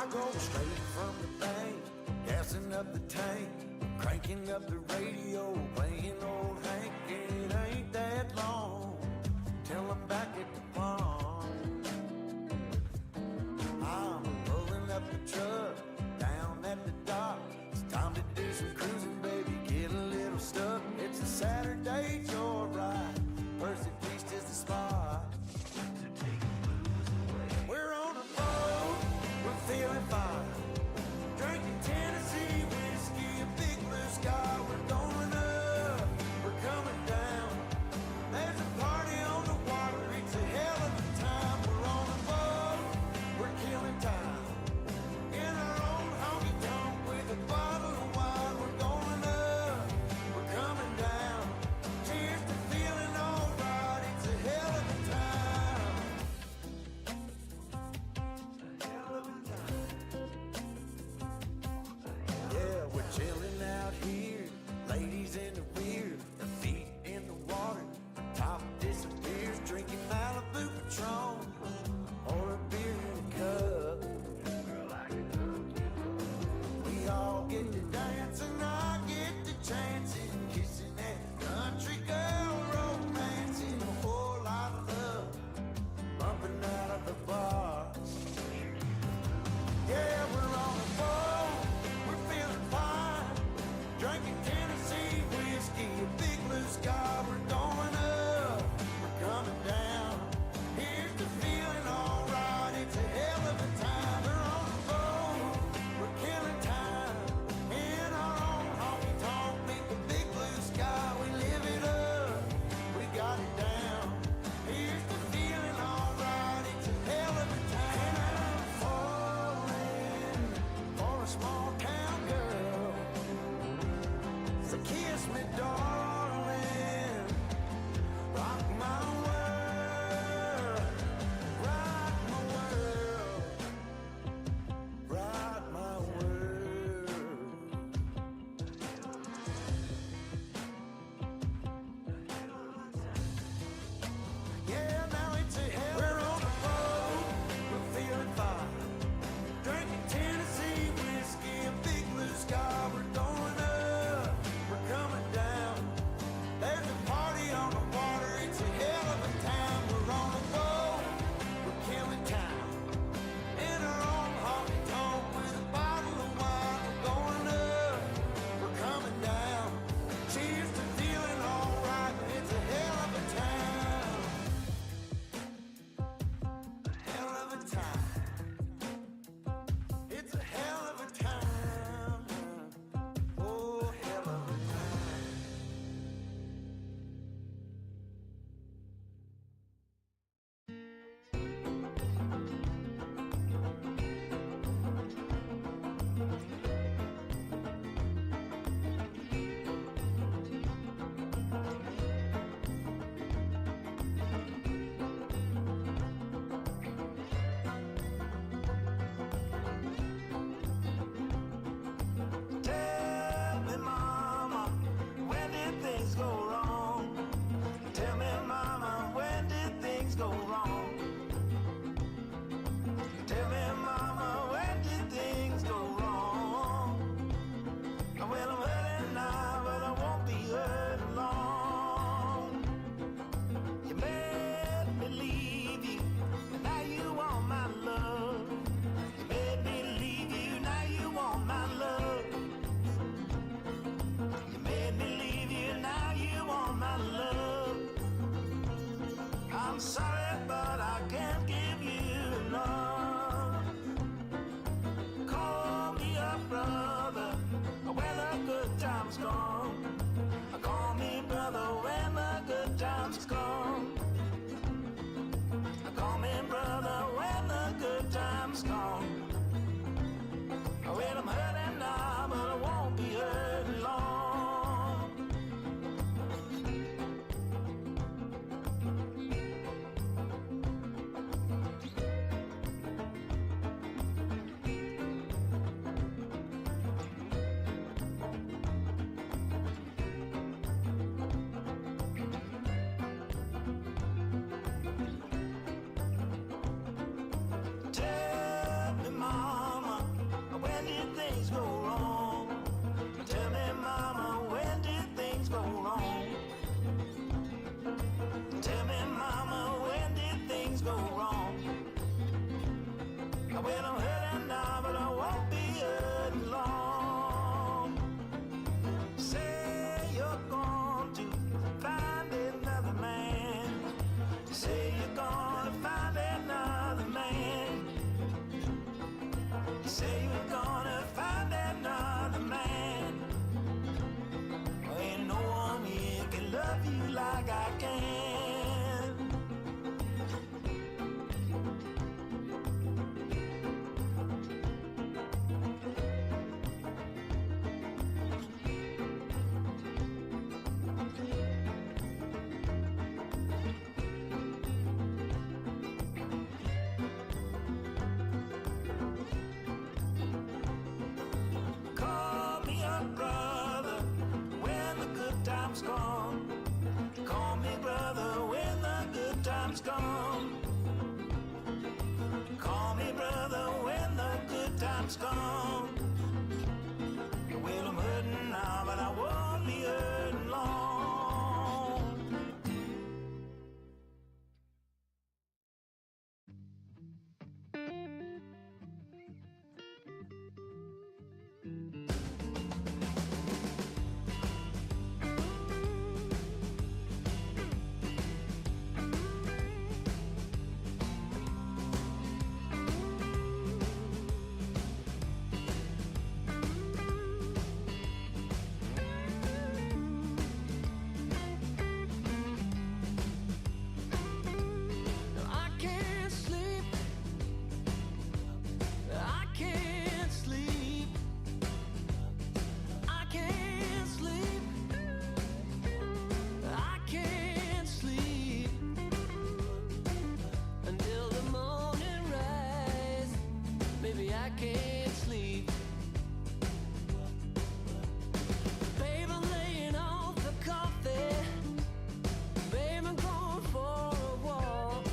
I go straight from the bank, gassing up the tank, cranking up the radio, playing old Hank. It ain't that long till I'm back at the pond. I'm pulling up the truck down at the dock. It's time to do some cruising, baby, get a little stuck. It's a Saturday joyride, Percy Beach is the spot. We're on a boat, we're feeling fine, drinking Tennessee whiskey, a big blue sky. We're going up, we're coming down. There's a party on the water, it's a hell of a time. We're on a boat, we're killing time, in our own honky tonk with a bottle of wine. We're going up, we're coming down. Cheers to feeling alright, it's a hell of a time. Yeah, we're chilling out here, ladies in the rear, their feet in the water, top disappears, drinking Malibu Patron or a beer in a cup. We all get to dance and I get to chancing, kissing that country girl, romancing, a whole lot of love bumping out of the bar. Yeah, we're on a boat, we're feeling fine, drinking Tennessee whiskey, a big blue sky. We're going up, we're coming down. Here's the feeling alright, it's a hell of a time. We're on a boat, we're killing time, in our own honky tonk, meet the big blue sky. We live it up, we got it down. Here's the feeling alright, it's a hell of a time. And I'm falling for a small town girl, so kiss me, darling, rock my world, rock my world, rock my world. Yeah, now it's a hell. We're on a boat, we're feeling fine, drinking Tennessee whiskey, a big blue sky. We're going up, we're coming down. There's a party on the water, it's a hell of a time. We're on a boat, we're killing time, in our own honky tonk with a bottle of wine. We're going up, we're coming down. Cheers to feeling alright, it's a hell of a time. Hell of a time. It's a hell of a time. Oh, hell of a time. Tell me, mama, when did things go wrong? Tell me, mama, when did things go wrong? Tell me, mama, when did things go wrong? Well, I'm hurting now, but I won't be hurting long. You made me leave you, and now you want my love. You made me leave you, now you want my love. You made me leave you, now you want my love. I'm sorry, but I can't give you enough. Call me up, brother, when the good times come. Call me brother when the good times come. Call me brother when the good times come. Well, I'm hurting now, but I won't be hurting long. Tell things go wrong? Tell me, mama, when did things go wrong? Tell me, mama, when did things go wrong? Well, I'm hurting now, but I won't be hurting long. Say you're going to find another man. Say you're gonna find another man. Say you're gonna find another man. Well, ain't no one here can love you like I can. Call me a brother when the good times come. Call me brother when the good times come. Call me brother when the good times come. Well, I'm hurting now, but I won't be hurting long. I can't sleep. I can't sleep. I can't sleep. I can't sleep until the morning rise. Baby, I can't sleep. Babe, I'm laying off the coffee. Babe, I'm going for a walk.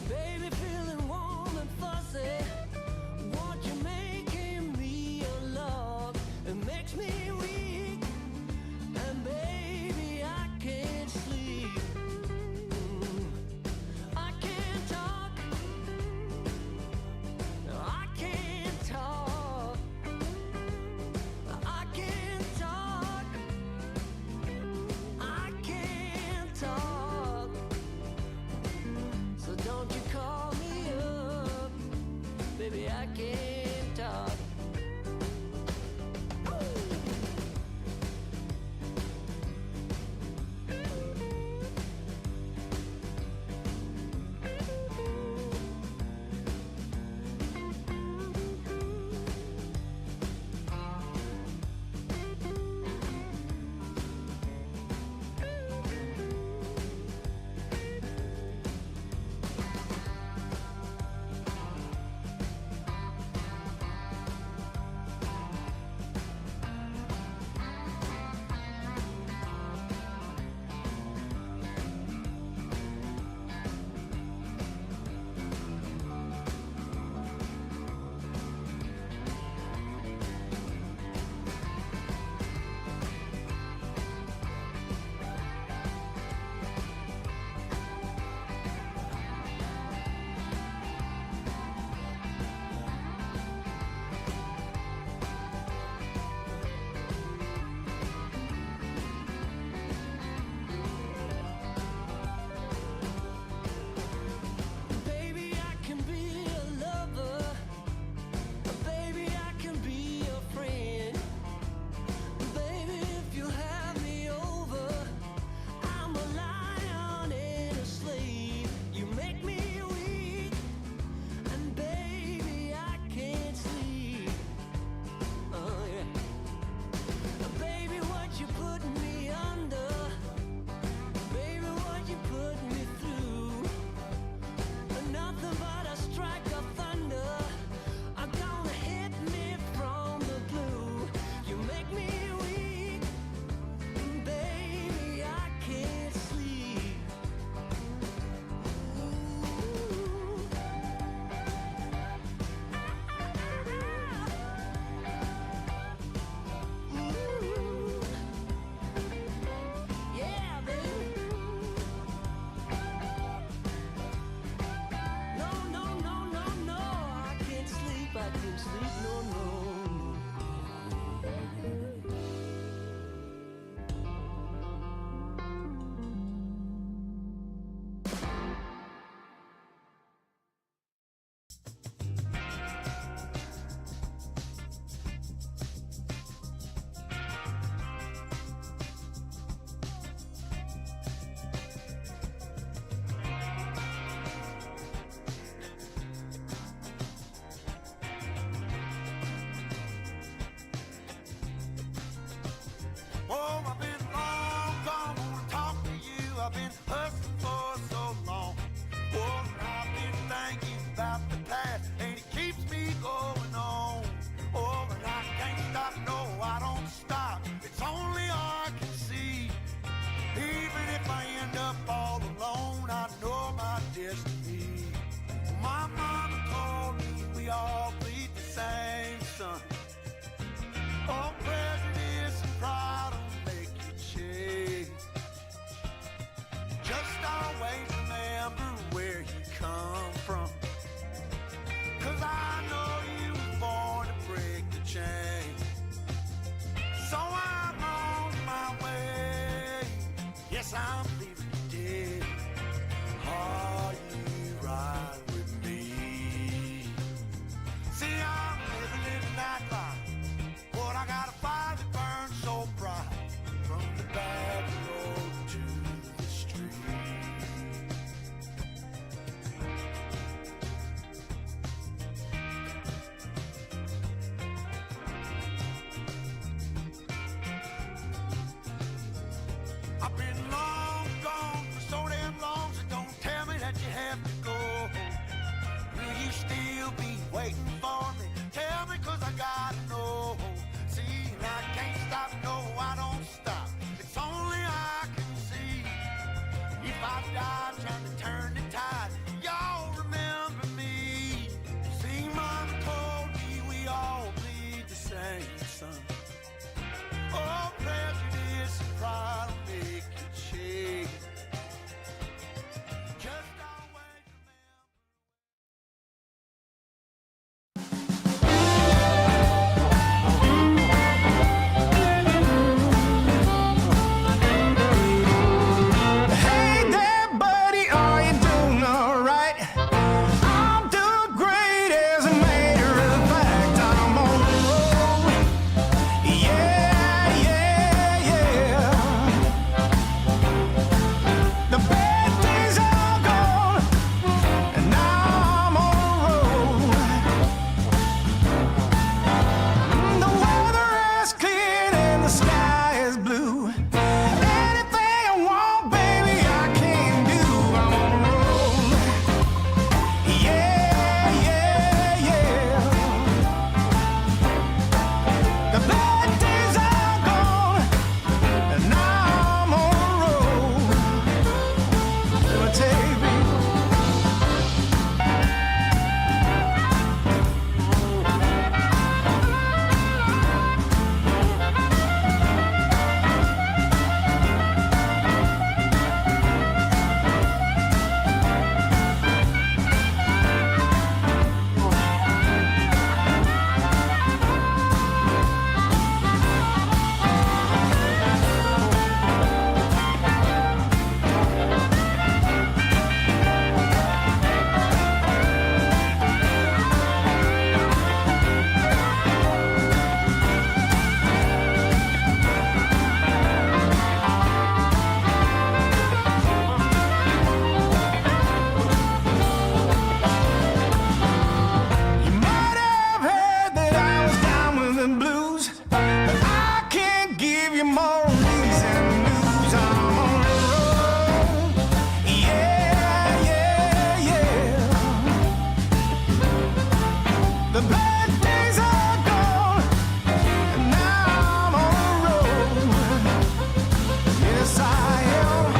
Baby, feeling warm and fuzzy. Want you making me a log? It makes me weak. And baby, I can't sleep. I can't talk. No, I can't talk. I can't talk. I can't talk. So don't you call me up. Baby, I can't talk. sleep, no, no. Oh, I've been long gone, wanna talk to you. I've been hustling for so long. Oh, and I've been thinking about the past, and it keeps me going on. Oh, and I can't stop, no, I don't stop. It's only I can see. Even if I end up all alone, I know my destiny. My mama told me we all bleed the same sun. Oh, prejudice and pride will make you change. Just always remember where you come from. 'Cause I know you were born to break the chain. So I'm on my way. Yes, I'm leaving today. Are you right with me? See, I'm living in that life. But I got a fire that burns so bright, from the back road to the street. I've been long gone for so damn long, so don't tell me that you have to go. Will you still be waiting for me? Tell me, 'cause I gotta know. See, and I can't stop, no, I don't stop. It's only I can see. If I die trying to turn the tide, y'all remember me. See, Mama told me we all bleed the same sun. Oh, prejudice and pride will make you change. Just always remember. Hey there, buddy, are you doing alright? I'm doing great, as a matter of fact. I'm on the road. Yeah, yeah, yeah. The bad days are gone, and now I'm on the road. The weather is clear and the sky is blue. Anything I want, baby, I can do. I'm on the road. Yeah, yeah, yeah. The bad days are gone, and now I'm on the road. Let me tell you, baby. You might have heard that I was down with the blues, but I can't give you more reason news. I'm on the road. Yeah, yeah, yeah. The bad days are gone, and now I'm on the road. Yes, I am.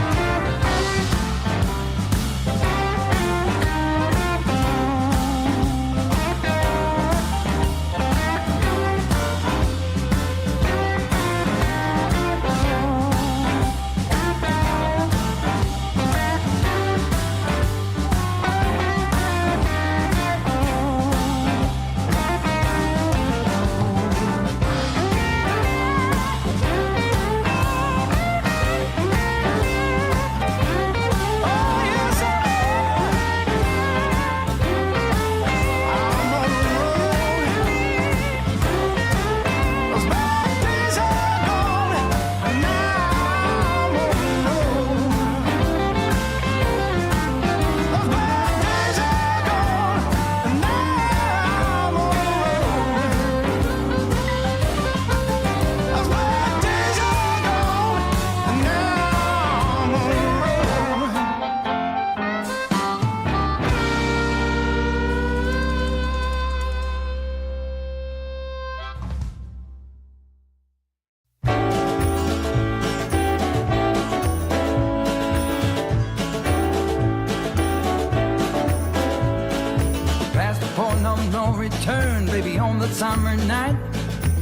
point of no return, baby, on the summer night.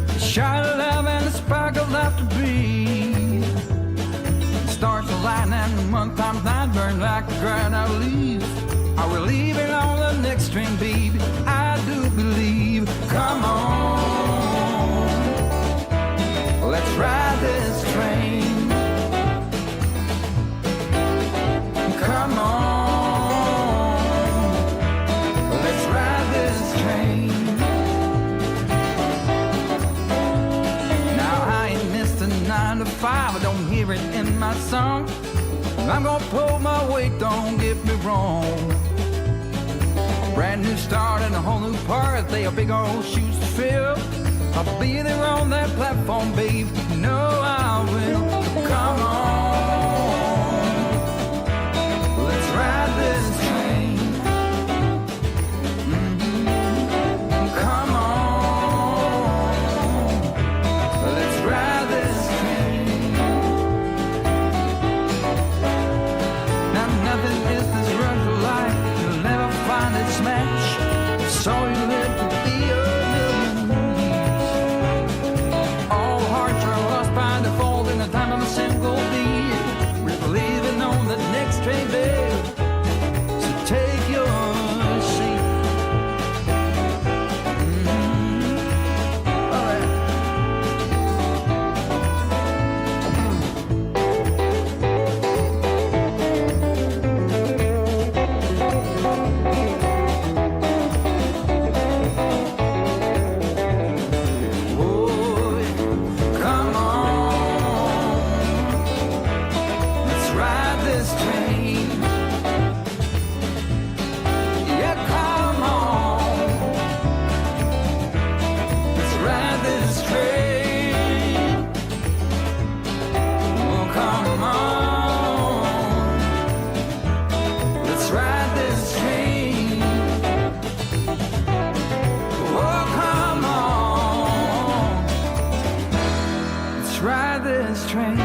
A shot of love and a spark of love to breathe. Stars align and the month times night burn like a ground I leave. Are we leaving on the next train, baby? I do believe. Come on, let's ride this train. Come on, let's ride this train. Now I ain't missed a 9 to 5, I don't hear it in my song. I'm gonna pull my weight, don't get me wrong. A brand new start and a whole new part, they are big old shoes to fill. I'll be there on that platform, babe, you know I will. Come on, let's ride this train. Come on, let's ride this train. Now nothing is this rush of life, you'll never find its match. So you live to be a million years. All hearts are lost by default in the time of a single beat. We're leaving on the next train, babe, so take your seat. All right. Boy, come on, let's ride this train. Yeah, come on, let's ride this train. Oh, come on, let's ride this train. Oh, come on, let's ride this train.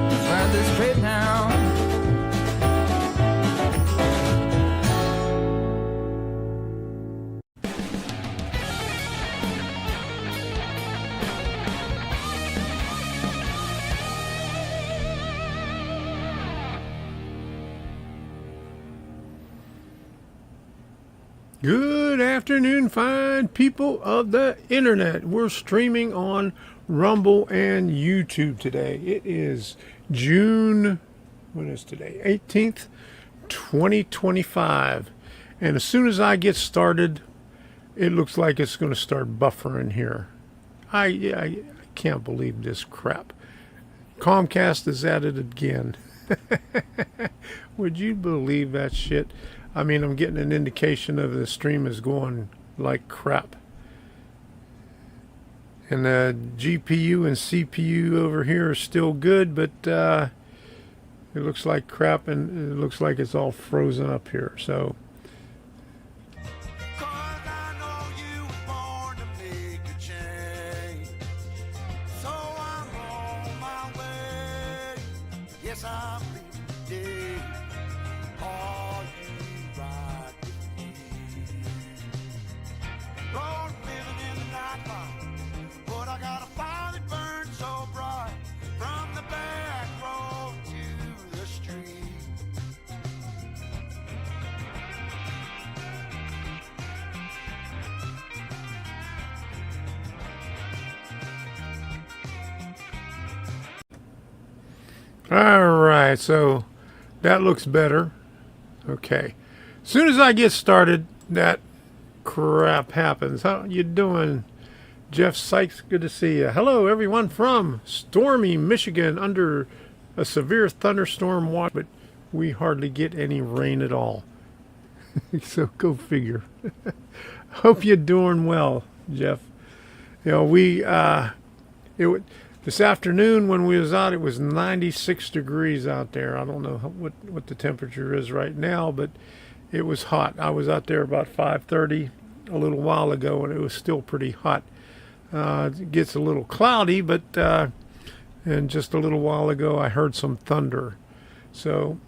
Let's ride this train now. Good afternoon, fine people of the internet. We're streaming on Rumble and YouTube today. It is June, what is today? 18th, 2025. And as soon as I get started, it looks like it's going to start buffering here. I can't believe this crap. Comcast is at it again. Would you believe that shit? I mean, I'm getting an indication of the stream is going like crap. And the GPU and CPU over here are still good, but it looks like crap, and it looks like it's all frozen up here. So 'Cause I know you were born to make a change. So I'm on my way. Yes, I'm leaving today. Are you right with me? Lord, living in the nightlife, but I got a fire that burns so bright. From the back road to the street. all right, so that looks better. Okay, as soon as I get started, that crap happens. How you doing, Jeff Sykes? Good to see you. Hello, everyone from stormy Michigan under a severe thunderstorm watch, but we hardly get any rain at all. So go figure. Hope you're doing well, Jeff. You know, this afternoon when we was out, it was 96 degrees out there. I don't know what the temperature is right now, but it was hot. I was out there about 5:30 a little while ago, and it was still pretty hot. It gets a little cloudy, but and just a little while ago I heard some thunder. So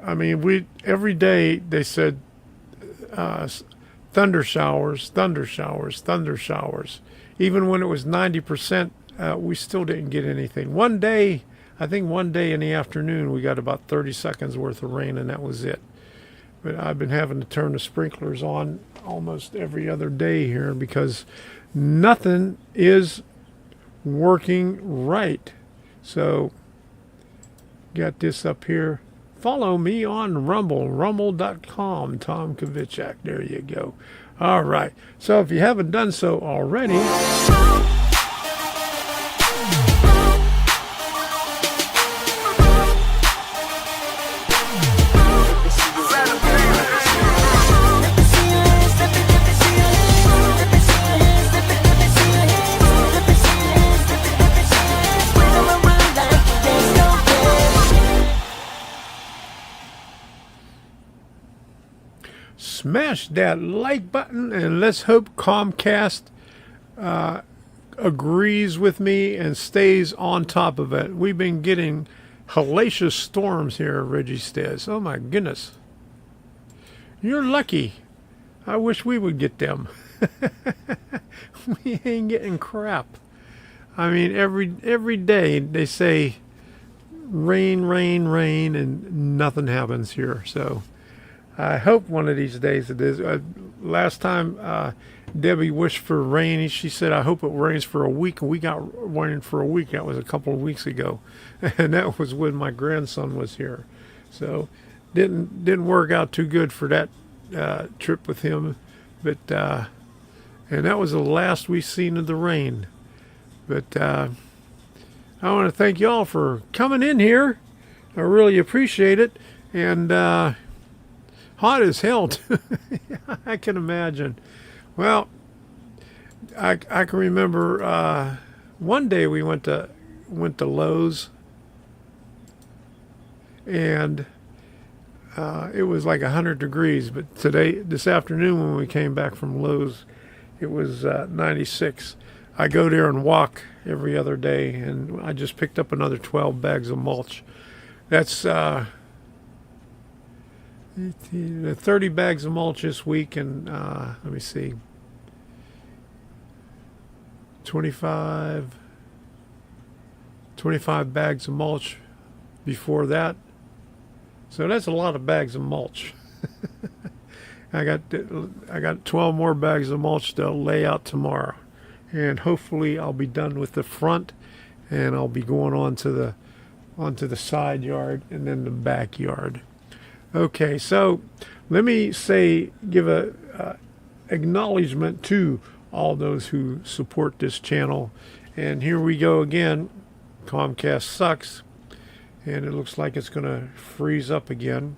I mean, every day they said thunder showers, thunder showers, thunder showers. Even when it was 90%, we still didn't get anything. I think one day in the afternoon, we got about 30 seconds worth of rain, and that was it. But I've been having to turn the sprinklers on almost every other day here because nothing is working right. So, got this up here. Follow me on Rumble, rumble.com, Tom Kovichak. There you go. All right. So if you haven't done so already, smash that like button, and let's hope Comcast agrees with me and stays on top of it. We've been getting hellacious storms here, Reggie says. Oh my goodness. You're lucky. I wish we would get them. We ain't getting crap. I mean, every day they say rain, rain, rain, and nothing happens here. So I hope one of these days it is. Last time Debbie wished for rain, she said, I hope it rains for a week. And we got rain for a week. That was a couple of weeks ago. And that was when my grandson was here. So didn't work out too good for that trip with him. But and that was the last we seen of the rain. But I want to thank y'all for coming in here. I really appreciate it. And hot as hell, too. I can imagine. Well, I can remember one day we went to Lowe's, and it was like 100 degrees. But this afternoon when we came back from Lowe's, it was 96. I go there and walk every other day, and I just picked up another 12 bags of mulch. That's 30 bags of mulch this week, and let me see, 25 bags of mulch before that. So that's a lot of bags of mulch. I got 12 more bags of mulch to lay out tomorrow, and hopefully I'll be done with the front, and I'll be going onto the side yard and then the backyard. Okay, so let me give a acknowledgement to all those who support this channel. And here we go again. Comcast sucks. And it looks like it's going to freeze up again.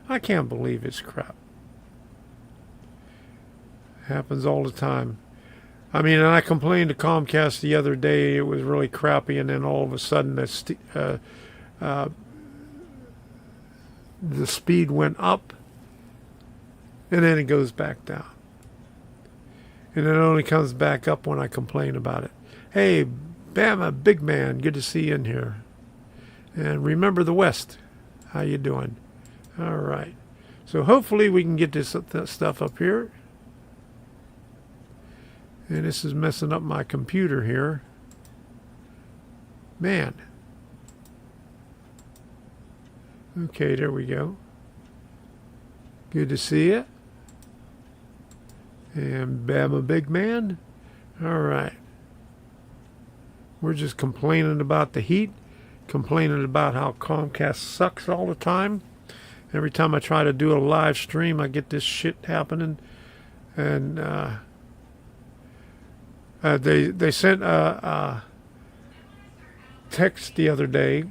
I can't believe it's crap. Happens all the time. I mean, and I complained to Comcast the other day. It was really crappy. And then all of a sudden, the speed went up, and then it goes back down. And it only comes back up when I complain about it. Hey, Bama, big man, good to see you in here. And remember the West. How you doing? All right. So hopefully we can get this stuff up here. And this is messing up my computer here. Man. Okay, there we go. Good to see you. And Bama big man. All right. We're just complaining about the heat. Complaining about how Comcast sucks all the time. Every time I try to do a live stream, I get this shit happening. And they sent a text the other day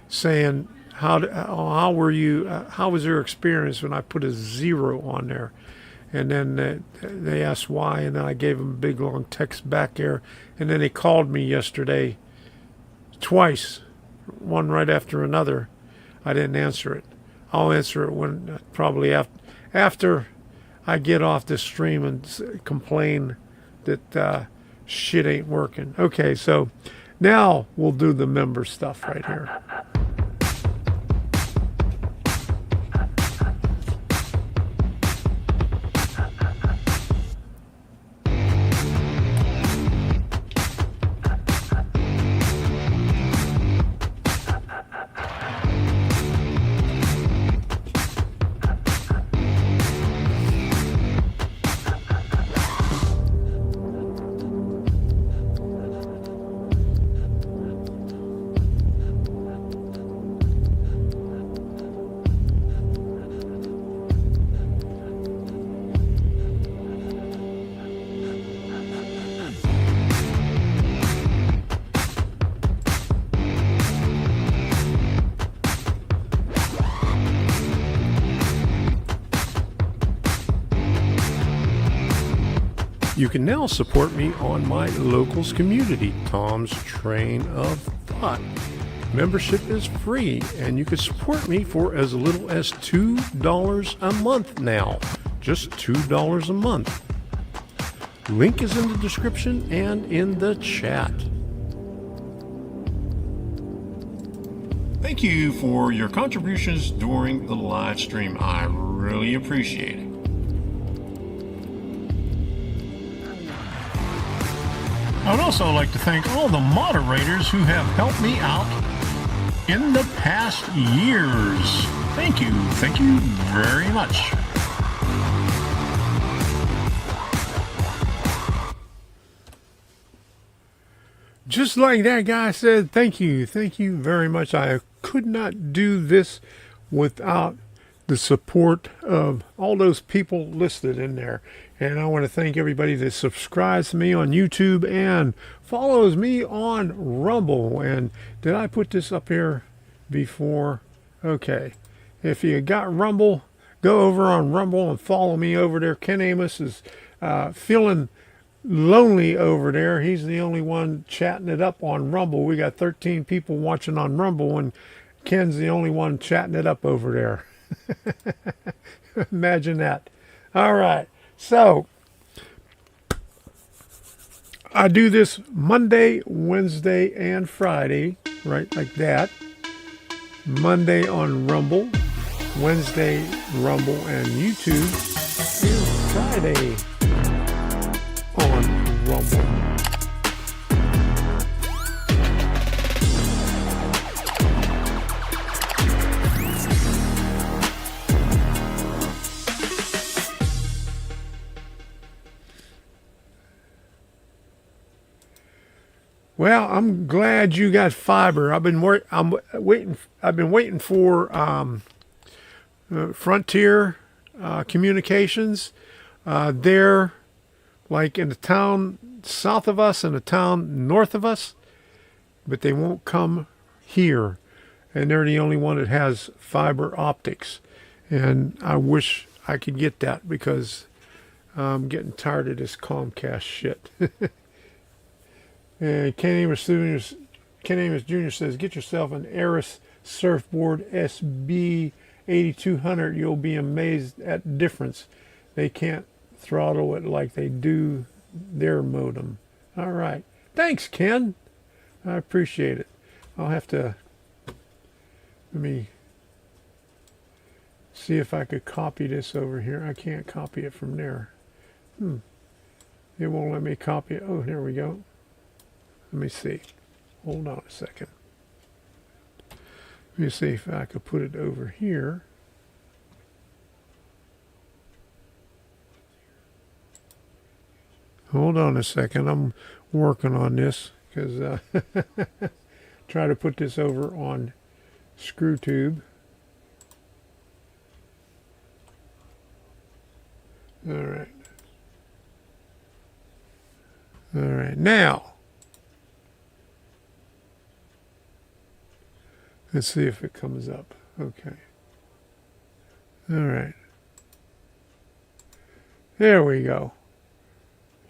saying, how was your experience when I put a 0 on there? And then they asked why, and then I gave them a big long text back there. And then they called me yesterday twice, one right after another. I didn't answer it. I'll answer it when probably after I get off this stream and complain that shit ain't working. Okay, so now we'll do the member stuff right here. You can now support me on my locals community, Tom's Train of Thought. Membership is free, and you can support me for as little as $2 a month now. Just $2 a month. Link is in the description and in the chat. Thank you for your contributions during the live stream. I really appreciate it. I would also like to thank all the moderators who have helped me out in the past years. Thank you very much. Just like that guy said, thank you very much. I could not do this without the support of all those people listed in there. And I want to thank everybody that subscribes to me on YouTube and follows me on Rumble. And did I put this up here before? Okay. If you got Rumble, go over on Rumble and follow me over there. Ken Amos is feeling lonely over there. He's the only one chatting it up on Rumble. We got 13 people watching on Rumble, and Ken's the only one chatting it up over there. Imagine that. All right. So, I do this Monday, Wednesday, and Friday, right, like that. Monday on Rumble, Wednesday, Rumble, and YouTube, and Friday on Rumble. Well, I'm glad you got fiber. I've been waiting for Frontier Communications. They're like in the town south of us and the town north of us, but they won't come here. And they're the only one that has fiber optics. And I wish I could get that because I'm getting tired of this Comcast shit. And Ken Amos Jr. says, get yourself an Aris Surfboard SB 8200. You'll be amazed at the difference. They can't throttle it like they do their modem. All right. Thanks, Ken. I appreciate it. I'll have to, let me see if I could copy this over here. I can't copy it from there. It won't let me copy it. Oh, here we go. Let me see. Hold on a second. Let me see if I could put it over here. Hold on a second. I'm working on this because try to put this over on ScrewTube. All right. All right. Now, let's see if it comes up. Okay. All right. There we go.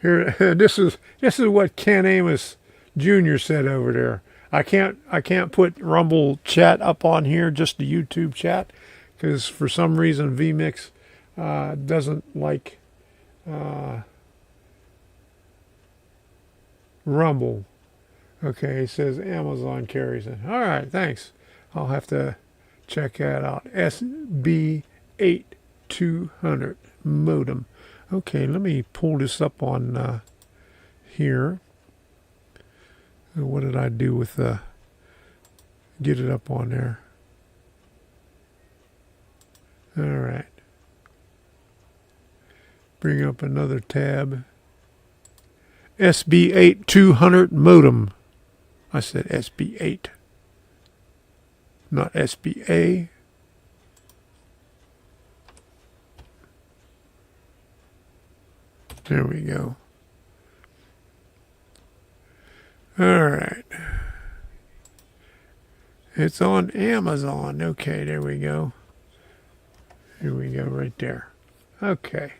Here, this is what Ken Amos Jr. said over there. I can't put Rumble chat up on here, just the YouTube chat, because for some reason vMix doesn't like Rumble. Okay, he says Amazon carries it. All right, thanks. I'll have to check that out. SB 8200 modem. Okay, let me pull this up on here. What did I do with get it up on there? All right. Bring up another tab. SB 8200 modem. I said SB8. Not SBA. There we go. All right. It's on Amazon. Okay, there we go. Here we go, right there. Okay.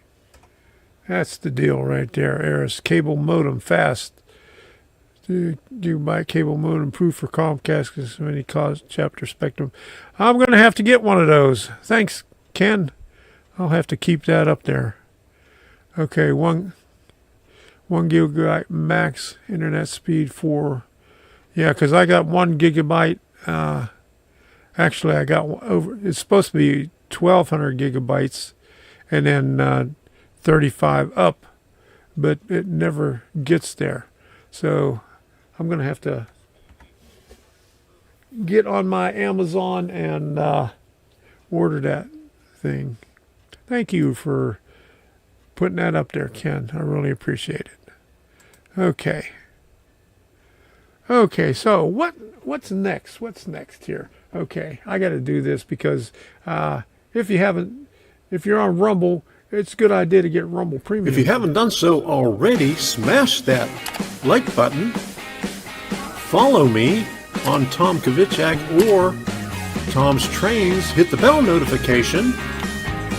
That's the deal right there. Eris cable modem fast. Do buy cable modem approved for Comcast because so many cause chapter spectrum. I'm going to have to get one of those. Thanks, Ken. I'll have to keep that up there. Okay, one gigabyte max internet speed for. Yeah, because I got 1 gigabyte. Actually, I got over. It's supposed to be 1,200 gigabytes, and then 35 up, but it never gets there. So I'm going to have to get on my Amazon and order that thing. Thank you for putting that up there, Ken. I really appreciate it. Okay, so what's next? What's next here? Okay, I got to do this because if you're on Rumble, it's a good idea to get Rumble Premium. If you haven't done so already, smash that like button. Follow me on Tom Kovichak or Tom's Trains. Hit the bell notification.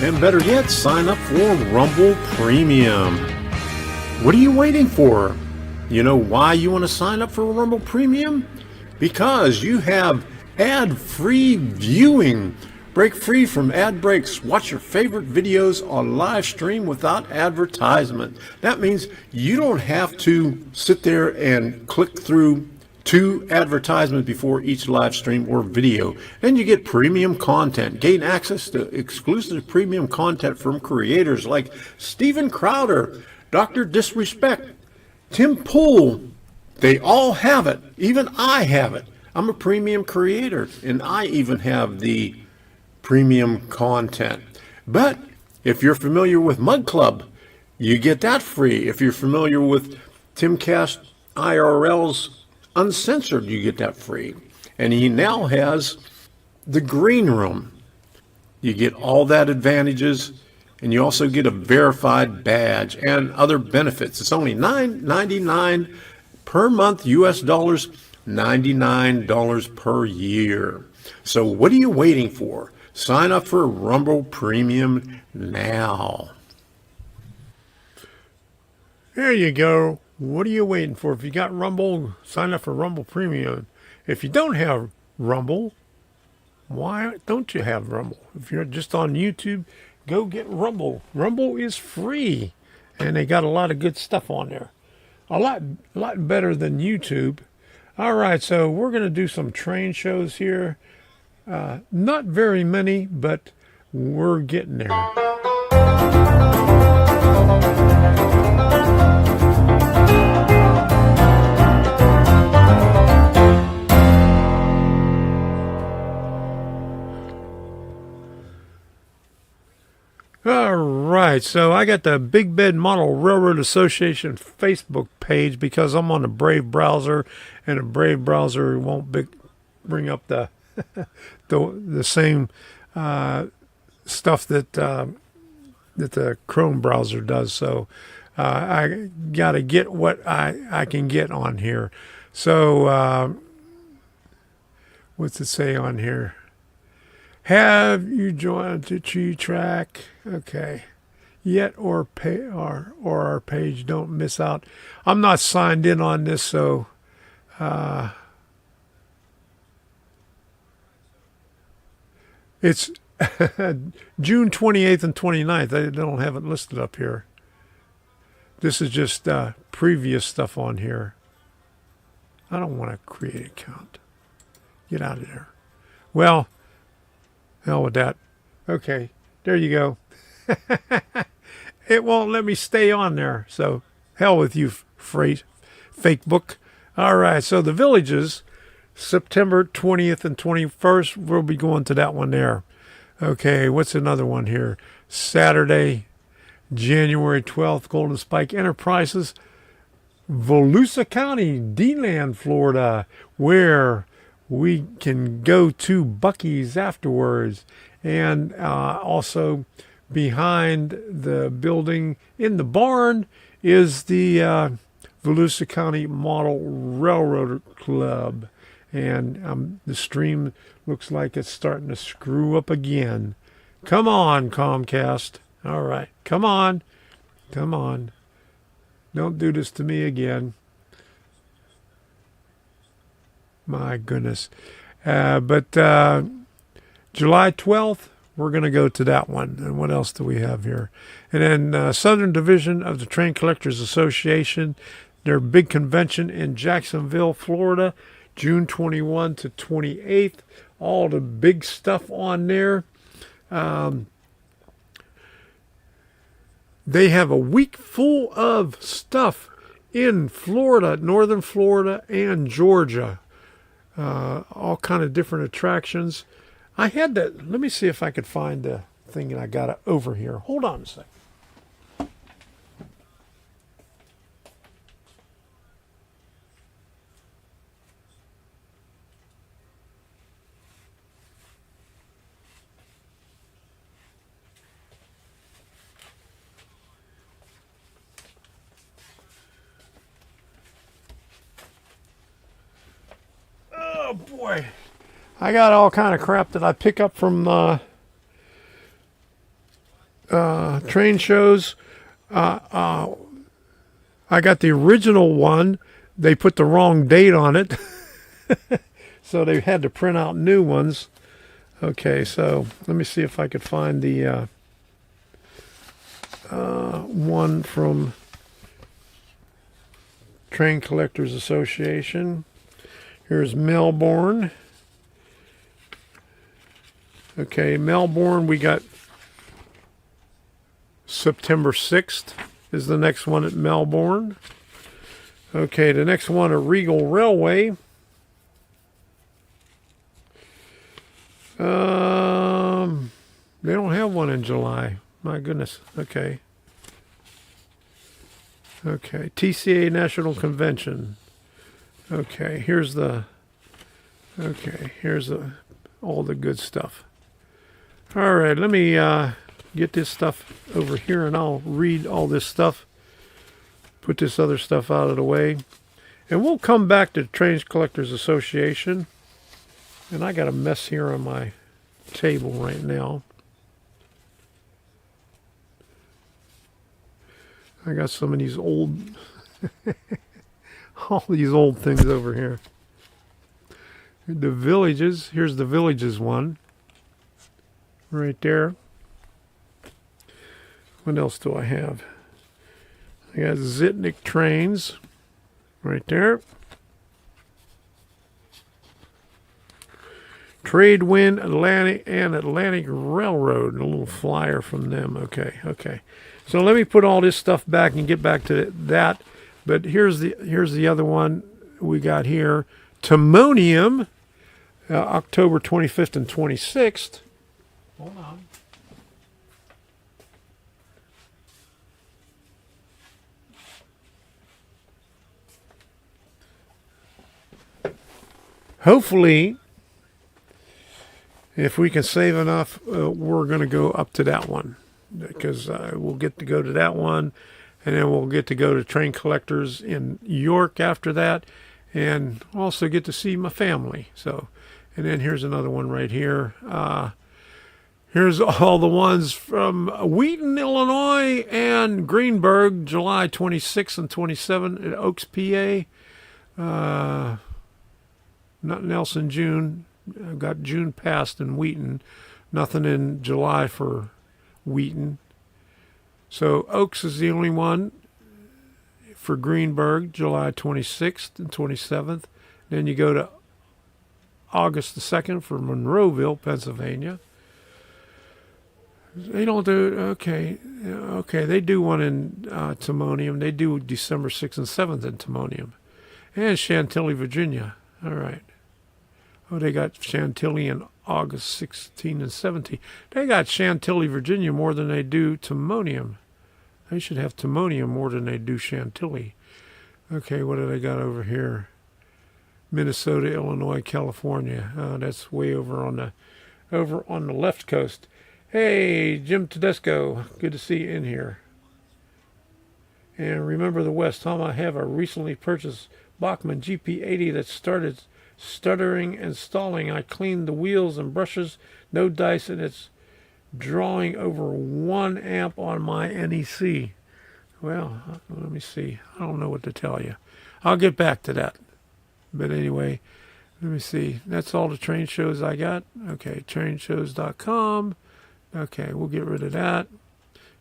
And better yet, sign up for Rumble Premium. What are you waiting for? You know why you want to sign up for Rumble Premium? Because you have ad-free viewing. Break free from ad breaks. Watch your favorite videos on live stream without advertisement. That means you don't have to sit there and click through 2 advertisements before each live stream or video. Then you get premium content. Gain access to exclusive premium content from creators like Steven Crowder, Dr. Disrespect, Tim Pool. They all have it. Even I have it. I'm a premium creator, and I even have the premium content. But if you're familiar with Mud Club, you get that free. If you're familiar with Timcast IRL's Uncensored, you get that free. And he now has the Green Room. You get all that advantages, and you also get a verified badge and other benefits. It's only $9.99 per month, US dollars, $99 per year. So what are you waiting for? Sign up for Rumble Premium now. There you go. What are you waiting for? If you got Rumble, sign up for Rumble Premium. If you don't have Rumble, why don't you have Rumble? If you're just on YouTube, go get Rumble. Rumble is free, and they got a lot of good stuff on there. A lot better than YouTube. All right, so we're going to do some train shows here. Not very many, but we're getting there. All right, so I got the Big Bed Model Railroad Association Facebook page because I'm on the Brave browser, and the Brave browser won't bring up the the same stuff that the Chrome browser does. So I got to get what I can get on here. So what's it say on here? Have you joined the Tree Track? Okay. Yet or our page, don't miss out. I'm not signed in on this, so it's June 28th and 29th. They don't have it listed up here. This is just previous stuff on here. I don't want to create an account. Get out of there. Well, hell with that. Okay, there you go. It won't let me stay on there, so hell with you, fake book. All right, so the Villages, September 20th and 21st, we'll be going to that one there. Okay, what's another one here? Saturday, January 12th, Golden Spike Enterprises, Volusia County, D-Land, Florida, where we can go to Buc-ee's afterwards. And also behind the building in the barn is the Volusia County Model Railroad Club. And the stream looks like it's starting to screw up again. Come on, Comcast. All right, come on. Come on. Don't do this to me again. My goodness. But July 12th, we're going to go to that one. And what else do we have here? And then Southern Division of the Train Collectors Association, their big convention in Jacksonville, Florida, June 21 to 28th. All the big stuff on there. They have a week full of stuff in Florida, northern Florida, and Georgia. All kind of different attractions. I had that. Let me see if I could find the thing that I got over here. Hold on a second. Oh boy, I got all kind of crap that I pick up from train shows. I got the original one. They put the wrong date on it, so they had to print out new ones. Okay, so let me see if I could find the one from Train Collectors Association. Here's Melbourne. Okay, Melbourne, we got September 6th is the next one at Melbourne. Okay, the next one at Regal Railway. They don't have one in July. My goodness. Okay. Okay, TCA National Convention. Okay, here's the all the good stuff. All right, let me get this stuff over here and I'll read all this stuff. Put this other stuff out of the way. And we'll come back to the Train Collectors Association. And I got a mess here on my table right now. I got some of these old all these old things over here. The Villages. Here's the Villages one. Right there. What else do I have? I got Zitnik Trains. Right there. Tradewind Atlantic and Atlantic Railroad. A little flyer from them. Okay, okay. So let me put all this stuff back and get back to that. But here's the other one we got here. Timonium, October 25th and 26th. Hold on. Hopefully, if we can save enough, we're going to go up to that one. Because we'll get to go to that one. And then we'll get to go to Train Collectors in York after that. And also get to see my family. So, and then here's another one right here. Here's all the ones from Wheaton, Illinois and Greenburgh, July 26th and 27th at Oaks, PA. Nothing else in June. I've got June passed in Wheaton. Nothing in July for Wheaton. So Oaks is the only one for Greenburgh, July 26th and 27th. Then you go to August the 2nd for Monroeville, Pennsylvania. They don't do, okay, they do one in Timonium. They do December 6th and 7th in Timonium. And Chantilly, Virginia. All right. Oh, they got Chantilly in August 16 and 17. They got Chantilly, Virginia more than they do Timonium. They should have Timonium more than they do Chantilly. Okay, what do they got over here? Minnesota, Illinois, California. That's way over on the left coast. Hey, Jim Tedesco, good to see you in here. And remember the West, Tom, I have a recently purchased Bachmann GP80 that started stuttering and stalling. I cleaned the wheels and brushes, no dice, and it's drawing over 1 amp on my NEC. well, let me see. I don't know what to tell you. I'll get back to that. But anyway, let me see. That's all the train shows I got. Okay, trainshows.com. Okay, we'll get rid of that.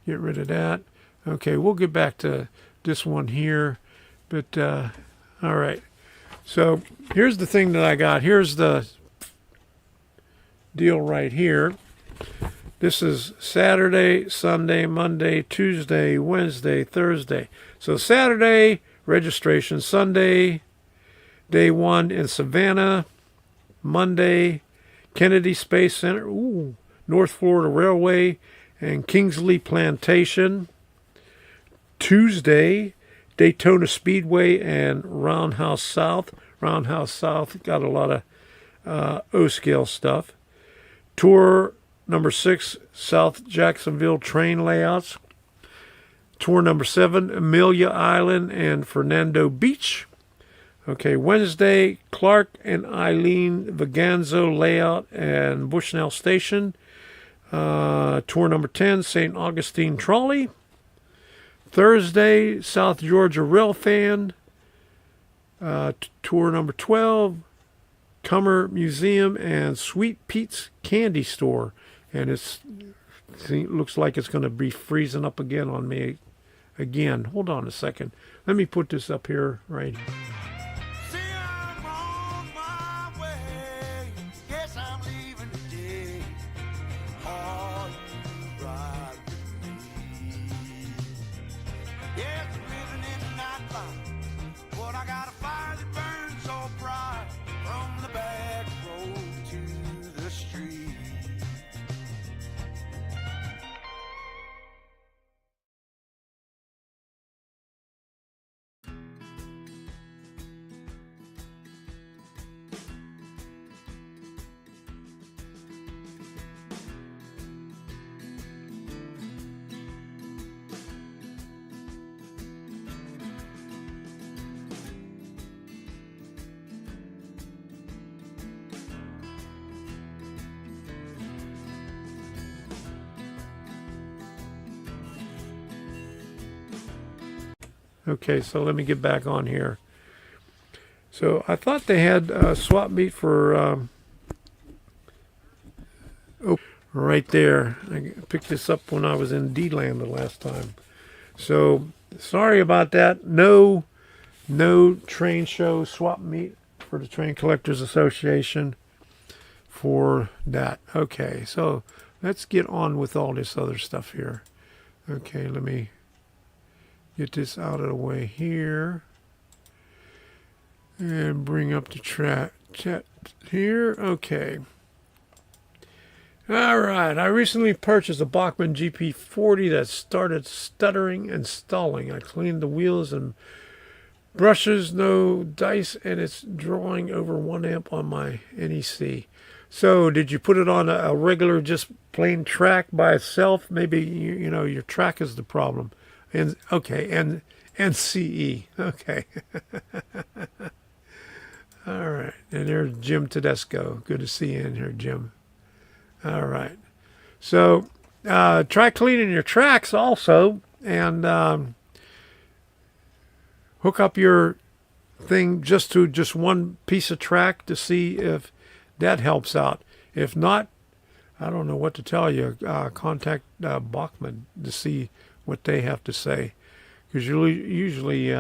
Get rid of that. Okay, we'll get back to this one here. But, all right. So here's the thing that I got. Here's the deal right here. This is Saturday, Sunday, Monday, Tuesday, Wednesday, Thursday. So Saturday, registration. Sunday, day 1 in Savannah. Monday, Kennedy Space Center. Ooh, North Florida Railway and Kingsley Plantation. Tuesday, Daytona Speedway and Roundhouse South. Roundhouse South got a lot of O-scale stuff. Tour number 6, South Jacksonville train layouts. Tour number 7, Amelia Island and Fernando Beach. Okay, Wednesday, Clark and Eileen Vaganzo layout and Bushnell Station. Tour number 10, St. Augustine Trolley. Thursday, South Georgia Railfan. Tour number 12, Cummer Museum and Sweet Pete's Candy Store. And it looks like it's going to be freezing up again on me. Again, hold on a second. Let me put this up here right here. See, I'm on my way. Yes, I'm leaving today. Are you ride with me? Yes, I'm living in the nightlife, but I got a fire that burns so bright from the back road to the street. Okay, so let me get back on here. So I thought they had swap meet for oh, right there. I picked this up when I was in D-Land the last time. So sorry about that. No train show swap meet for the Train Collectors Association for that. Okay, so let's get on with all this other stuff here. Okay, let me get this out of the way here and bring up the chat here. Okay. All right. I recently purchased a Bachmann GP40 that started stuttering and stalling. I cleaned the wheels and brushes, no dice, and it's drawing over 1 amp on my NEC. So did you put it on a regular, just plain track by itself? Maybe, you know, your track is the problem. And okay, and CE. Okay. All right. And there's Jim Tedesco. Good to see you in here, Jim. All right. So try cleaning your tracks also, and hook up your thing just to just one piece of track to see if that helps out. If not, I don't know what to tell you. Contact Bachmann to see what they have to say, because usually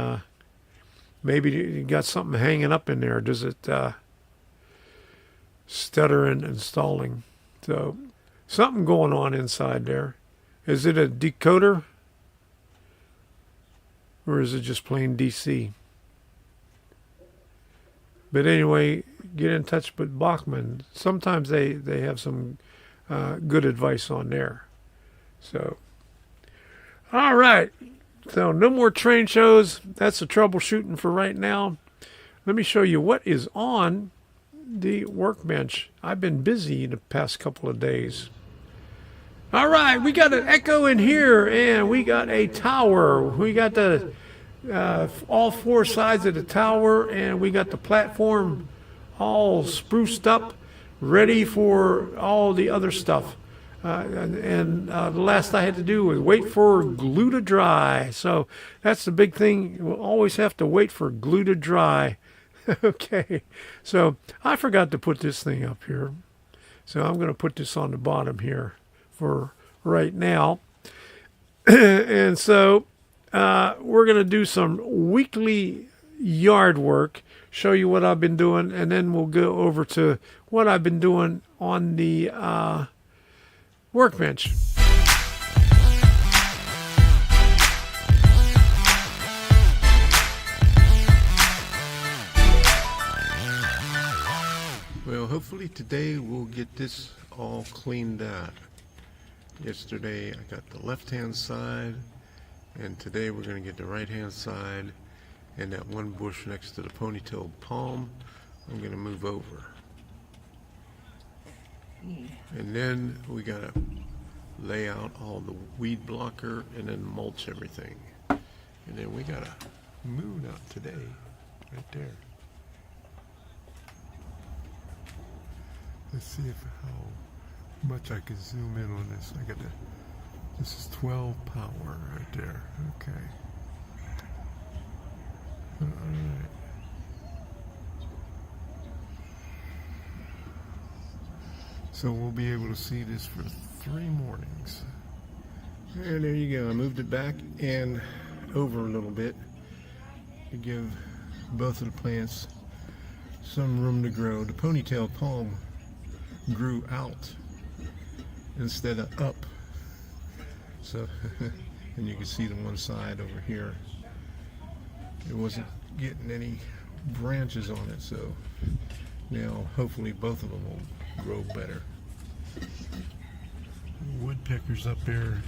maybe you got something hanging up in there. Does it stutter and stalling? So something going on inside there. Is it a decoder, or is it just plain DC? But anyway, get in touch with Bachmann. Sometimes they have some good advice on there. So all right, so no more train shows. That's the troubleshooting for right now. Let me show you what is on the workbench. I've been busy the past couple of days. All right, we got an echo in here, and we got a tower. We got the all 4 sides of the tower, and we got the platform all spruced up, ready for all the other stuff. The last I had to do was wait for glue to dry. So that's the big thing. We'll always have to wait for glue to dry. Okay, so I forgot to put this thing up here. So I'm going to put this on the bottom here for right now. And so we're going to do some weekly yard work, show you what I've been doing, and then we'll go over to what I've been doing on the workbench. Well, hopefully today we'll get this all cleaned out. Yesterday I got the left-hand side, and today we're going to get the right-hand side, and that one bush next to the ponytail palm I'm going to move over. And then we got to lay out all the weed blocker and then mulch everything. And then we got a moon out today, right there. Let's see how much I can zoom in on this. This is 12 power right there. Okay. All right. So we'll be able to see this for 3 mornings. And there you go. I moved it back and over a little bit to give both of the plants some room to grow. The ponytail palm grew out instead of up. So, and you can see the one side over here. It wasn't getting any branches on it, so now hopefully both of them will grow better. Woodpeckers up there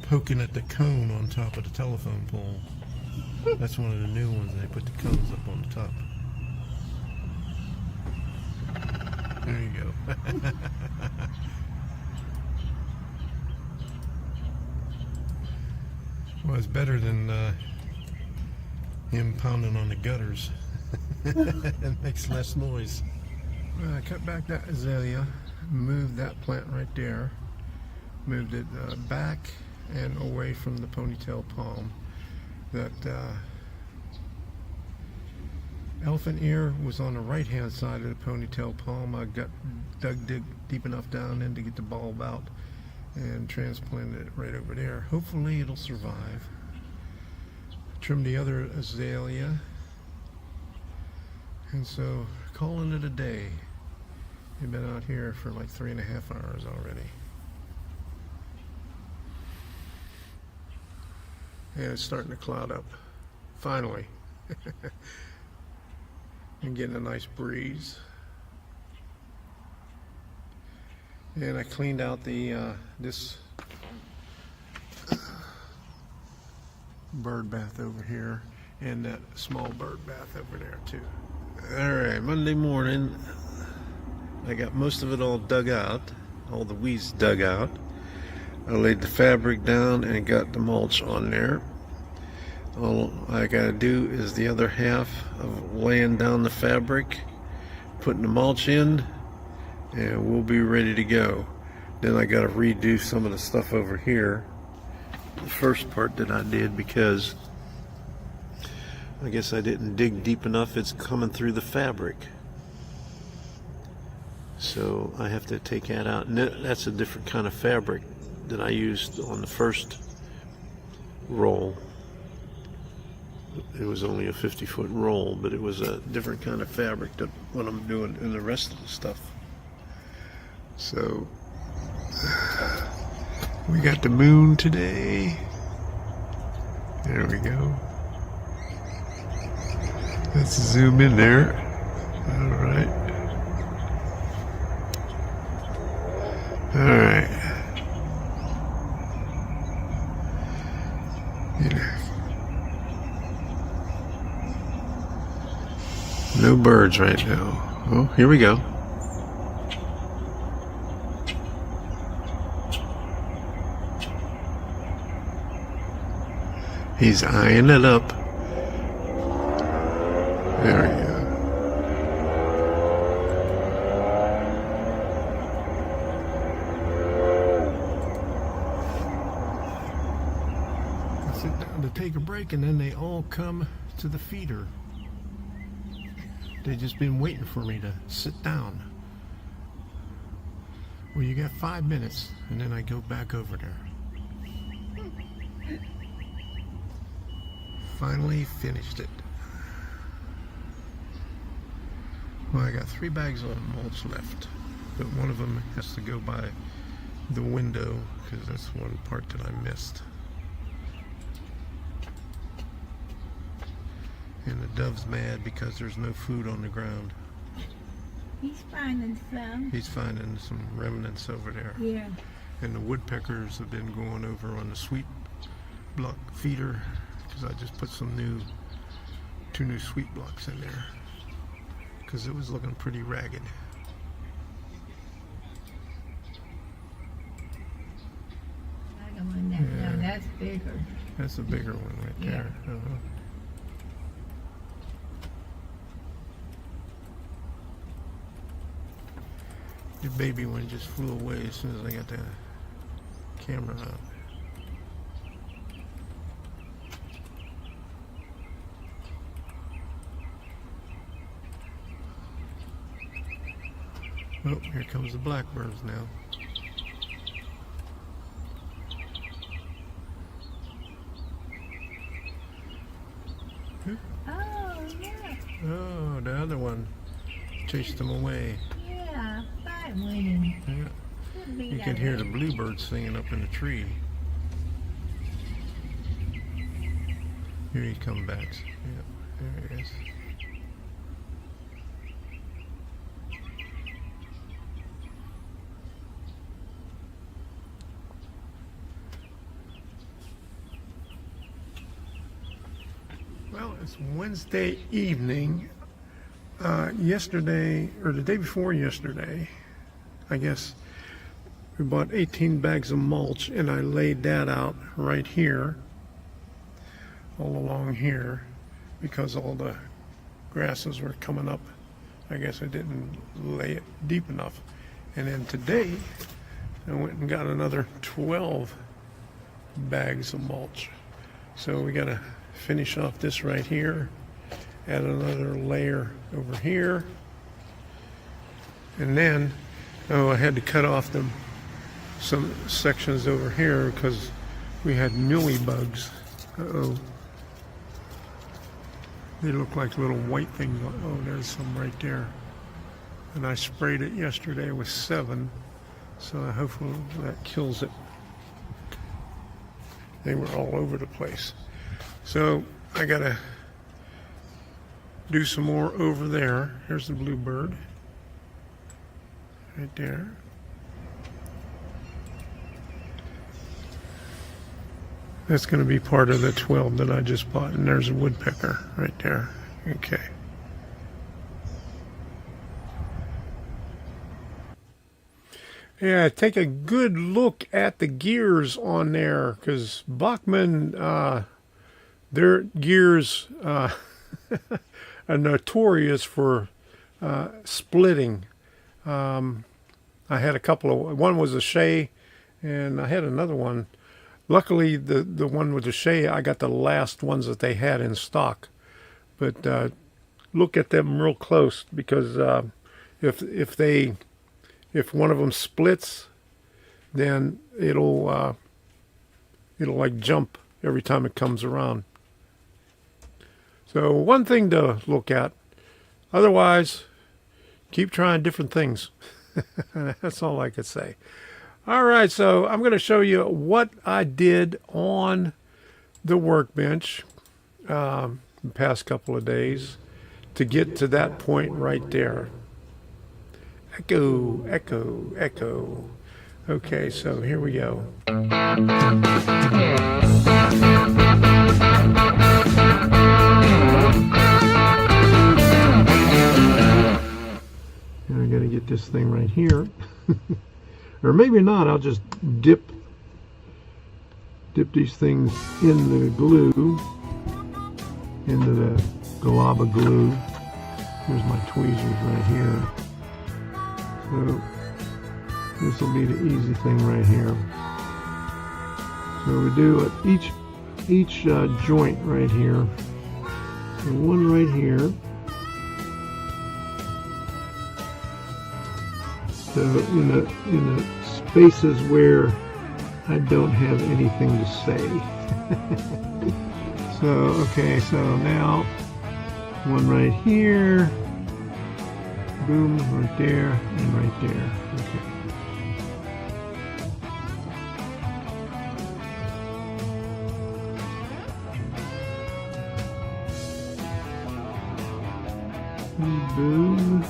poking at the cone on top of the telephone pole. That's one of the new ones. They put the cones up on the top. There you go. Well, it's better than him pounding on the gutters. It makes less noise. Well, I cut back that azalea, moved that plant right there, moved it back and away from the ponytail palm. That elephant ear was on the right hand side of the ponytail palm. I got dug deep enough down in to get the bulb out and transplanted it right over there. Hopefully it'll survive. Trimmed the other azalea, and so calling it a day. We've been out here for like 3.5 hours already. And it's starting to cloud up, finally. And getting a nice breeze. And I cleaned out the this bird bath over here, and that small bird bath over there too. Alright, Monday morning. I got most of it all dug out, all the weeds dug out. I laid the fabric down and got the mulch on there. All I gotta do is the other half of laying down the fabric, putting the mulch in, and we'll be ready to go. Then I gotta redo some of the stuff over here. The first part that I did, because I guess I didn't dig deep enough, it's coming through the fabric. So I have to take that out. And that's a different kind of fabric that I used on the first roll. It was only a 50-foot roll, but it was a different kind of fabric than what I'm doing in the rest of the stuff. So we got the moon today. There we go. Let's zoom in there. All right. All right. No birds right now. Oh, here we go. He's eyeing it up. There we go. sit down to take a break, and then they all come to the feeder. They've just been waiting for me to sit down. Well, you got 5 minutes, and then I go back over there. Finally finished it. Well, I got 3 bags of mulch left, but one of them has to go by the window because that's one part that I missed. And the dove's mad because there's no food on the ground. He's finding some. He's finding some remnants over there. Yeah. And the woodpeckers have been going over on the sweet block feeder because I just put some 2 new sweet blocks in there because it was looking pretty ragged. I don't want that. Yeah. No, that's bigger. That's a bigger one right there. The baby one just flew away as soon as I got the camera out. Oh, here comes the blackbirds now. Oh, yeah. Oh, the other one chased them away. Yeah, fine winning. Yeah. Should be You that can hear way. the bluebirds singing up in the tree. Here he comes back. Yeah, there he is. Well, it's Wednesday evening. Yesterday, or the day before yesterday, I guess, we bought 18 bags of mulch, and I laid that out right here, all along here, because all the grasses were coming up. I guess I didn't lay it deep enough. And then today, I went and got another 12 bags of mulch. So we got to finish off this right here, add another layer over here, and then I had to cut off some sections over here because we had mealy bugs. They look like little white things. Oh, there's some right there, and I sprayed it yesterday with 7, so hopefully that kills it. They were all over the place. So I gotta do some more over there. Here's the bluebird right there. That's going to be part of the 12 that I just bought, and there's a woodpecker right there. Okay. Yeah, take a good look at the gears on there, because Bachmann, their gears are notorious for splitting. I had a couple of, one was a Shea, and I had another one. Luckily, the one with the Shea, I got the last ones that they had in stock. But look at them real close, because if one of them splits, then it'll like jump every time it comes around. So one thing to look at. Otherwise, keep trying different things. That's all I could say. All right, so I'm going to show you what I did on the workbench the past couple of days to get to that point right there. Echo, echo, echo. Okay, so here we go. And I got to get this thing right here. Or maybe not, I'll just dip these things in the glue, into the Galaba glue. Here's my tweezers right here. So this will be the easy thing right here. So we do it each each joint right here. And one right here. So in the spaces where I don't have anything to say. So okay, so now one right here. Boom, right there, and right there. Okay. Boom.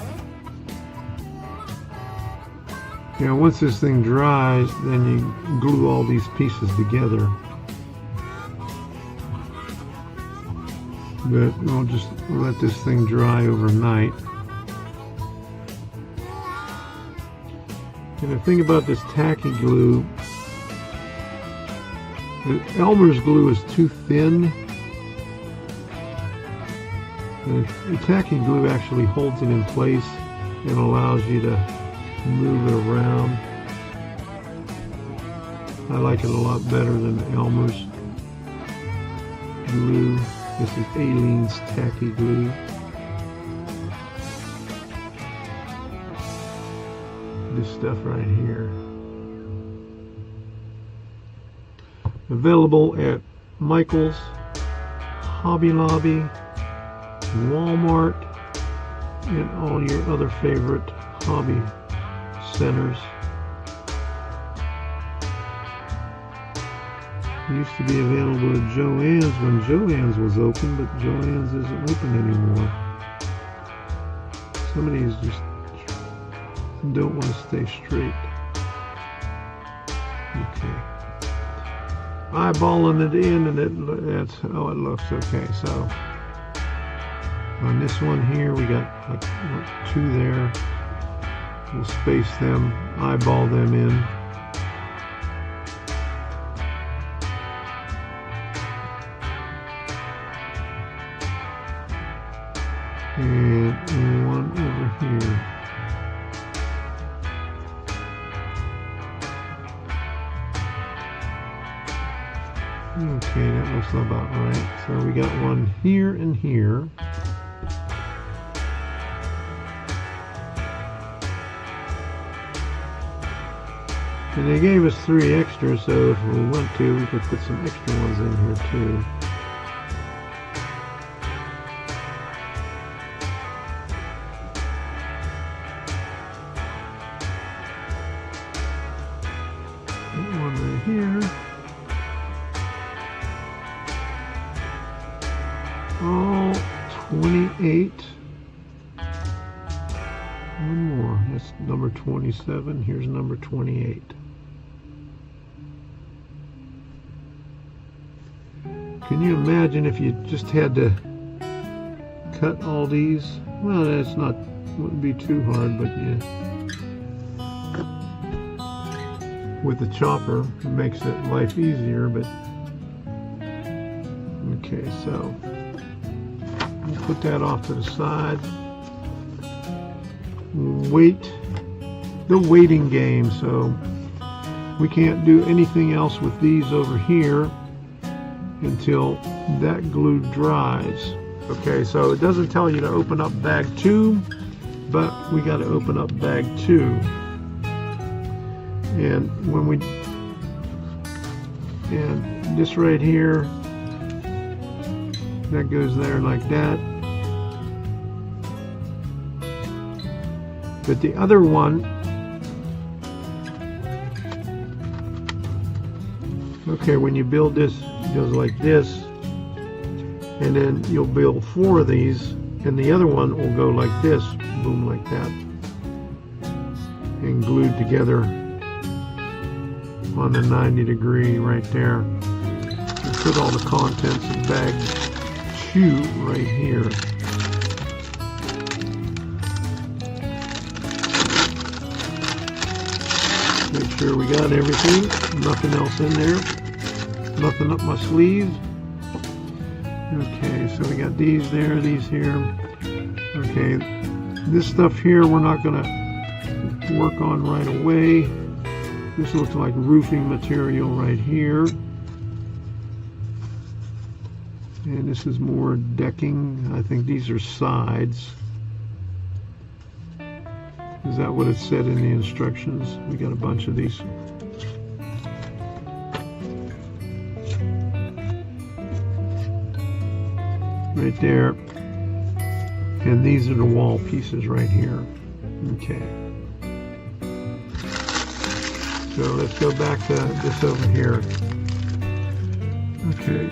Now once this thing dries, then you glue all these pieces together. But we'll just let this thing dry overnight. And the thing about this tacky glue, the Elmer's glue is too thin. The tacky glue actually holds it in place and allows you to move it around. I like it a lot better than Elmer's glue. This is Aleene's tacky glue. This stuff right here. Available at Michael's, Hobby Lobby, Walmart, and all your other favorite hobby centers. It used to be available at Joann's when Joann's was open, but Joann's isn't open anymore. Some of these just don't want to stay straight. Okay. Eyeballing it in, and that's how it looks. Okay, so on this one here, we got like 2 there. We'll space them, eyeball them in. And one over here. Okay, that looks about right. So we got one here and here. And they gave us 3 extras, so if we want to, we could put some extra ones in here too. One right here. All 28. One more. That's number 27. Here's number 28. Can you imagine if you just had to cut all these? Well, that's not, wouldn't be too hard, but yeah. With the chopper, it makes it life easier, but okay, so we'll put that off to the side. Wait, the waiting game, so we can't do anything else with these over here until that glue dries. Okay, so it doesn't tell you to open up bag 2, but we got to open up bag 2. And when we, and this right here, that goes there like that. But the other one, okay, when you build this, it goes like this, and then you'll build 4 of these, and the other one will go like this, boom, like that, and glued together on the 90-degree right there. And put all the contents of bag 2 right here. Make sure we got everything, nothing else in there, nothing up my sleeve. Okay, so we got these there, these here. Okay, this stuff here we're not going to work on right away. This looks like roofing material right here. And this is more decking. I think these are sides. Is that what it said in the instructions? We got a bunch of these. Right there. And these are the wall pieces right here. Okay. So let's go back to this over here. Okay.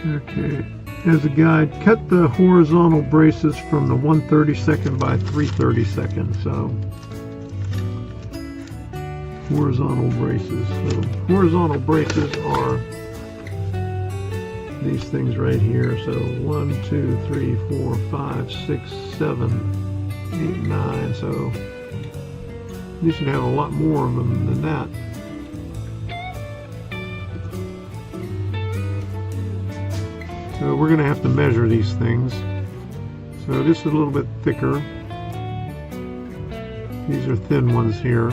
Okay. As a guide, cut the horizontal braces from the 1/32 by 3/32. So horizontal braces. So horizontal braces are these things right here. So 1, 2, 3, 4, 5, 6, 7, 8, 9. So you should have a lot more of them than that. So we're going to have to measure these things. So this is a little bit thicker. These are thin ones here.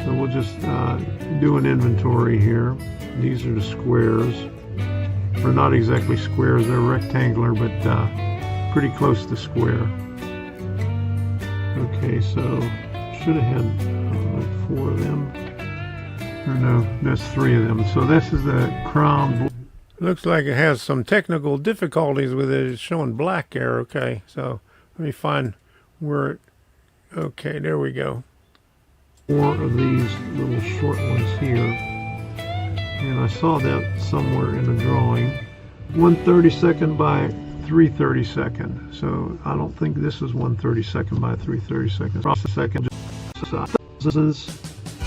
So we'll just do an inventory here. These are the squares. They're not exactly squares, they're rectangular, but pretty close to square. Okay, so should have had like 4 of them. Or no, that's 3 of them. So this is the crown. Looks like it has some technical difficulties with it. It's showing black there. Okay, so let me find where it... Okay, there we go. 4 of these little short ones here. And I saw that somewhere in the drawing. 1/32 by 3/32. So I don't think this is 1/32 by 3/32. Second,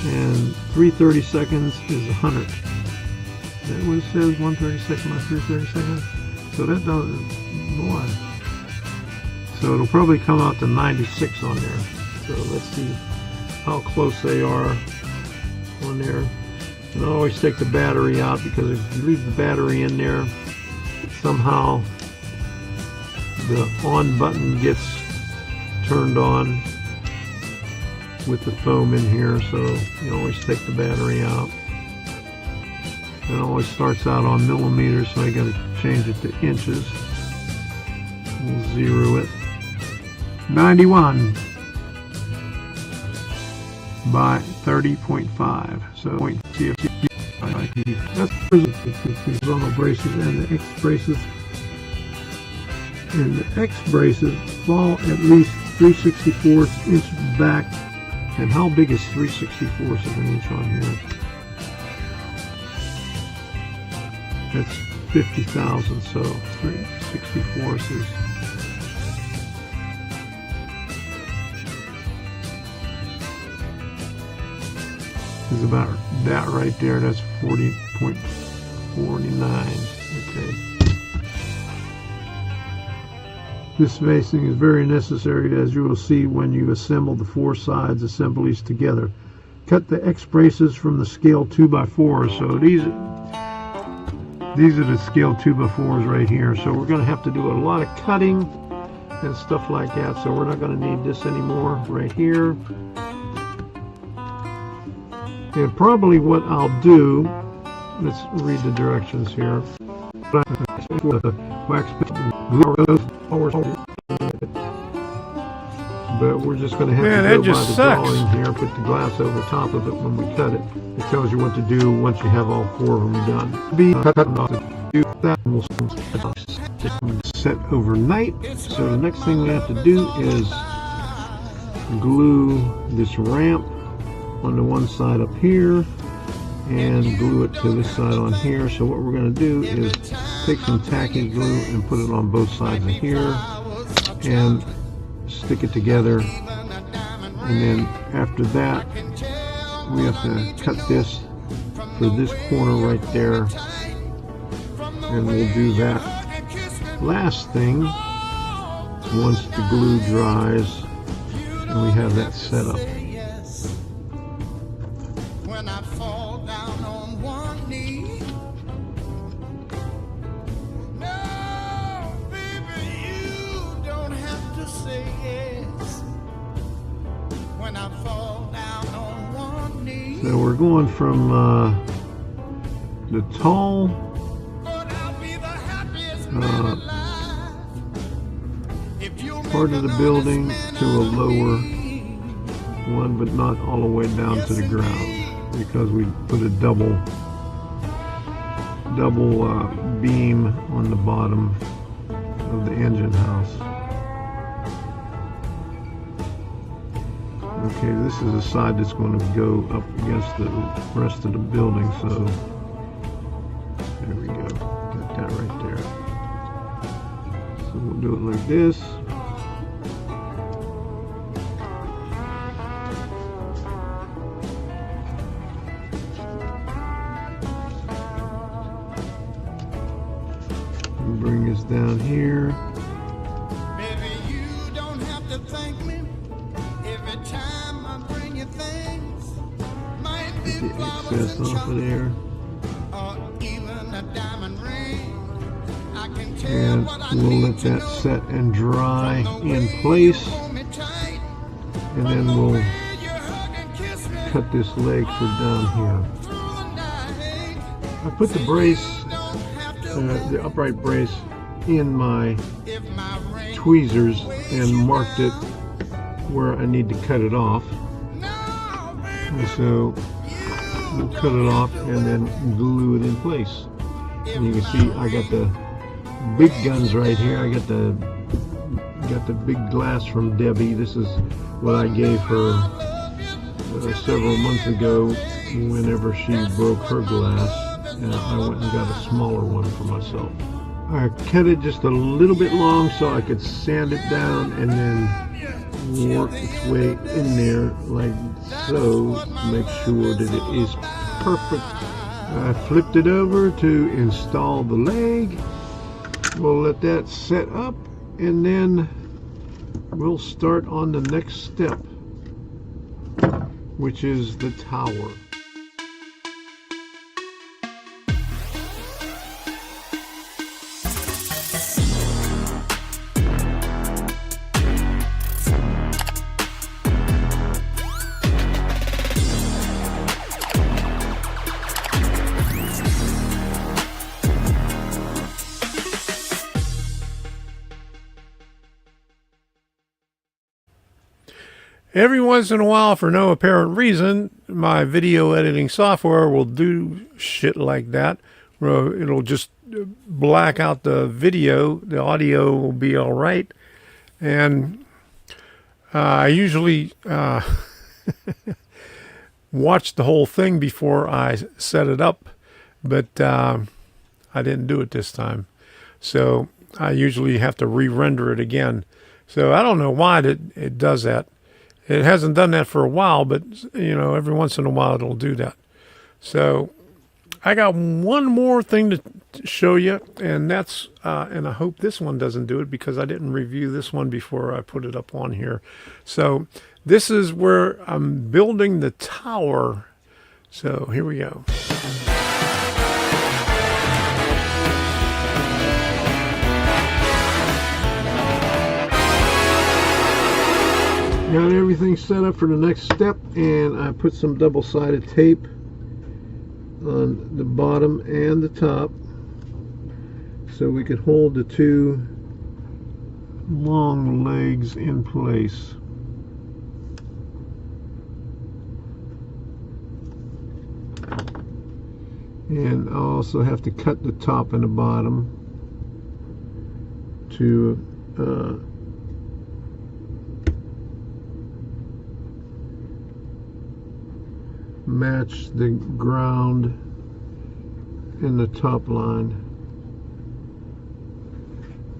and 3/32 is 100. Is that what it says? 1/32 by 3/32. So that doesn't. Boy. So it'll probably come out to 96 on there. So let's see how close they are on there. And I always take the battery out, because if you leave the battery in there, somehow the on button gets turned on with the foam in here. So you always take the battery out. It always starts out on millimeters, so I got to change it to inches. We'll zero it. 91 by 30.5. So that's the horizontal braces and the X braces. And the X braces fall at least 3/64 inches back. And how big is 3/64 of an inch on here? That's 50,000. So 3/64 is about that right there. That's 40.49. Okay. This spacing is very necessary, as you will see when you assemble the 4 sides assemblies together. Cut the X braces from the scale 2x4. So these are the scale 2x4s right here. So we're going to have to do a lot of cutting and stuff like that. So we're not going to need this anymore right here. And probably what I'll do, let's read the directions here. But we're just going to have to go by the drawing here, put the glass over top of it when we cut it. It tells you what to do once you have all 4 of them done. Do that, and we'll set overnight. So the next thing we have to do is glue this ramp on the one side up here and glue it to this side on here. So what we're going to do is take some tacky glue and put it on both sides of here and stick it together. And then after that, we have to cut this for this corner right there, and we'll do that last thing once the glue dries and we have that set up. When I fall down on one knee, no, baby, you don't have to say yes. When I fall down on one knee, So we're going from the tall part of the building to a lower one, but not all the way down to the ground, because we put a double beam on the bottom of the engine house. Okay, this is the side that's going to go up against the rest of the building, so there we go. Got that right there. So we'll do it like this. And bring us down here. Baby, you don't have to thank me. Every time I bring you things, might be Get the flowers excess and off of there. or even a diamond ring. I can tell And what I we'll need let to that know set and dry from the in way place, you hold me tight, and from then the we'll way you hug and kiss me cut this leg for down here. through the night. I put the brace, Don't have to the upright brace, in my if my ring tweezers and marked it where I need to cut it off. now, baby, And so we'll cut it off and then glue it in place. And you can see I got the big guns right here. I got the big glass from Debbie. This is what I gave her several months ago whenever she broke her glass. And I went and got a smaller one for myself. I cut it just a little bit long so I could sand it down and then work its way in there like so to make sure that it is perfect. I flipped it over to install the leg. We'll let that set up and then we'll start on the next step, which is the tower. Every once in a while, for no apparent reason, my video editing software will do shit like that. It'll just black out the video. The audio will be all right. And I usually watch the whole thing before I set it up. But I didn't do it this time. So I usually have to re-render it again. So I don't know why it does that. It hasn't done that for a while, but, you know, every once in a while it'll do that. So I got one more thing to show you, and that's, and I hope this one doesn't do it because I didn't review this one before I put it up on here. So this is where I'm building the tower. So here we go. Got everything set up for the next step, and I put some double-sided tape on the bottom and the top so we could hold the two long legs in place. And I also have to cut the top and the bottom to match the ground in the top line.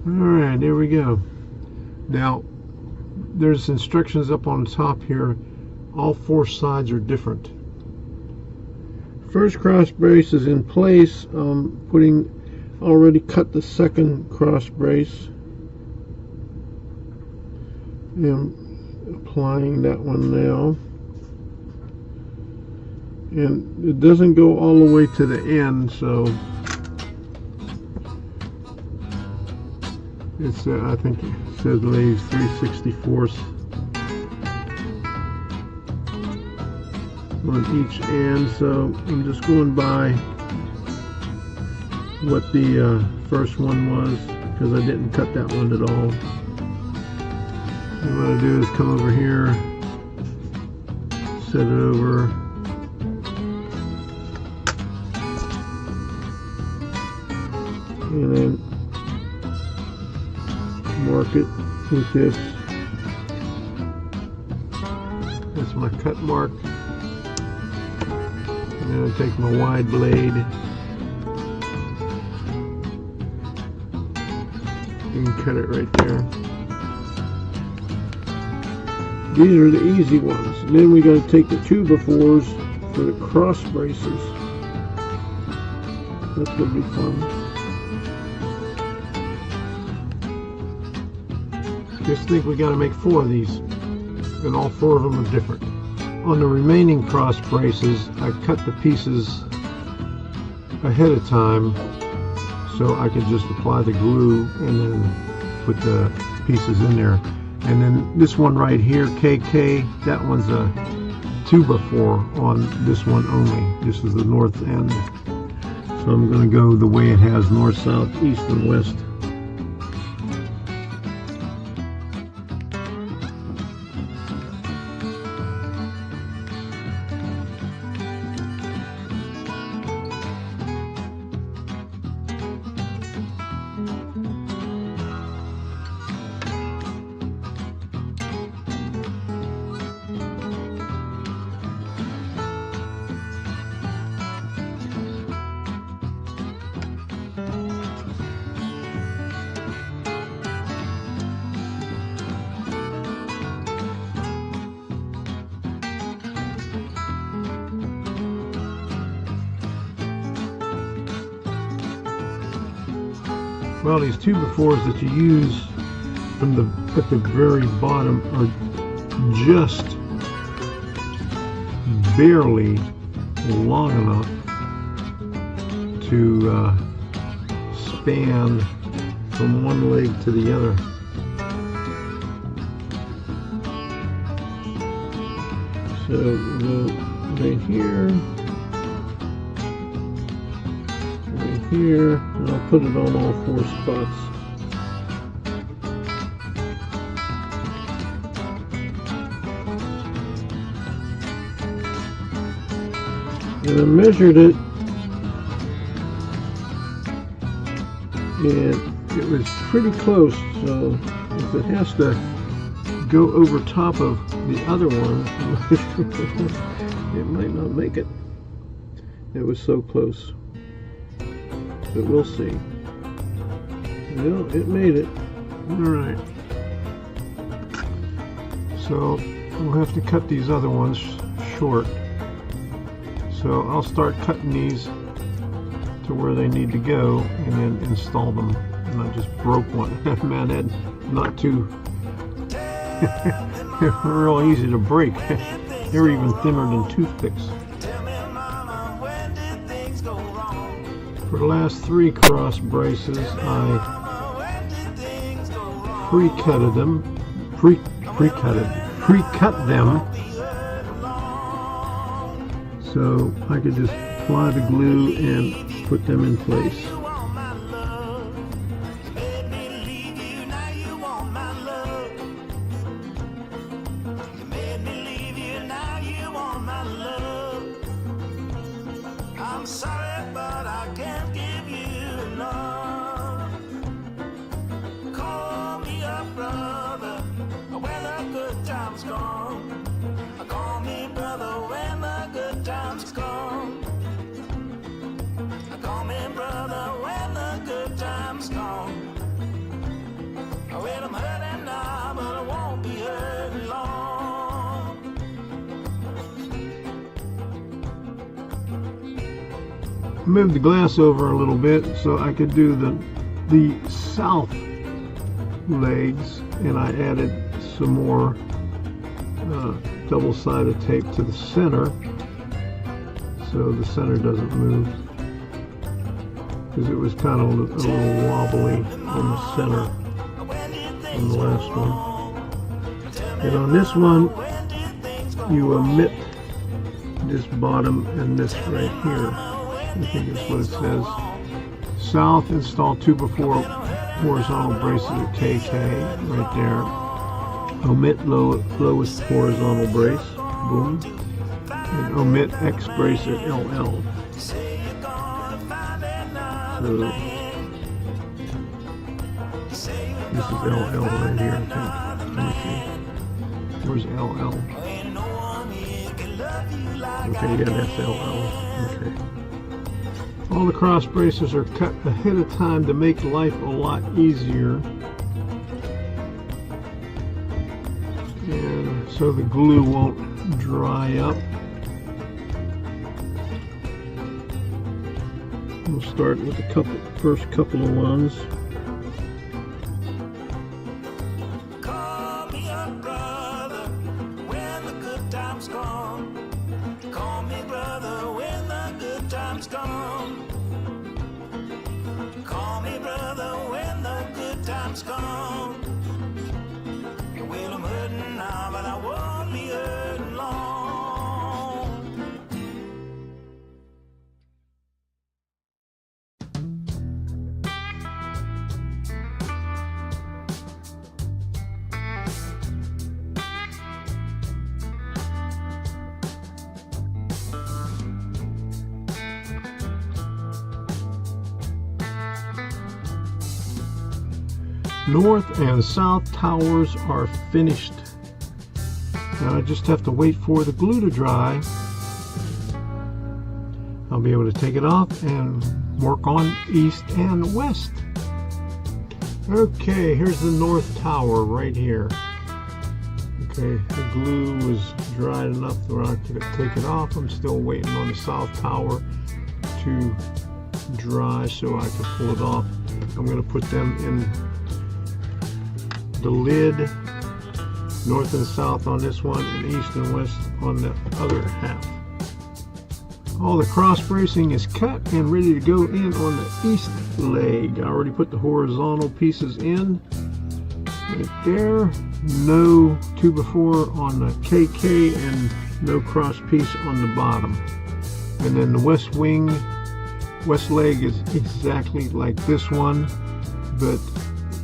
Alright, there we go. Now there's instructions up on the top here. All four sides are different. First cross brace is in place. Already cut the second cross brace and applying that one now. And it doesn't go all the way to the end, so it's I think it says lays 3/64. on each end, so I'm just going by what the first one was, because I didn't cut that one at all. And what I do is come over here, set it over, and then mark it with this. That's my cut mark. And then I take my wide blade. You can cut it right there. These are the easy ones. And then we got to take the 2x4s for the cross braces. That's going to be fun. Just think we got to make 4 of these, and all 4 of them are different. On the remaining cross braces, I cut the pieces ahead of time so I could just apply the glue and then put the pieces in there. And then this one right here, KK, that one's a 2x4 on this one only. This is the north end. So I'm going to go the way it has north, south, east, and west. Well, these 2x4s that you use from at the very bottom are just barely long enough to span from one leg to the other. So we'll go right here. Here, and I'll put it on all 4 spots. And I measured it, and it was pretty close, so if it has to go over top of the other one, it might not make it. It was so close. But we'll see. Well, it made it. Alright. So we'll have to cut these other ones short. So I'll start cutting these to where they need to go and then install them. And I just broke one. Man, that's not too real easy to break. They're even thinner than toothpicks. For the last 3 cross braces, I pre-cut them, so I could just apply the glue and put them in place. I'm sorry, but I can't give you enough. Call me up, brother, when the good times come. Call me brother when the good times come. Call me brother when the good times come. Well, I'm hurting now, but I won't be hurting long. Move the glass over a little bit so I could do the south legs, and I added some more double-sided tape to the center so the center doesn't move, because it was kind of a little wobbly on the center on the last one. And on this one you omit this bottom and this right here. I think that's what it says. South, install 2x4 horizontal braces at KK, right there. Omit lowest horizontal brace, boom. And omit X brace at LL. So, this is LL right here, I think. Let me see. Where's LL? Okay, yeah, that's LL. Okay. All the cross braces are cut ahead of time to make life a lot easier. And so the glue won't dry up. We'll start with the first couple of ones. Call me up, brother, when the good times come. Call me brother when the good times come. Call me brother when the good times come. Well, I'm hurting now, but I won't be hurting long. North and south towers are finished. Now I just have to wait for the glue to dry. I'll be able to take it off and work on east and west. Okay, here's the north tower right here. Okay, the glue was dried enough where I could take it off. I'm still waiting on the south tower to dry so I can pull it off. I'm going to put them in the lid, north and south on this one, and east and west on the other half. All the cross bracing is cut and ready to go in on the east leg. I already put the horizontal pieces in right there. No 2x4 on the KK and no cross piece on the bottom. And then the west leg is exactly like this one, but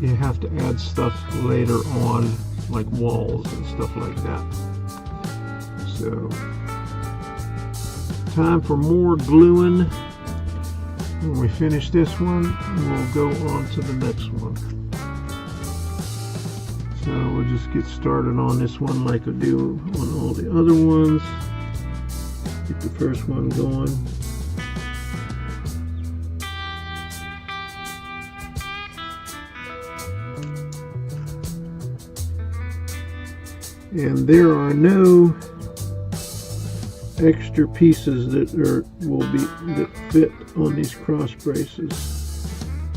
you have to add stuff later on, like walls and stuff like that. So, time for more gluing. When we finish this one, we'll go on to the next one. So we'll just get started on this one like I do on all the other ones. Get the first one going. And there are no extra pieces that fit on these cross braces.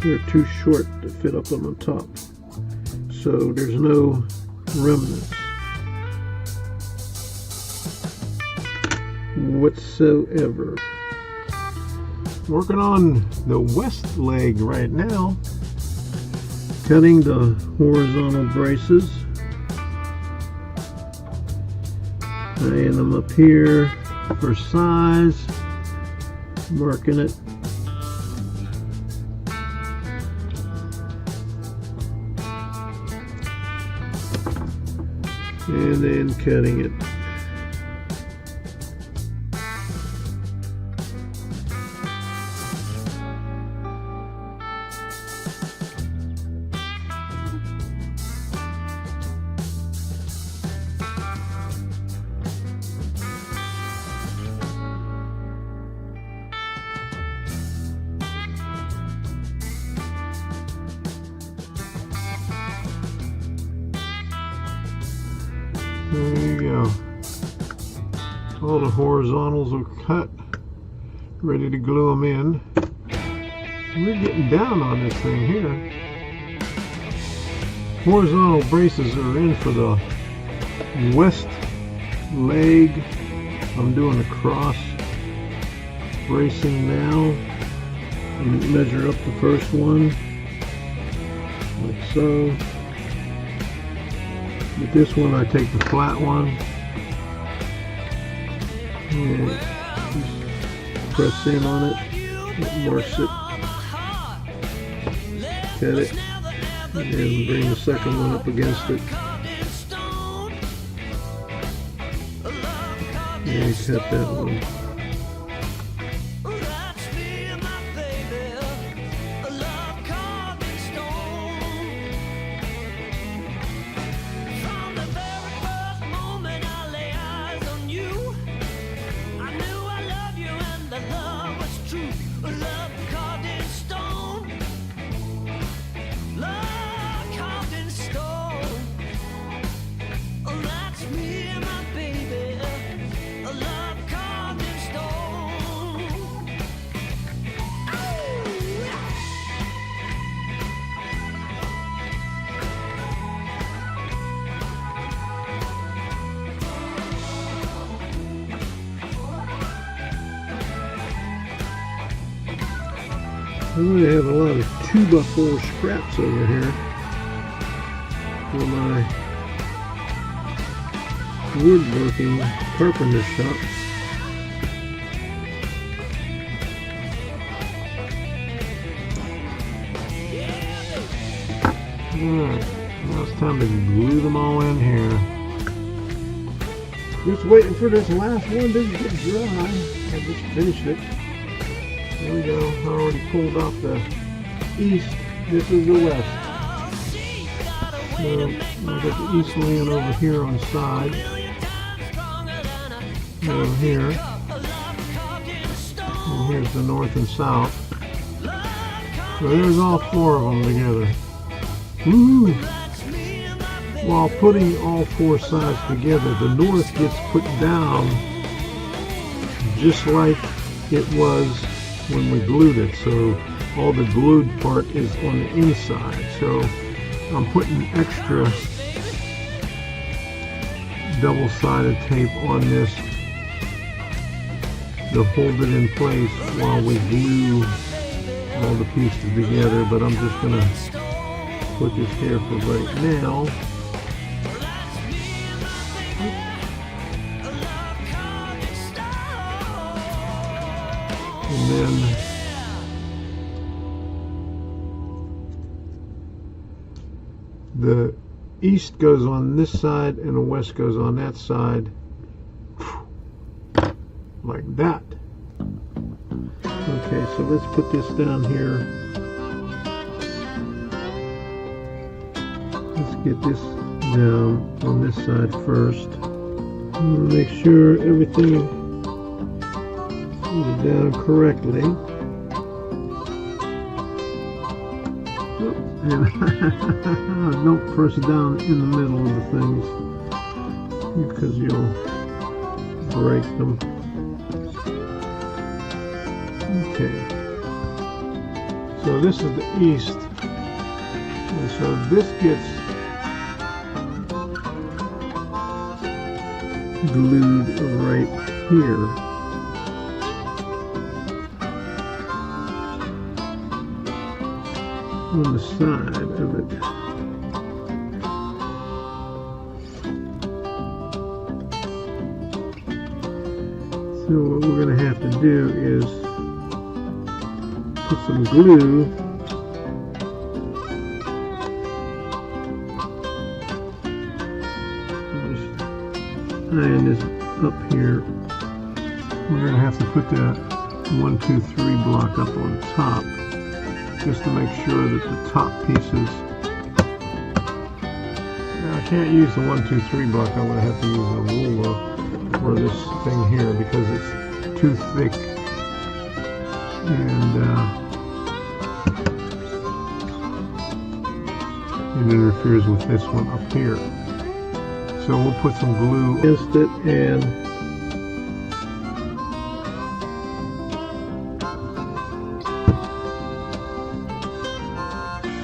They're too short to fit up on the top, so there's no remnants whatsoever. Working on the west leg right now, cutting the horizontal braces. Laying them up here for size, marking it. And then cutting it. There you go. All the horizontals are cut, ready to glue them in. We're getting down on this thing here. Horizontal braces are in for the west leg. I'm doing the cross bracing now. And measure up the first one, like so. With this one, I take the flat one And just press in on it, marks it, cut it, and then bring the second one up against it. And cut that one. I'm going to have a lot of 2x4 scraps over here for my woodworking carpenter shop. Alright, now it's time to glue them all in here. Just waiting for this last one to get dry. I just finished it. There we go. I already pulled off the east. This is the west. So I got the east laying over here on the side. Over here. And here's the north and south. So there's all four of them together. Woo! While putting all four sides together, the north gets put down just like it was when we glued it, so all the glued part is on the inside. So I'm putting extra double-sided tape on this to hold it in place while we glue all the pieces together, but I'm just going to put this here for right now. And then the east goes on this side and the west goes on that side, like that. Okay, so let's put this down here. Let's get this down on this side first. Make sure everything is down correctly. And don't press down in the middle of the things because you'll break them. Okay. So this is the east. And so this gets glued right here. On the side of it. So what we're going to have to do is put some glue and this up here. We're going to have to put that 1, 2, 3 block up on top, just to make sure that the top pieces. Now I can't use the 1, 2, 3 block. I'm going to have to use a ruler for this thing here because it's too thick, and it interferes with this one up here. So we'll put some glue against it and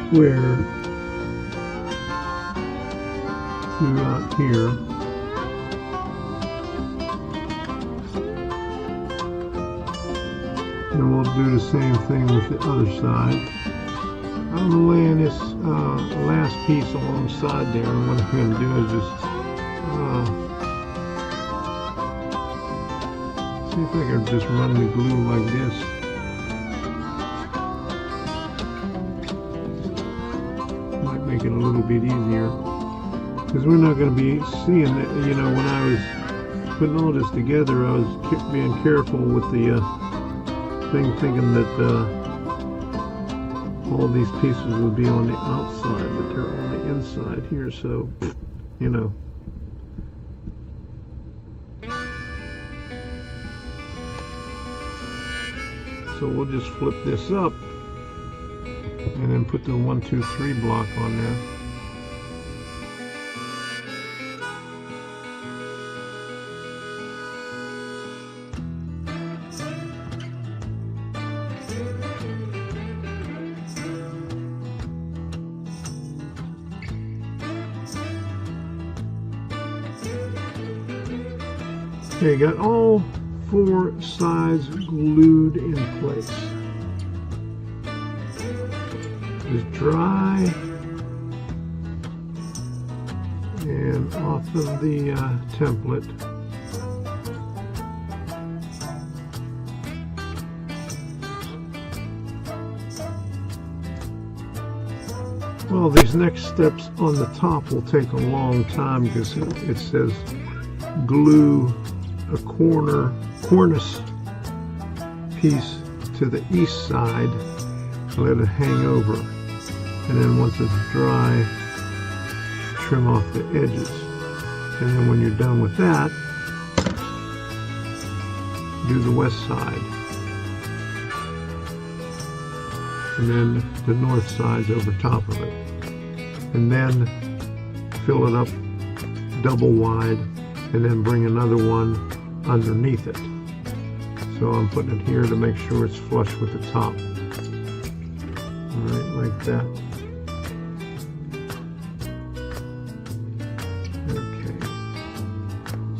square throughout here. And we'll do the same thing with the other side. I'm laying this last piece alongside there, and what I'm going to do is just See if I can just run the glue like this. Might make it a little bit easier. Because we're not going to be seeing that, you know, when I was putting all this together, I was being careful with the thing, thinking that all these pieces would be on the outside, but they're on the inside here, so, you know. So we'll just flip this up and then put the 1, 2, 3 block on there. Okay, got all 4 sides glued in place. Just dry and off of the template. Well, these next steps on the top will take a long time because it says glue a cornice piece to the east side, let it hang over, and then once it's dry, trim off the edges. And then when you're done with that, do the west side, and then the north side's over top of it, and then fill it up double wide, and then bring another one underneath it. So I'm putting it here to make sure it's flush with the top. Alright, like that. Okay.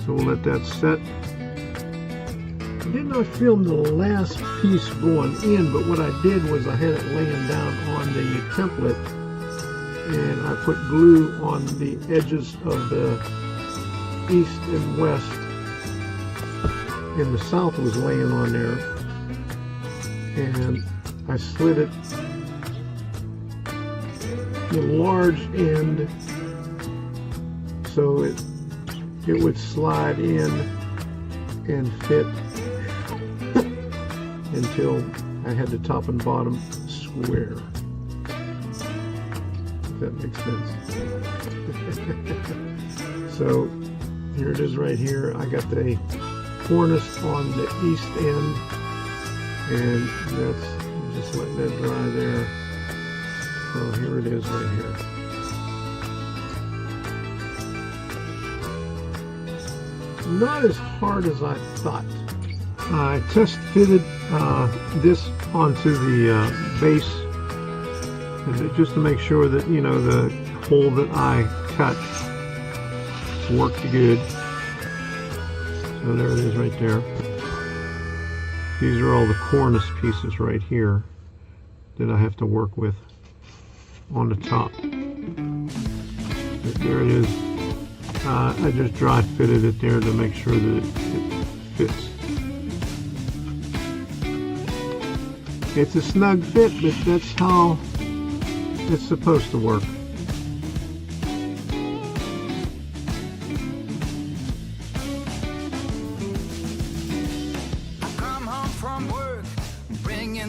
So we'll let that set. I did not film the last piece going in, but what I did was I had it laying down on the template, and I put glue on the edges of the east and west, and the south was laying on there, and I slid it the large end so it would slide in and fit until I had the top and bottom square, if that makes sense. So here it is right here. I got the cornice on the east end, and that's just letting that dry there. So here it is right here. Not as hard as I thought. I test fitted this onto the base just to make sure that, you know, the hole that I cut worked good. So there it is right there. These are all the cornice pieces right here that I have to work with on the top. But there it is. I just dry fitted it there to make sure that it fits. It's a snug fit, but that's how it's supposed to work.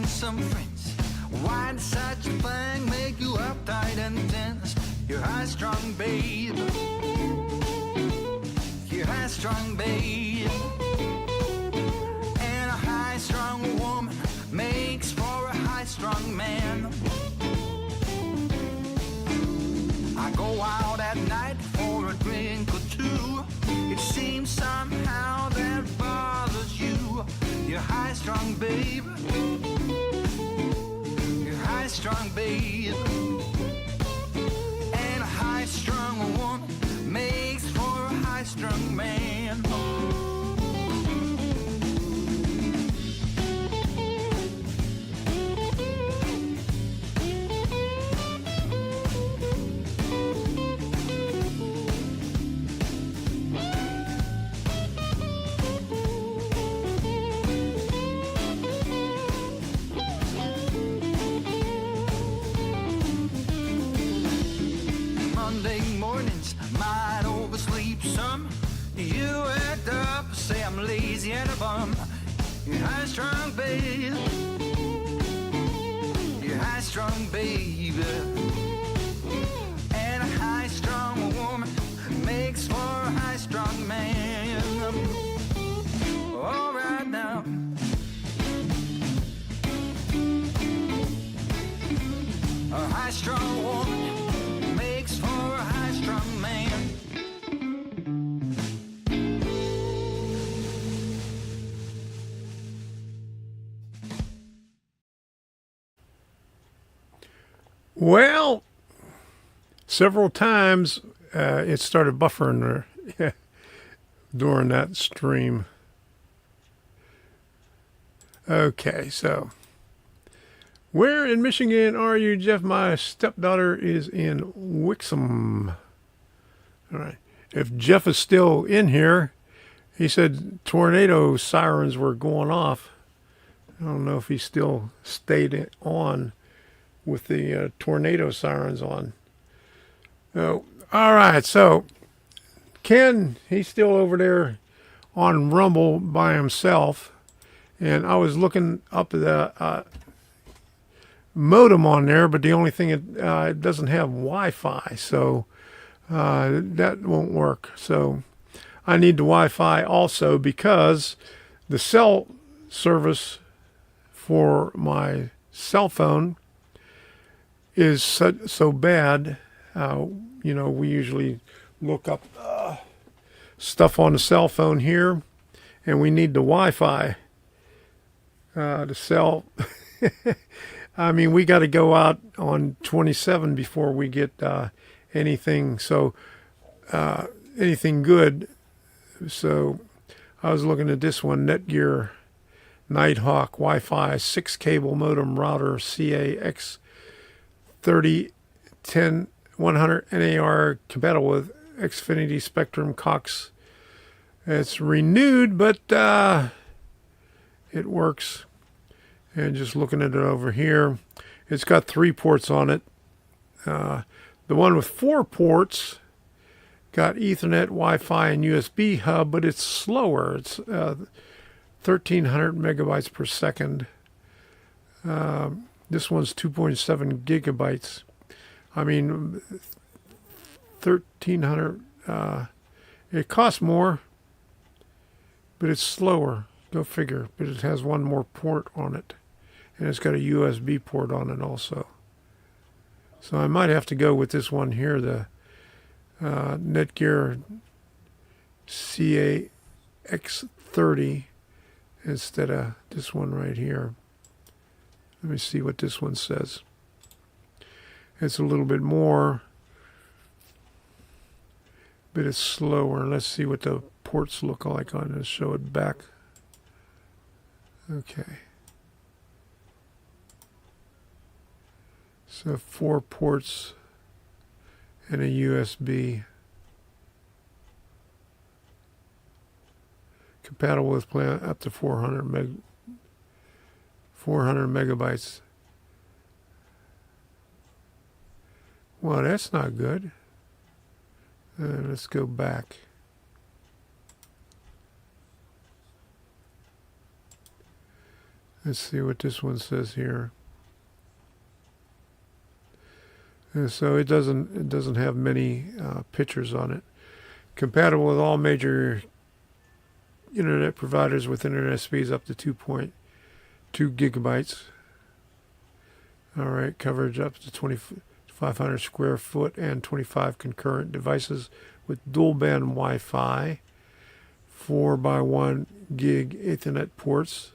Some friends. Why did such a thing make you uptight and tense? You're high-strung, babe. You're high-strung, babe. And a high-strung woman makes for a high-strung man. I go out at night for a drink or two. It seems somehow that bothers you. You're high-strung, babe. High-strung babe, and a high-strung woman makes for a high-strung man. Louisiana bum. You're high strung, babe. You're high strung, baby. And a high strung woman makes for a high strung man. All right now. A high strung woman makes for a high strung man. Well, several times it started buffering there during that stream. Okay, so where in Michigan are you, Jeff? My stepdaughter is in Wixom. All right. If Jeff is still in here, he said tornado sirens were going off. I don't know if he still stayed on with the tornado sirens on. Oh, all right, so Ken, he's still over there on Rumble by himself, and I was looking up the modem on there, but the only thing it doesn't have Wi-Fi, so that won't work. So I need the Wi-Fi also because the cell service for my cell phone is so bad. You know, we usually look up stuff on the cell phone here, and we need the Wi-Fi to sell. I mean, we got to go out on 27 before we get anything. So anything good. So I was looking at this one, Netgear Nighthawk Wi-Fi 6 cable modem router CAX 3010 100 NAR, compatible with Xfinity Spectrum Cox. It's renewed, but it works. And just looking at it over here, it's got 3 ports on it. The one with 4 ports got Ethernet, Wi-Fi, and USB hub, but it's slower. It's 1,300 megabytes per second. This one's 2.7 gigabytes. I mean, 1,300. It costs more, but it's slower. Go figure. But it has one more port on it, and it's got a USB port on it also. So I might have to go with this one here, the Netgear CAX30, instead of this one right here. Let me see what this one says. It's a little bit more, but it's slower. Let's see what the ports look like. I'm going to show it back. Okay. So 4 ports and a USB. Compatible with up to 400 megabytes. Well, that's not good. Let's go back. Let's see what this one says here. And so it doesn't have many pictures on it. Compatible with all major internet providers with internet speeds up to 2.2 gigabytes. All right, coverage up to 2,500 square foot and 25 concurrent devices with dual band Wi-Fi, 4x1 gig Ethernet ports.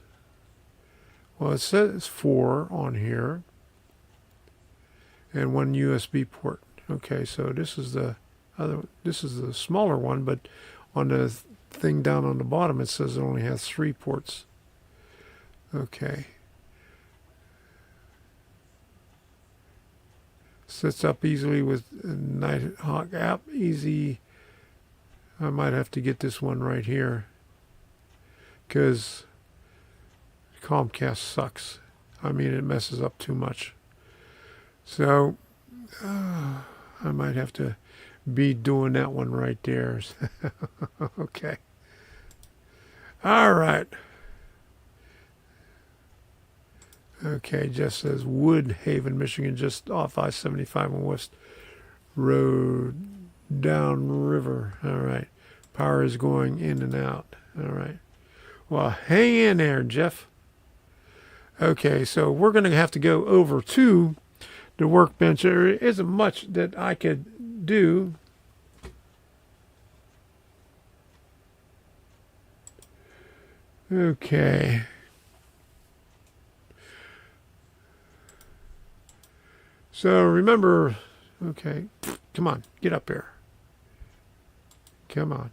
Well, it says 4 on here, and 1 USB port. Okay, so this is the other. This is the smaller one, but on the thing down on the bottom, it says it only has 3 ports. Okay. Sets up easily with Nighthawk app. Easy. I might have to get this one right here, because Comcast sucks. I mean, it messes up too much. So I might have to be doing that one right there. Okay. All right. Okay, just says Woodhaven, Michigan, just off I-75 on West Road, downriver. All right. Power is going in and out. All right. Well, hang in there, Jeff. Okay, so we're going to have to go over to the workbench. There isn't much that I could do. Okay. So remember, okay, come on, get up here. Come on.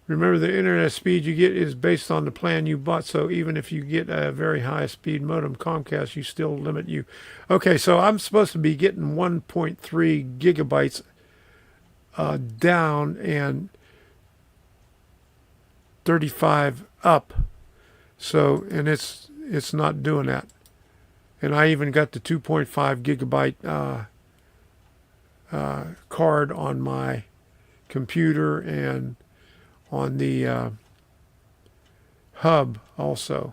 Remember, the internet speed you get is based on the plan you bought. So even if you get a very high speed modem, Comcast, you still limit you. Okay, so I'm supposed to be getting 1.3 gigabytes down and 35 up. So, and it's not doing that. And I even got the 2.5 gigabyte card on my computer and on the hub also,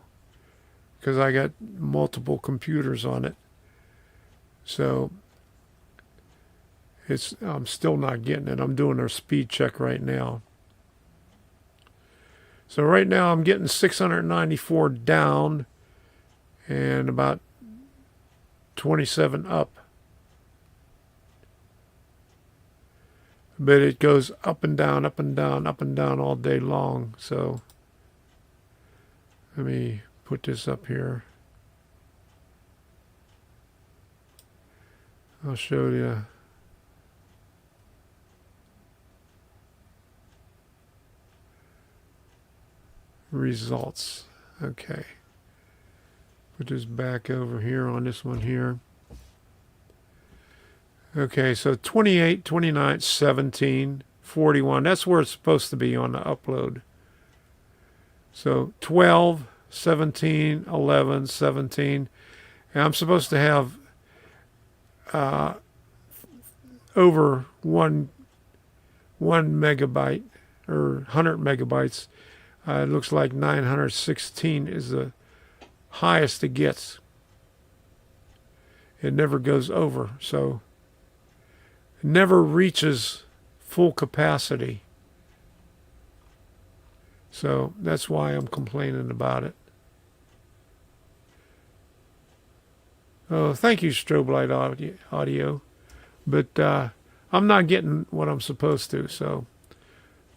because I got multiple computers on it. So I'm still not getting it. I'm doing a speed check right now. So right now I'm getting 694 down and about 27 up. But it goes up and down, up and down, up and down all day long. So let me put this up here. I'll show you. Results. Okay. Put this back over here on this one here. Okay, so 28, 29, 17, 41. That's where it's supposed to be on the upload. So 12, 17, 11, 17. And I'm supposed to have over one megabyte or 100 megabytes. It looks like 916 is the highest it gets. It never goes over, so it never reaches full capacity. So that's why I'm complaining about it. Oh, thank you, Strobe Light Audio. But I'm not getting what I'm supposed to, so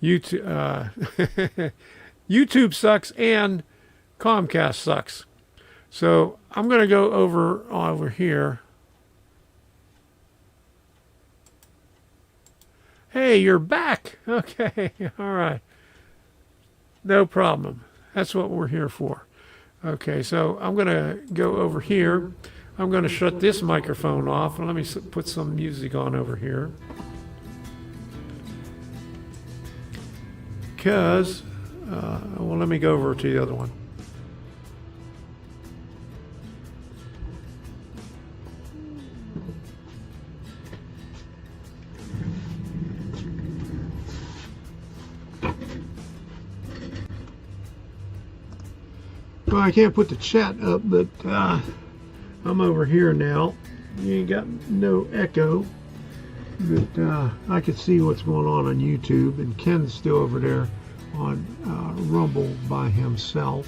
YouTube, YouTube sucks and Comcast sucks. So I'm going to go over here. Hey, you're back. Okay, all right. No problem. That's what we're here for. Okay, so I'm going to go over here. I'm going to shut this microphone off, and let me put some music on over here. Because, well, let me go over to the other one. Well, I can't put the chat up, but I'm over here now. You ain't got no echo, but I can see what's going on YouTube, and Ken's still over there on Rumble by himself.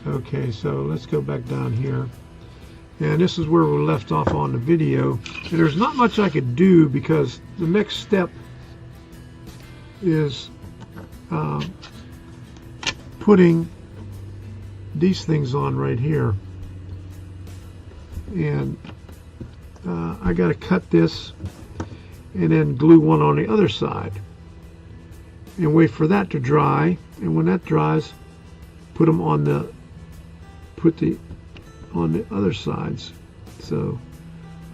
Okay, so let's go back down here. And this is where we left off on the video. And there's not much I could do because the next step is putting these things on right here. And I got to cut this and then glue one on the other side and wait for that to dry. And when that dries, put them on the on the other sides. So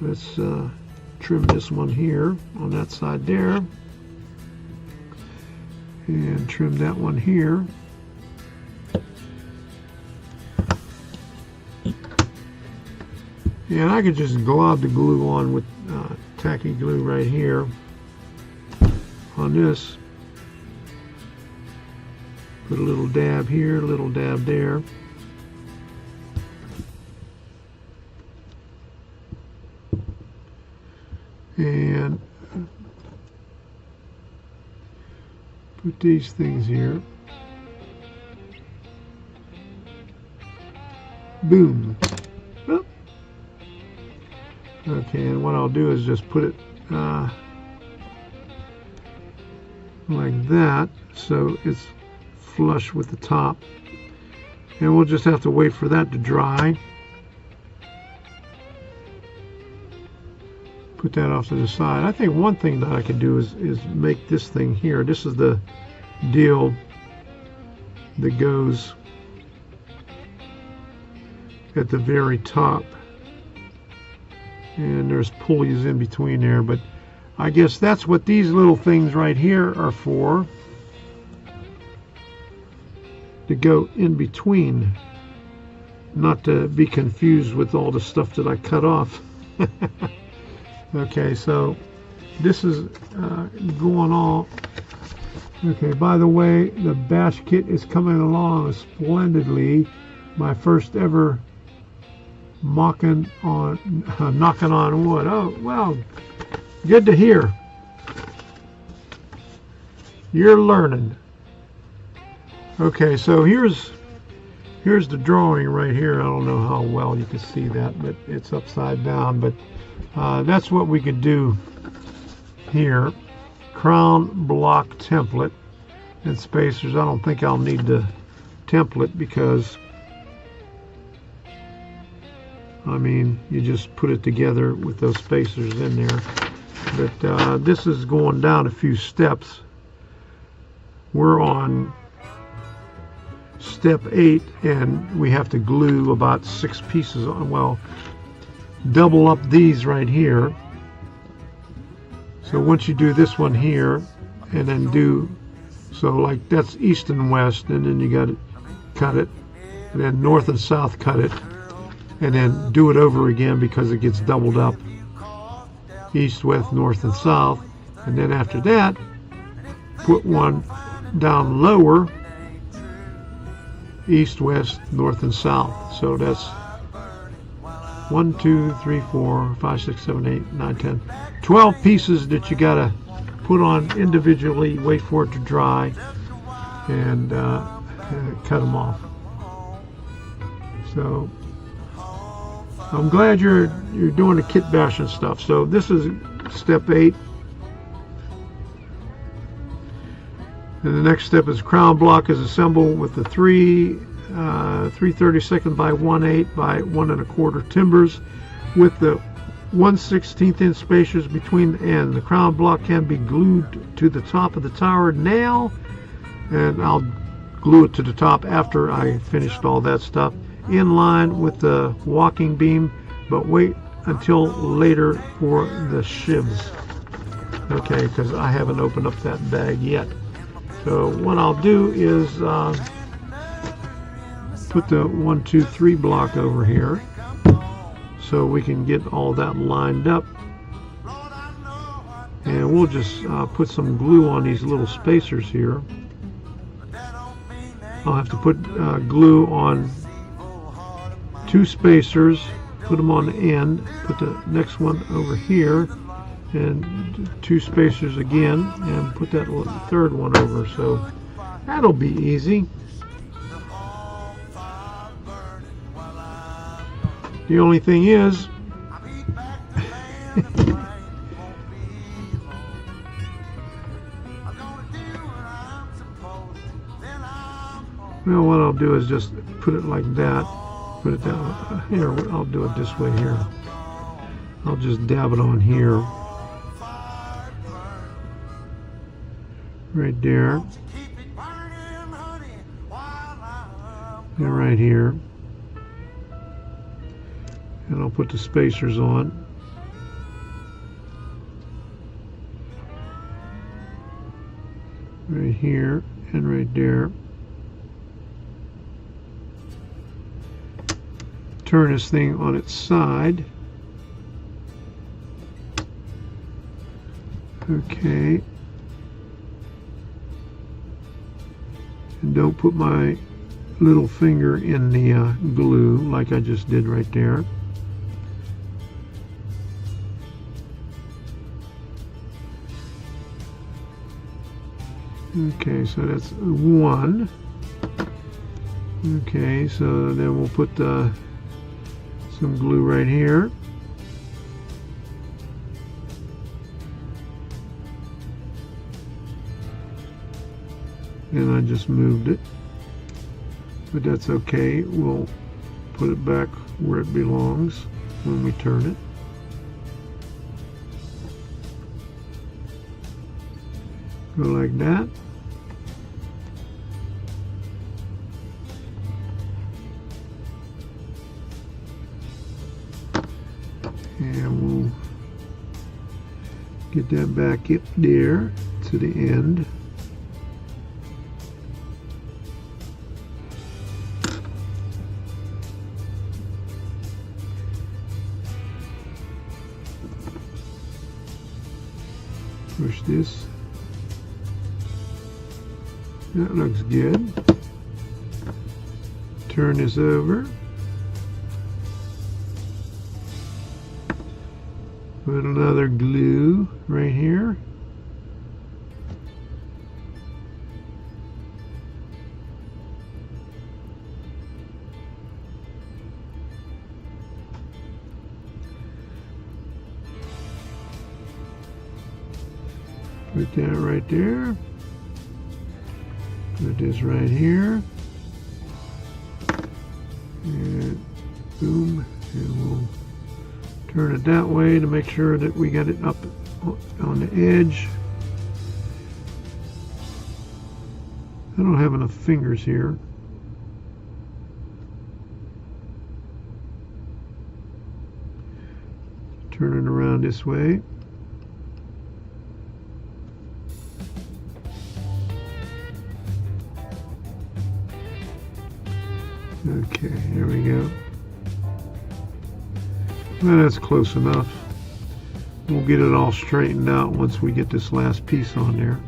let's trim this one here on that side there, and trim that one here. And I could just glob the glue on with tacky glue right here on this. Put a little dab here, a little dab there. And put these things here. Boom. Oh. Okay, and what I'll do is just put it like that, so it's flush with the top. And we'll just have to wait for that to dry. Put that off to the side. I think one thing that I could do is make this thing here. This is the deal that goes at the very top. And there's pulleys in between there, but I guess that's what these little things right here are for. To go in between. Not to be confused with all the stuff that I cut off. Okay, so this is going all. Okay, by the way, the bash kit is coming along splendidly. My first ever knocking on wood. Oh, well, good to hear. You're learning. Okay, so here's the drawing right here. I don't know how well you can see that, but it's upside down. But that's what we could do here. Crown block template and spacers. I don't think I'll need the template because, I mean, you just put it together with those spacers in there. But this is going down a few steps. We're on step 8, and we have to glue about 6 pieces on. Well, double up these right here. So once you do this one here, and then do, so like that's east and west, and then you got to cut it, and then north and south cut it, and then do it over again because it gets doubled up, east, west, north, and south. And then after that, put one down lower, east, west, north, and south. So that's 1, 2, 3, 4, 5, 6, 7, 8, 9, 10, 12 pieces that you gotta put on individually, wait for it to dry, and cut them off. So I'm glad you're doing the kit bash and stuff. So this is step 8. And the next step is crown block is assembled with the 3/32 by 1/8 by 1 1/4 timbers with the 1/16 inch spacers between the end. The crown block can be glued to the top of the tower now, and I'll glue it to the top after I finished all that stuff, in line with the walking beam, but wait until later for the shivs. Okay, because I haven't opened up that bag yet. So what I'll do is put the 1, 2, 3 block over here so we can get all that lined up, and we'll just put some glue on these little spacers here. I'll have to put glue on 2 spacers, put them on the end, put the next one over here, and 2 spacers again, and put that third one over. So that'll be easy. The only thing is, well, what I'll do is just put it like that, put it down here. I'll do it this way here. I'll just dab it on here, right there, and right here. And I'll put the spacers on. Right here and right there. Turn this thing on its side. Okay. And don't put my little finger in the glue like I just did right there. Okay, so that's one. Okay, so then we'll put some glue right here. And I just moved it, but that's okay. We'll put it back where it belongs when we turn it. Go like that. And we'll get that back up there to the end. Push this. That looks good. Turn this over. Put another glue right here. Put that right there. Put this right here. And boom. And we'll turn it that way to make sure that we got it up on the edge. I don't have enough fingers here. Turn it around this way. Okay, here we go. Well, that's close enough. We'll get it all straightened out once we get this last piece on there.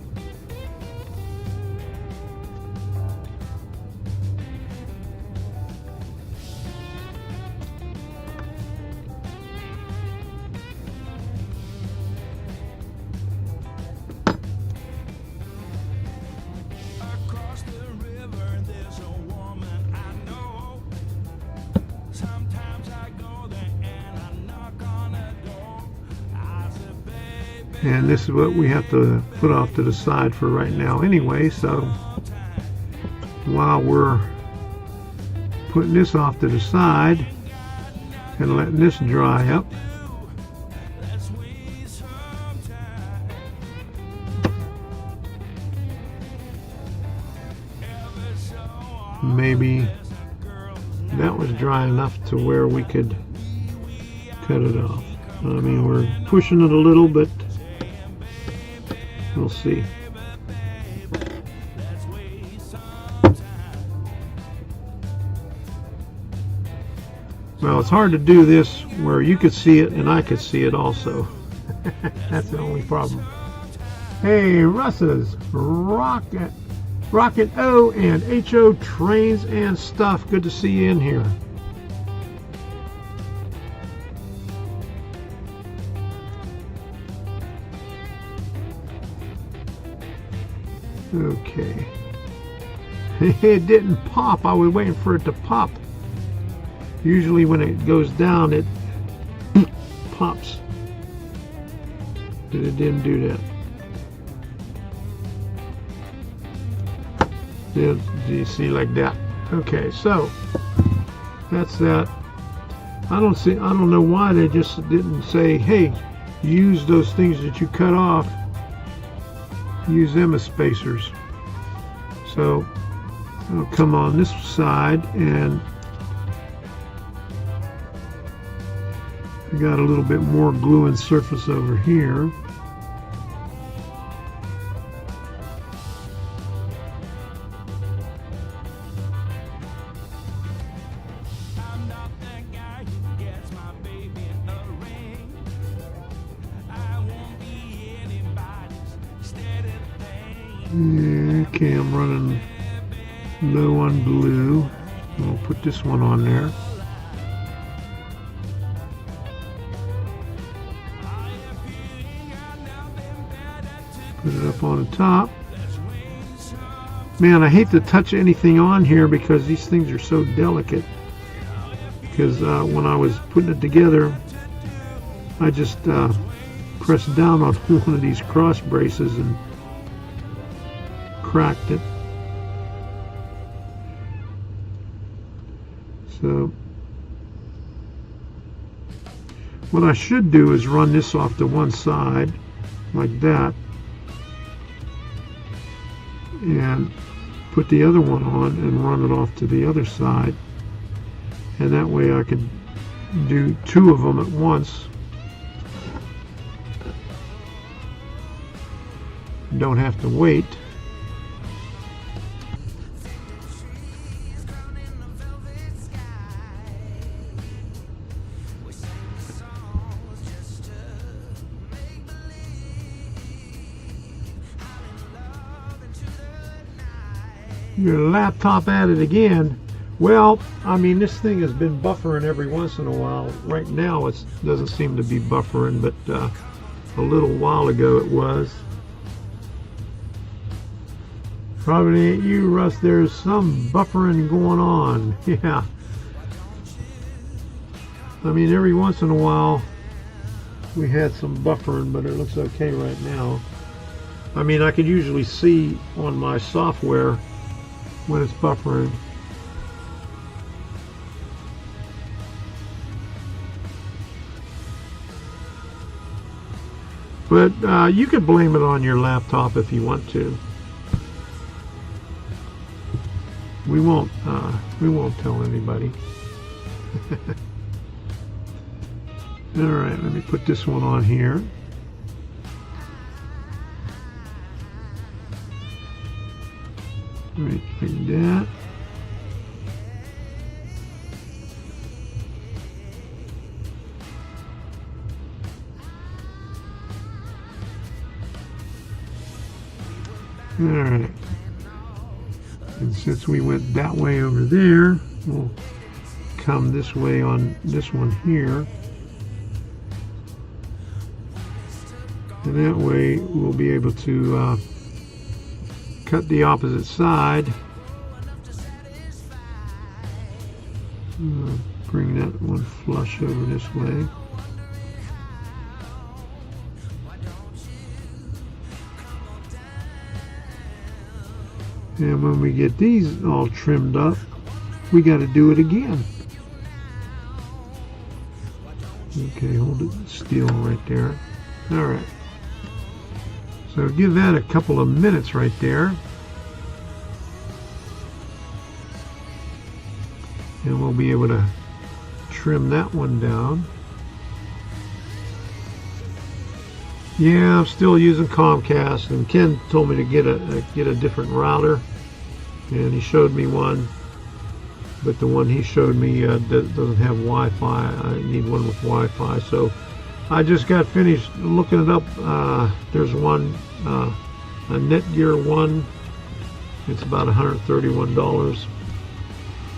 Across the river, there's a woman I know. Sometimes I go there and I knock on her door. I said, baby, And this is what we have to put off to the side for right now anyway, so while we're putting this off to the side and letting this dry up, let's waste some time. Ever so often, maybe girls that was dry enough to where we could cut it off. I mean, we're pushing it a little, but we'll see. let's waste some time. Well, it's hard to do this where you could see it and I could see it also. That's the only problem. Hey, Russ's Rocket O and HO Trains and Stuff. Good to see you in here. Okay. It didn't pop. I was waiting for it to pop. Usually when it goes down, it pops. But it didn't do that. Do you see like that? Okay, so that's that. I don't know why they just didn't say, hey, use those things that you cut off, use them as spacers. So I'll come on this side, and I got a little bit more gluing surface over here. I'm not that guy who gets my baby a ring. I won't be anybody's steady thing. Okay, I'm running low on blue. We'll put this one on there. Put it up on the top. Man, I hate to touch anything on here because these things are so delicate. Because when I was putting it together, I just pressed down on one of these cross braces and cracked it. So what I should do is run this off to one side like that and put the other one on and run it off to the other side, and that way I could do two of them at once. Don't have to wait. Your laptop at it again. Well, I mean, this thing has been buffering every once in a while. Right now it doesn't seem to be buffering, but a little while ago it was. Probably ain't you, Russ. There's some buffering going on. Yeah. I mean, every once in a while we had some buffering, but it looks okay right now. I mean, I could usually see on my software when it's buffering. But you could blame it on your laptop if you want to. We won't tell anybody. All right, let me put this one on here. Right like that. All right. And since we went that way over there, we'll come this way on this one here. And that way we'll be able to cut the opposite side. Bring that one flush over this way. And when we get these all trimmed up, we got to do it again. Okay, hold it still right there. All right. So give that a couple of minutes right there. And we'll be able to trim that one down. Yeah, I'm still using Comcast, and Ken told me to get a different router, and he showed me one, but the one he showed me doesn't have Wi-Fi. I need one with Wi-Fi, so I just got finished looking it up. There's one, a Netgear one. It's about $131.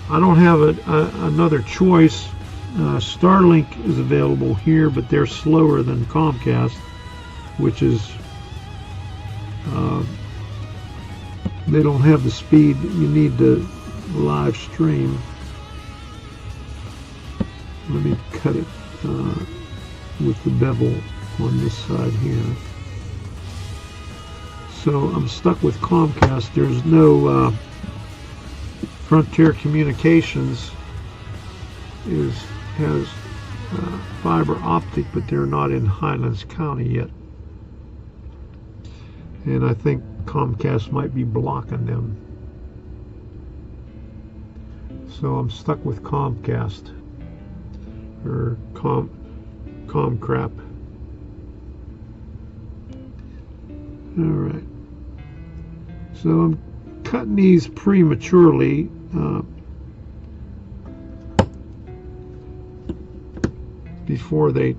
I don't have another choice. Starlink is available here, but they're slower than Comcast, which is they don't have the speed you need to live stream. Let me cut it with the bevel on this side here. So I'm stuck with Comcast. There's no Frontier Communications has fiber optic, but they're not in Highlands County yet. And I think Comcast might be blocking them. So I'm stuck with Comcast, or Comcrap. Alright. So I'm cutting these prematurely. Before the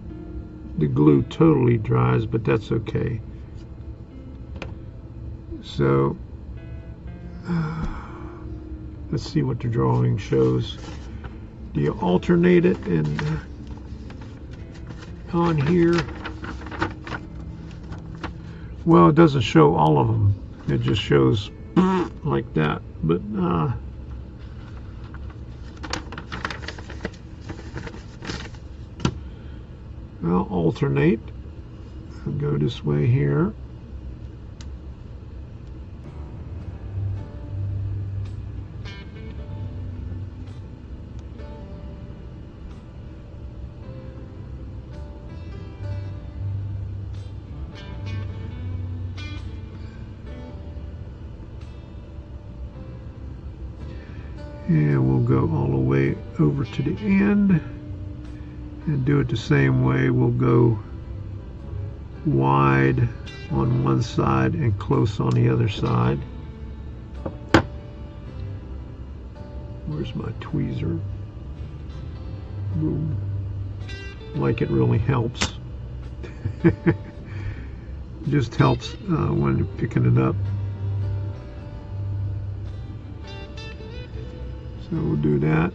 glue totally dries, but that's okay. So let's see what the drawing shows. Do you alternate it and on here? Well, it doesn't show all of them. It just shows like that. But I'll alternate. I'll go this way here. And we'll go all the way over to the end and do it the same way. We'll go wide on one side and close on the other side. Where's my tweezer? Boom. Like it really helps. Just helps when you're picking it up. So we'll do that.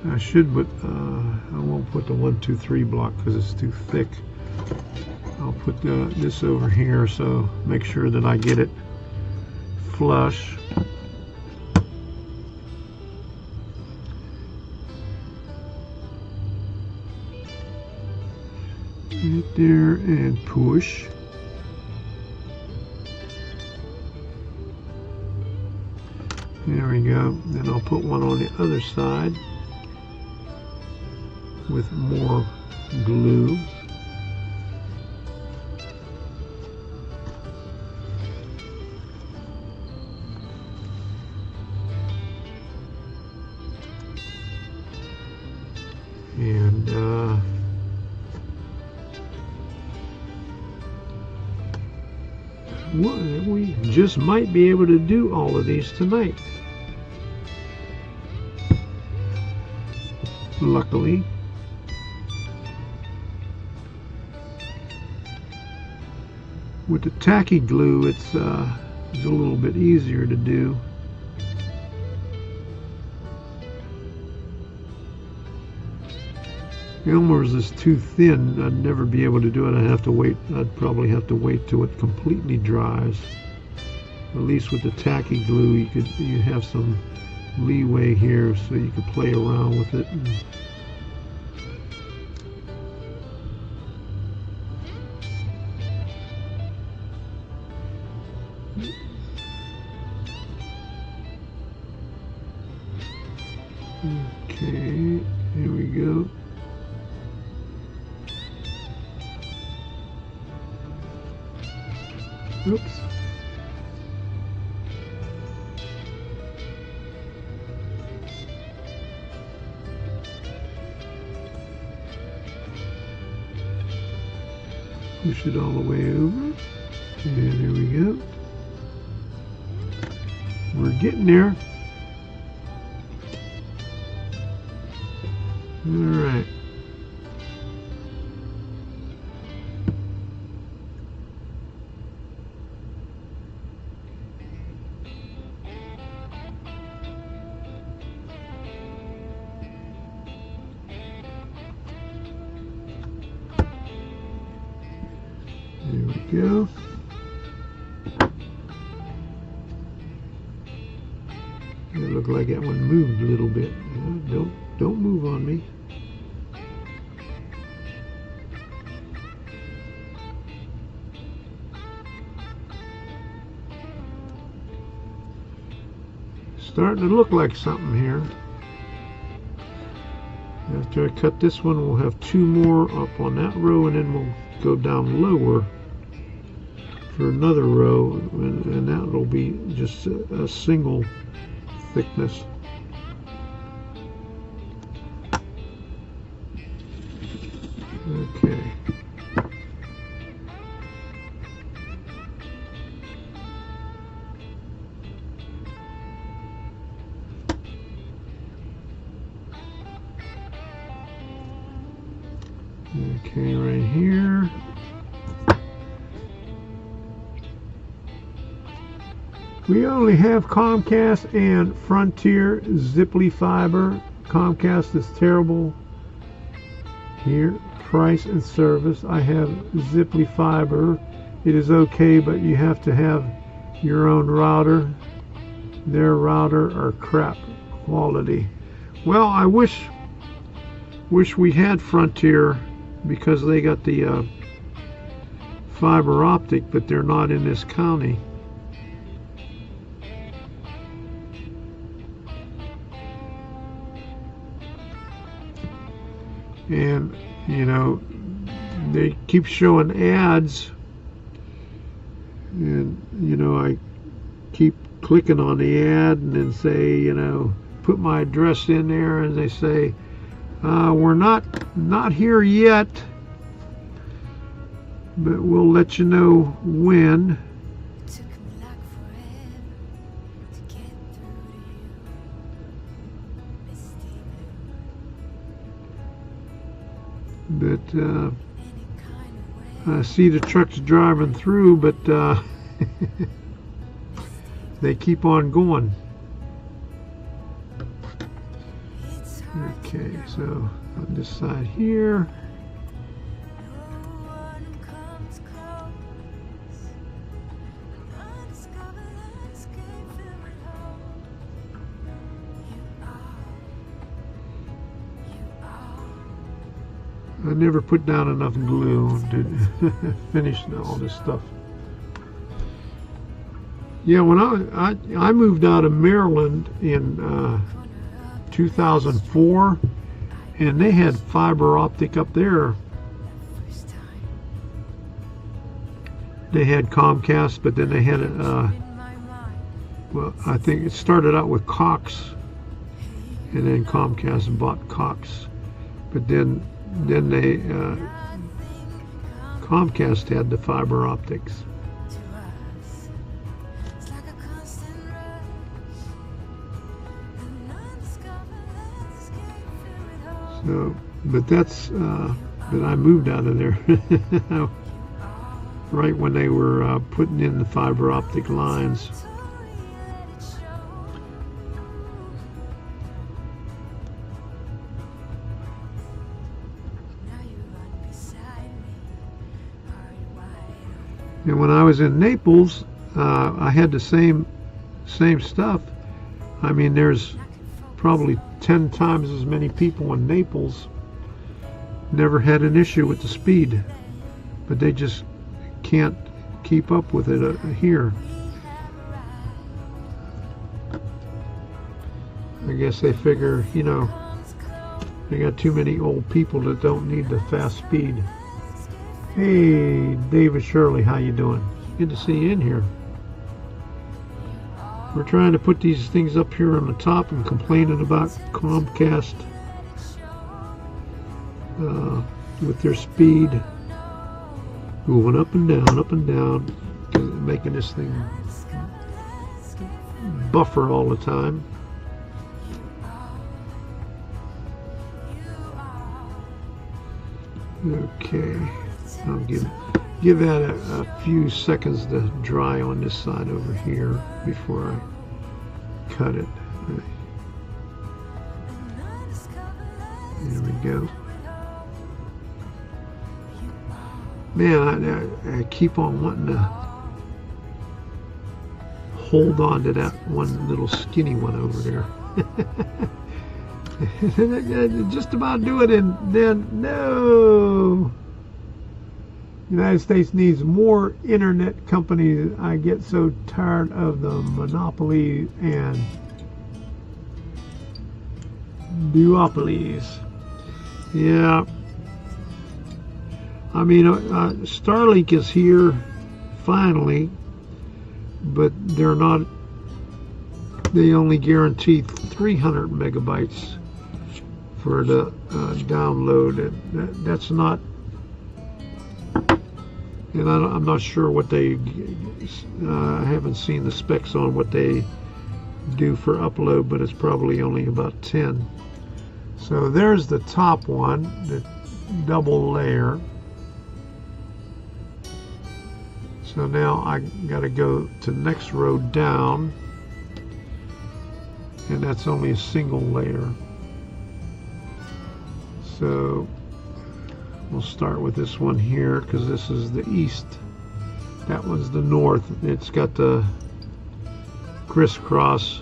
I should, but I won't put the 1, 2, 3 block because it's too thick. I'll put this over here, so make sure that I get it flush. Right there, and push. There we go. Then I'll put one on the other side with more glue. And we just might be able to do all of these tonight. Luckily. With the tacky glue, it's a little bit easier to do. Elmer's is too thin. I'd never be able to do it. I'd probably have to wait till it completely dries. At least with the tacky glue, you have some leeway here, so you could play around with it. Okay, here we go. Oops. Push it all the way over. And there we go. We're getting there. All right. There we go. It looked like that one moved a little bit. Don't move on me. Starting to look like something here. After I cut this one, we'll have 2 more up on that row, and then we'll go down lower for another row, and that will be just a single thickness. Okay. Okay, right here. We only have Comcast and Frontier Ziply Fiber. Comcast is terrible here. Price and service. I have Ziply Fiber. It is okay, but you have to have your own router. Their router are crap quality. Well, I wish we had Frontier because they got the fiber optic, but they're not in this county. And you know, they keep showing ads, and you know, I keep clicking on the ad and then say, you know, put my address in there, and they say, we're not here yet, but we'll let you know when. Took me like forever to get through to you, misty blue. But Any kind of way. I see the trucks driving through, but they keep on going. It's hard Okay, so on this side here, no one comes close. An undiscovered landscape filled with hope. You are. I never put down enough glue to finish all this stuff. Yeah, when I moved out of Maryland in 2004, and they had fiber optic up there. First time They had Comcast, but then they had in my mind. well, I think it started out with Cox, and then Comcast bought Cox, but then they Comcast had the fiber optics. To us, it's like a constant rush. An undiscovered landscape filled with hope. So, but that's but I moved out of there right when they were putting in the fiber optic lines. And when I was in Naples, I had the same stuff. I mean, there's probably 10 times as many people in Naples. Never had an issue with the speed, but they just can't keep up with it here. I guess they figure, you know, they got too many old people that don't need the fast speed. Hey, David Shirley, how you doing? Good to see you in here. We're trying to put these things up here on the top and complaining about Comcast with their speed going up and down, making this thing buffer all the time. Okay, I'll give that a few seconds to dry on this side over here before I cut it. There we go. Man, I keep on wanting to hold on to that one little skinny one over there. Just about do it, and then no. United States needs more internet companies. I get so tired of the monopoly and duopolies. Yeah. I mean, Starlink is here finally, but they're not. They only guarantee 300 megabytes for the download. That's not. And I'm not sure what they. I haven't seen the specs on what they do for upload, but it's probably only about 10. So there's the top one. double layer. So now I gotta go to the next row down, and that's only a single layer. So we'll start with this one here because this is the east. That one's the north. It's got the crisscross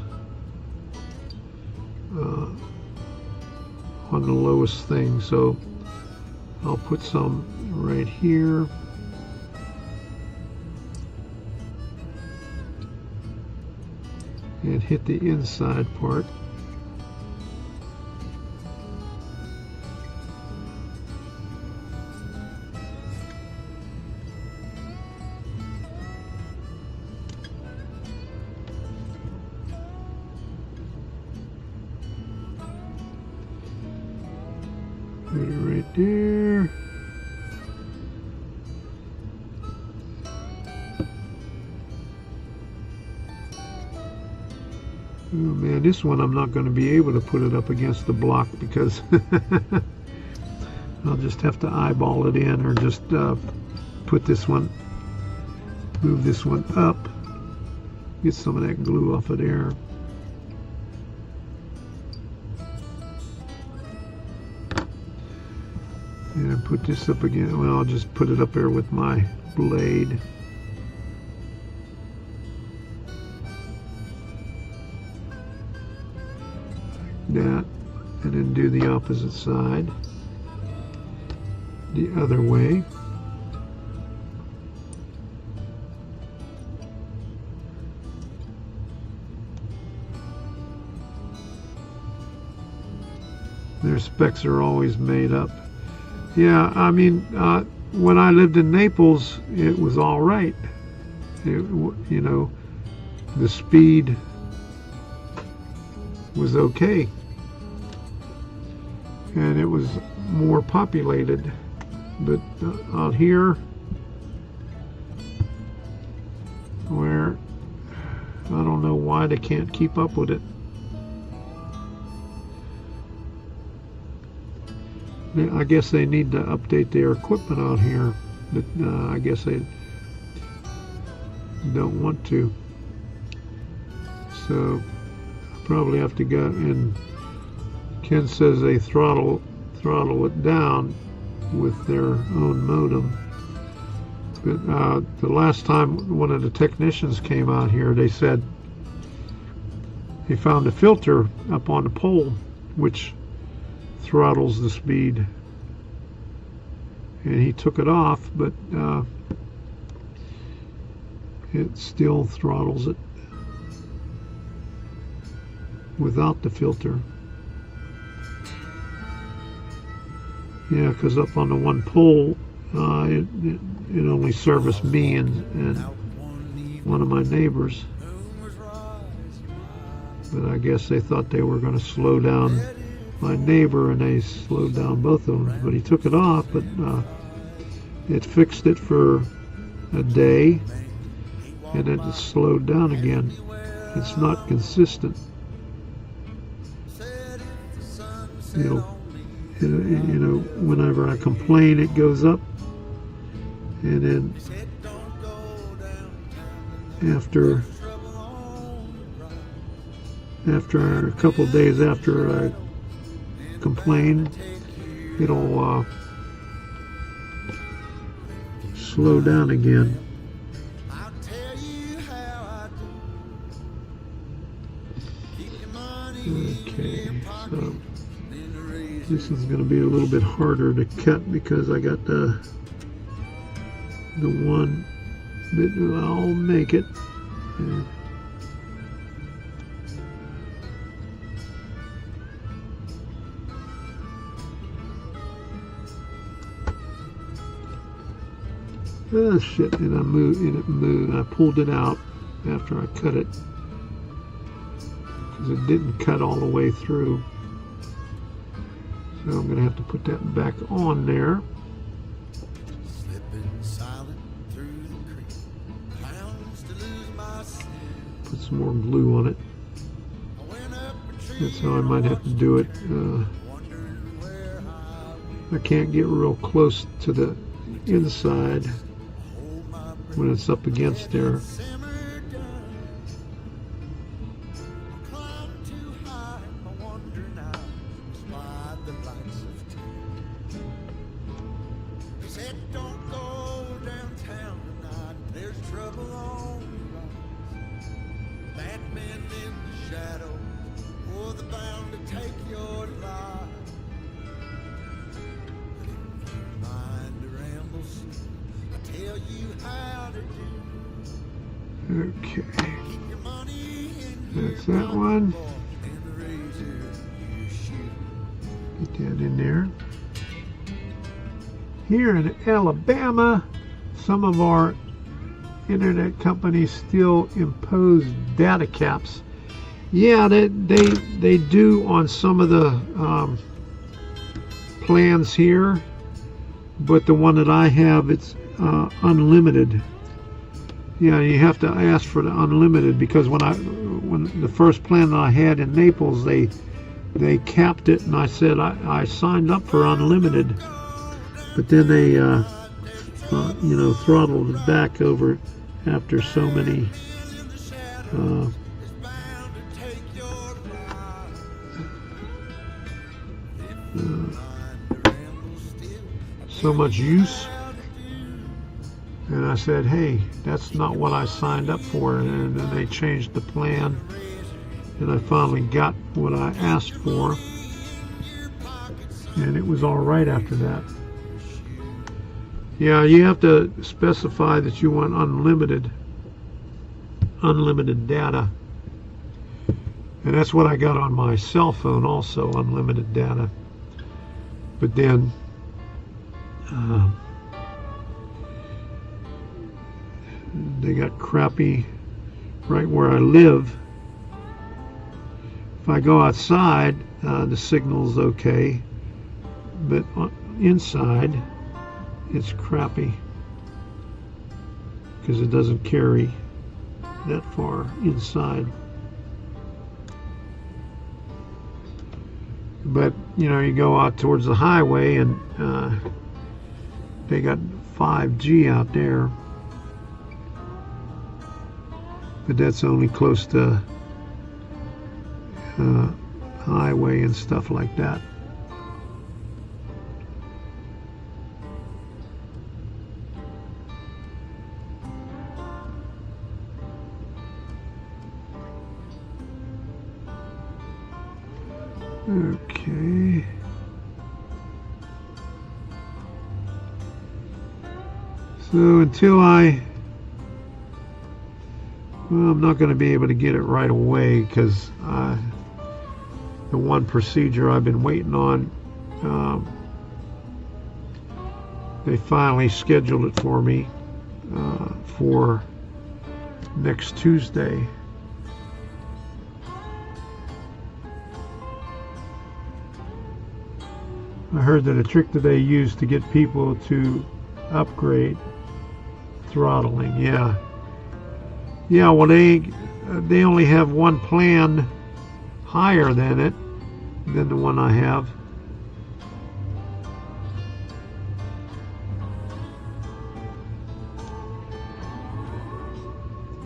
on the lowest thing, so I'll put some right here. And hit the inside part. Put it right there. Oh man, this one I'm not going to be able to put it up against the block because I'll just have to eyeball it in, or just put this one, move this one up, get some of that glue off of there. And put this up again. Well, I'll just put it up there with my blade. That, and then do the opposite side the other way. Their specs are always made up. Yeah, I mean, when I lived in Naples, it was all right. You know, the speed was okay. And it was more populated, but out here, where I don't know why they can't keep up with it. I guess they need to update their equipment out here, but I guess they don't want to. So I probably have to go, and Ken says they throttle it down with their own modem. But the last time one of the technicians came out here, they said he found a filter up on the pole which throttles the speed, and he took it off, but it still throttles it without the filter. Yeah, because up on the one pole, it only serviced me and one of my neighbors. But I guess they thought they were going to slow down my neighbor, and they slowed down both of them. But he took it off, but it fixed it for a day, and then it slowed down again. It's not consistent. You know, whenever I complain, it goes up, and then after a couple of days after I complain, it'll slow down again. Okay, so this is going to be a little bit harder to cut because I got the one, but I'll make it. Oh shit, and it moved. I pulled it out after I cut it because it didn't cut all the way through. So I'm going to have to put that back on there. Put some more glue on it. That's how I might have to do it. I can't get real close to the inside when it's up against there. Okay, that's that one. Get that in there. Here in Alabama, some of our internet companies still impose data caps. Yeah, they do on some of the plans here, but the one that I have, it's unlimited. Yeah, you have to ask for the unlimited, because when the first plan that I had in Naples, they capped it, and I said I signed up for unlimited, but then they you know, throttled it back over after so many so much use. And I said, hey, that's not what I signed up for. And then they changed the plan, and I finally got what I asked for, and it was all right after that. Yeah, you have to specify that you want unlimited data, and that's what I got on my cell phone also, unlimited data. But then they got crappy right where I live. If I go outside, the signal's okay, but inside it's crappy because it doesn't carry that far inside. But you know, you go out towards the highway, and they got 5G out there. But that's only close to highway and stuff like that. Okay. So until well, I'm not going to be able to get it right away, because the one procedure I've been waiting on, they finally scheduled it for me for next Tuesday. I heard that a trick that they use to get people to upgrade throttling. Yeah, well, they only have one plan higher than the one I have.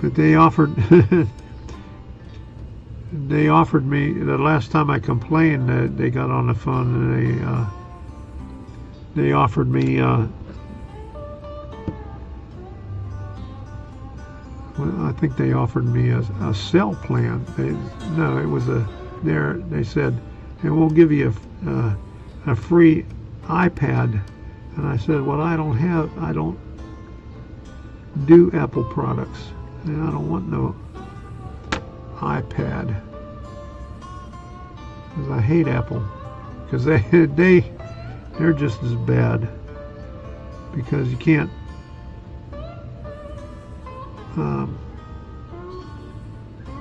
But they offered they offered me, the last time I complained, they got on the phone and they offered me I think they offered me a cell plan. They said, and we'll give you a free iPad. And I said, well, I don't do Apple products, and I don't want no iPad, because I hate Apple, because they're just as bad, because you can't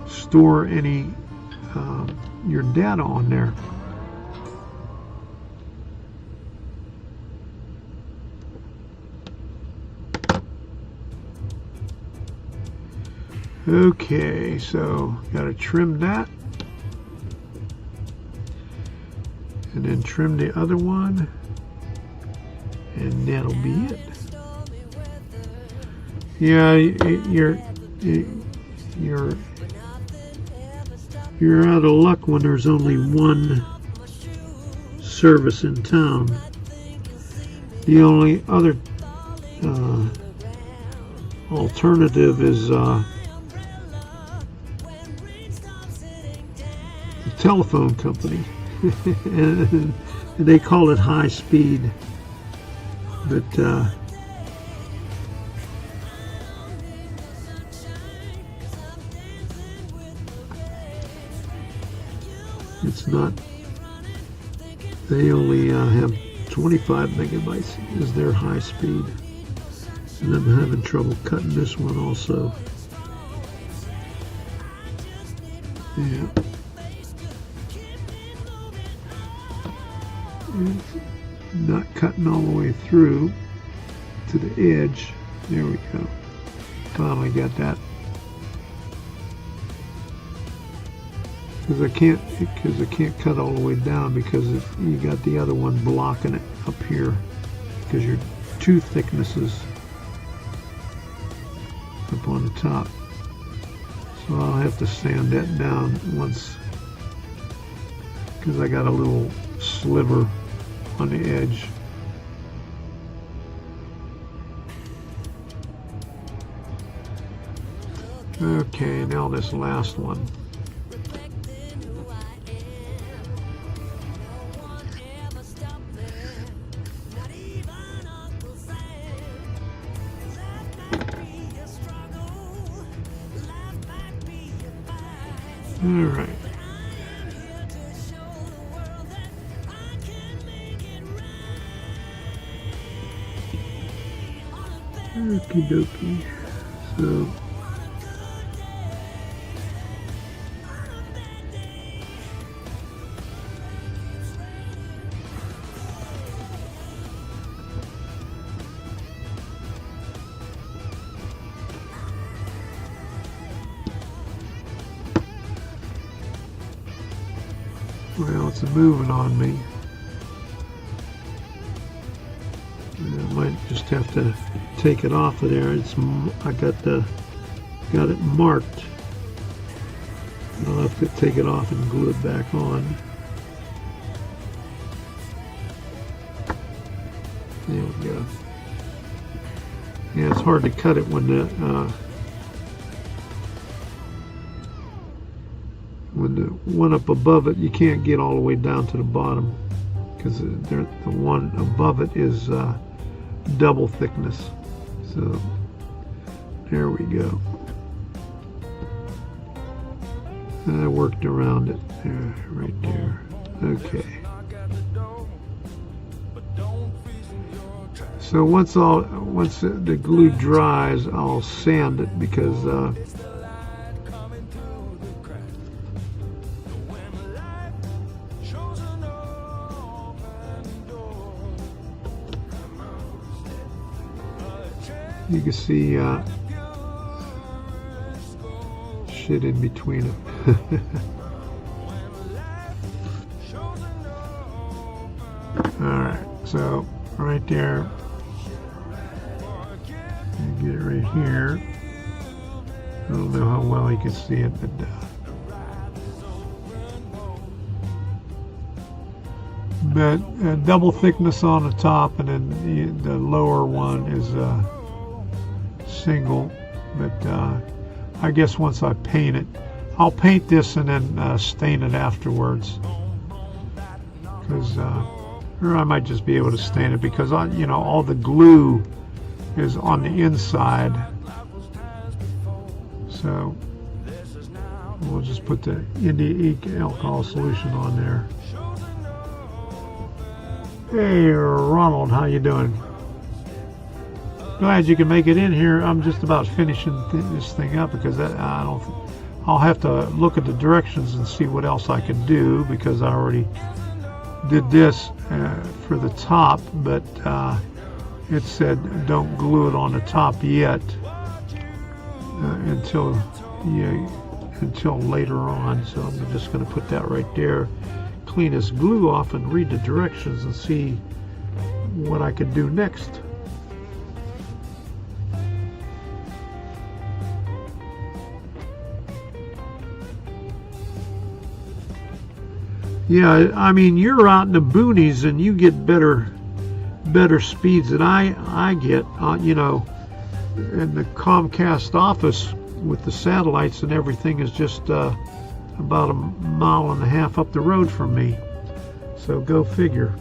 store any your data on there. Okay, so gotta trim that, and then trim the other one. and that'll be it. Yeah, you're out of luck when there's only one service in town. The only other alternative is the telephone company. And they call it high speed, but it's not. They only have 25 megabytes is their high speed, and I'm having trouble cutting this one also. Yeah. It's not cutting all the way through to the edge. There we go. Finally got that. Because I can't cut all the way down because you got the other one blocking it up here because you're two thicknesses up on the top. So I'll have to sand that down once because I got a little sliver on the edge. Okay, now this last one. All right. Okie dokie. So well, it's moving on me. I might just have to take it off of there. I got it marked. I'll have to take it off and glue it back on. There we go. Yeah, it's hard to cut it when the one up above it, you can't get all the way down to the bottom because the one above it is double thickness. So there we go. I worked around it there, right there. Okay. So once the glue dries, I'll sand it because you can see shit in between them. Alright, so right there, you get it right here. I don't know how well you can see it, but double thickness on the top, and then the lower one is single. But I guess once I paint it, I'll paint this and then stain it afterwards, because or I might just be able to stain it because all the glue is on the inside. So we'll just put the India alcohol solution on there. Hey Ronald, how you doing? Glad you can make it in here. I'm just about finishing this thing up because I'll have to look at the directions and see what else I can do, because I already did this for the top, but it said don't glue it on the top yet until later on. So I'm just going to put that right there, clean this glue off and read the directions and see what I could do next. Yeah, I mean, you're out in the boonies and you get better speeds than I get. You know, in the Comcast office with the satellites and everything is just about 1.5 miles up the road from me. So go figure.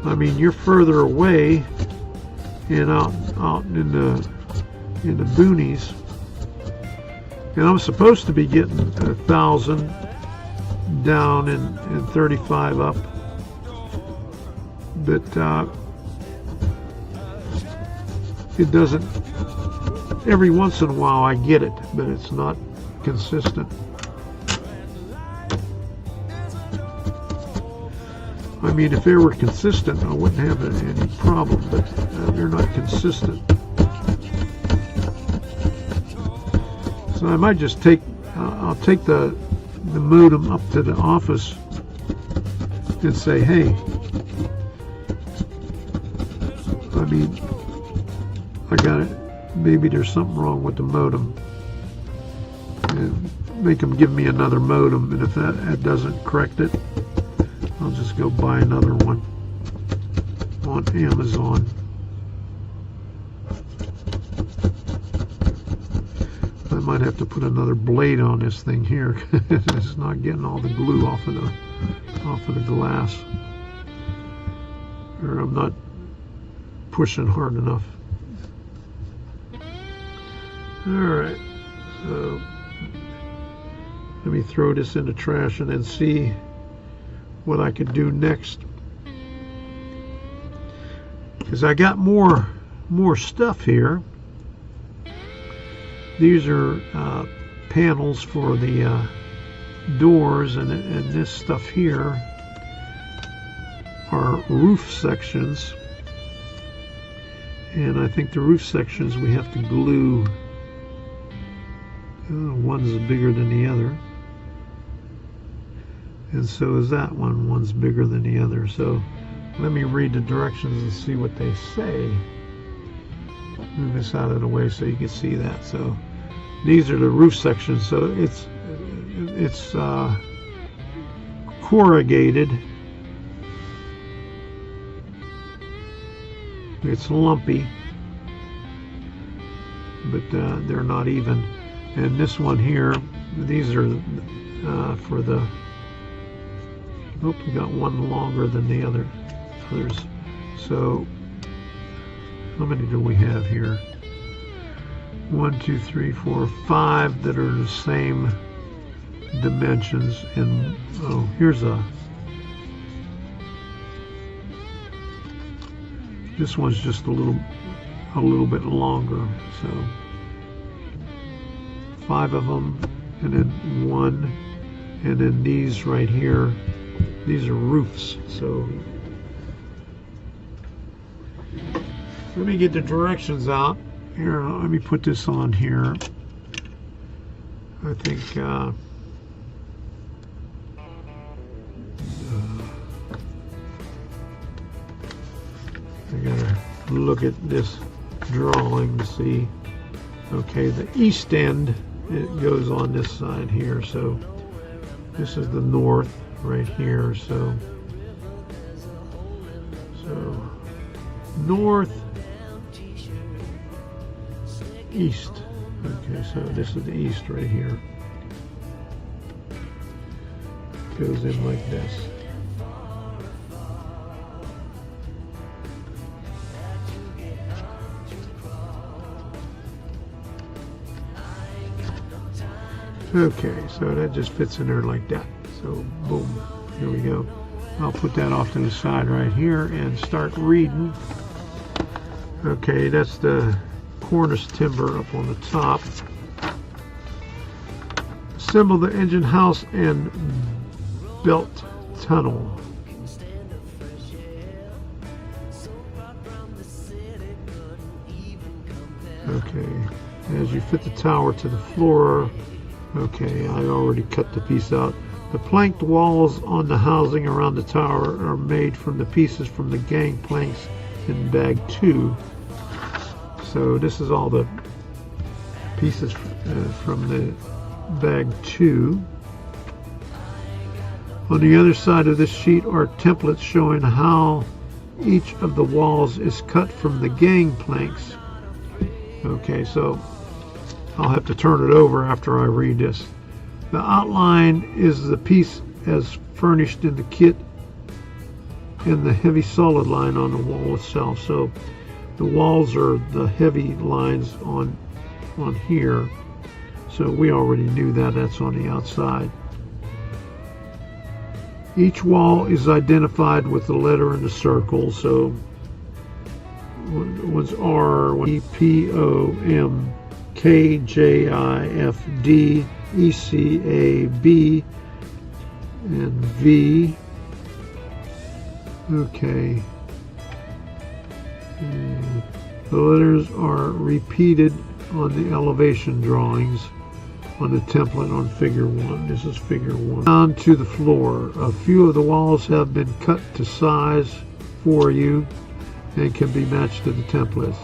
I mean, you're further away and out in the boonies, and I'm supposed to be getting 1,000 down and 35 up, but it doesn't. Every once in a while I get it, but it's not consistent. I mean, if they were consistent, I wouldn't have any problem, but they're not consistent. So I might just I'll take the modem up to the office and say, hey, I mean, I got it. Maybe there's something wrong with the modem, and make them give me another modem, and if that doesn't correct it, I'll just go buy another one on Amazon. I might have to put another blade on this thing here. It's not getting all the glue off of the glass, or I'm not pushing hard enough. All right, so let me throw this in the trash and then see what I could do next, because I got more stuff here. These are panels for the doors, and this stuff here are roof sections, and I think the roof sections we have to glue. One's bigger than the other, and so is that one. One's bigger than the other. So let me read the directions and see what they say. Move this out of the way so you can see that. So these are the roof sections. So it's corrugated. It's lumpy, but they're not even. And this one here, these are for the. Oh, we got one longer than the others. So how many do we have here? 1, 2, 3, 4, 5 that are the same dimensions. And oh, here's this one's just a little bit longer. So 5 of them, and then 1, and then these right here, these are roofs. So let me get the directions out here. Let me put this on here. I think I gotta look at this drawing to see. Okay, the east end, it goes on this side here, so this is the north right here. So north, east. Okay, so this is the east right here. Goes in like this. Okay, so that just fits in there like that. So boom, here we go. I'll put that off to the side right here and start reading. Okay, that's the cornice timber up on the top. Assemble the engine house and belt tunnel. Okay, as you fit the tower to the floor. Okay, I already cut the piece out. The planked walls on the housing around the tower are made from the pieces from the gang planks in bag 2. So this is all the pieces from the bag 2. On the other side of this sheet are templates showing how each of the walls is cut from the gang planks. Okay, so I'll have to turn it over after I read this. The outline is the piece as furnished in the kit and the heavy solid line on the wall itself. So the walls are the heavy lines on here. So we already knew that. That's on the outside. Each wall is identified with the letter in the circle. So one's R, E, P, O, M, K, J, I, F, D, E, C, A, B, and V. Okay. The letters are repeated on the elevation drawings on the template on figure 1. This is figure 1. Down to the floor. A few of the walls have been cut to size for you and can be matched to the templates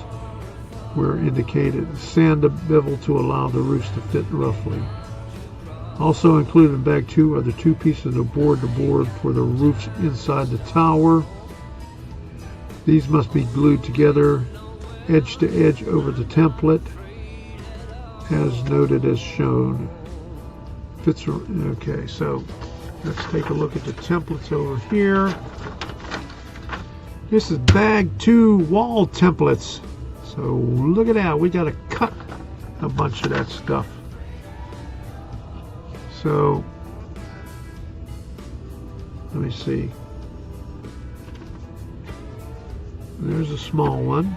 where indicated. Sand a bevel to allow the roofs to fit roughly. Also included in bag 2 are the 2 pieces of board-to-board for the roofs inside the tower. These must be glued together edge to edge over the template as noted as shown. Fits. Okay, so let's take a look at the templates over here. This is bag 2 wall templates. So look at that, we got to cut a bunch of that stuff. So let me see. There's a small one.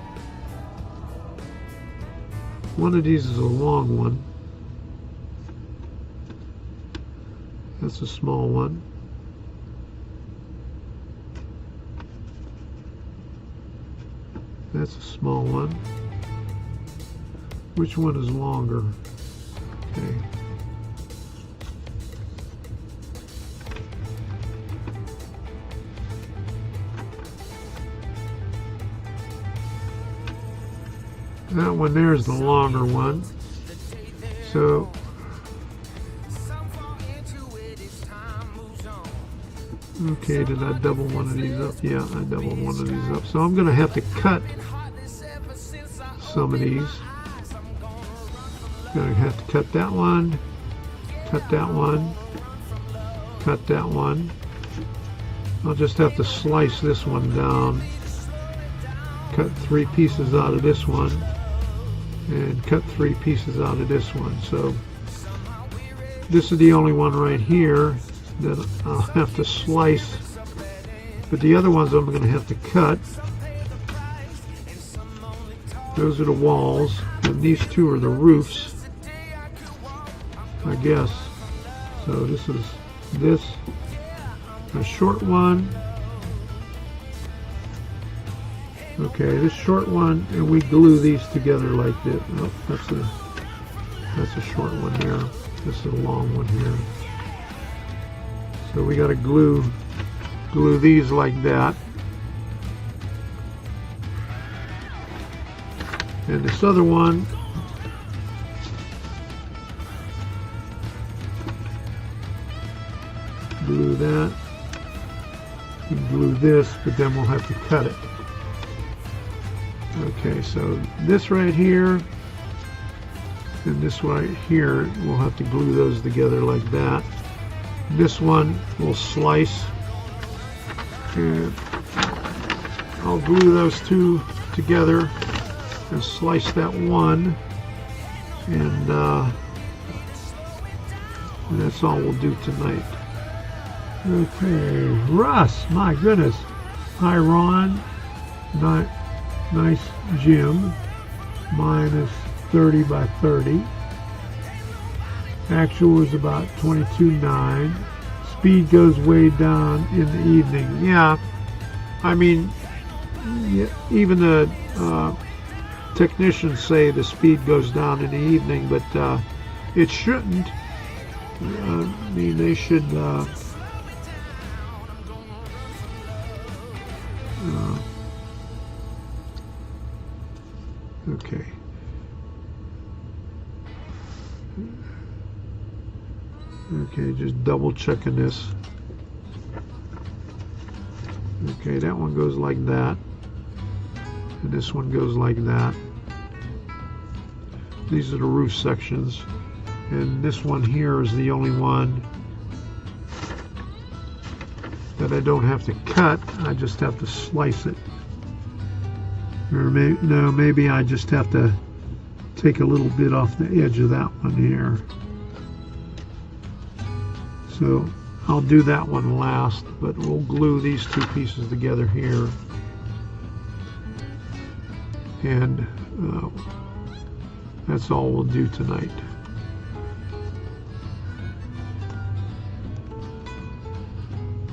One of these is a long one. That's a small one. That's a small one. Which one is longer? Okay. That one there is the longer one. So okay, did I double one of these up? Yeah, I doubled one of these up. So I'm going to have to cut some of these. Going to have to cut that one, cut that one, cut that one. I'll just have to slice this one down. Cut 3 pieces out of this one. And cut 3 pieces out of this one. So this is the only one right here that I'll have to slice, but the other ones I'm going to have to cut. Those are the walls, and these 2 are the roofs, I guess. So this is a short one. Okay, this short one, and we glue these together like this. Oh, that's a short one here. This is a long one here. So we got to glue these like that. And this other one, glue that. We glue this, but then we'll have to cut it. Okay, so this right here and this right here, we'll have to glue those together like that. This one will slice, and I'll glue those 2 together and slice that one, and that's all we'll do tonight. Okay, Russ, my goodness. Hi, Ron. Nice Jim. Mine is 30 by 30. Actual is about 22.9. Speed goes way down in the evening. Yeah, I mean, even the technicians say the speed goes down in the evening, but it shouldn't. I mean, they should okay. Okay, just double checking this. Okay, that one goes like that. And this one goes like that. These are the roof sections. And this one here is the only one that I don't have to cut. I just have to slice it. Or maybe I just have to take a little bit off the edge of that one here. So I'll do that one last, but we'll glue these two pieces together here. And that's all we'll do tonight.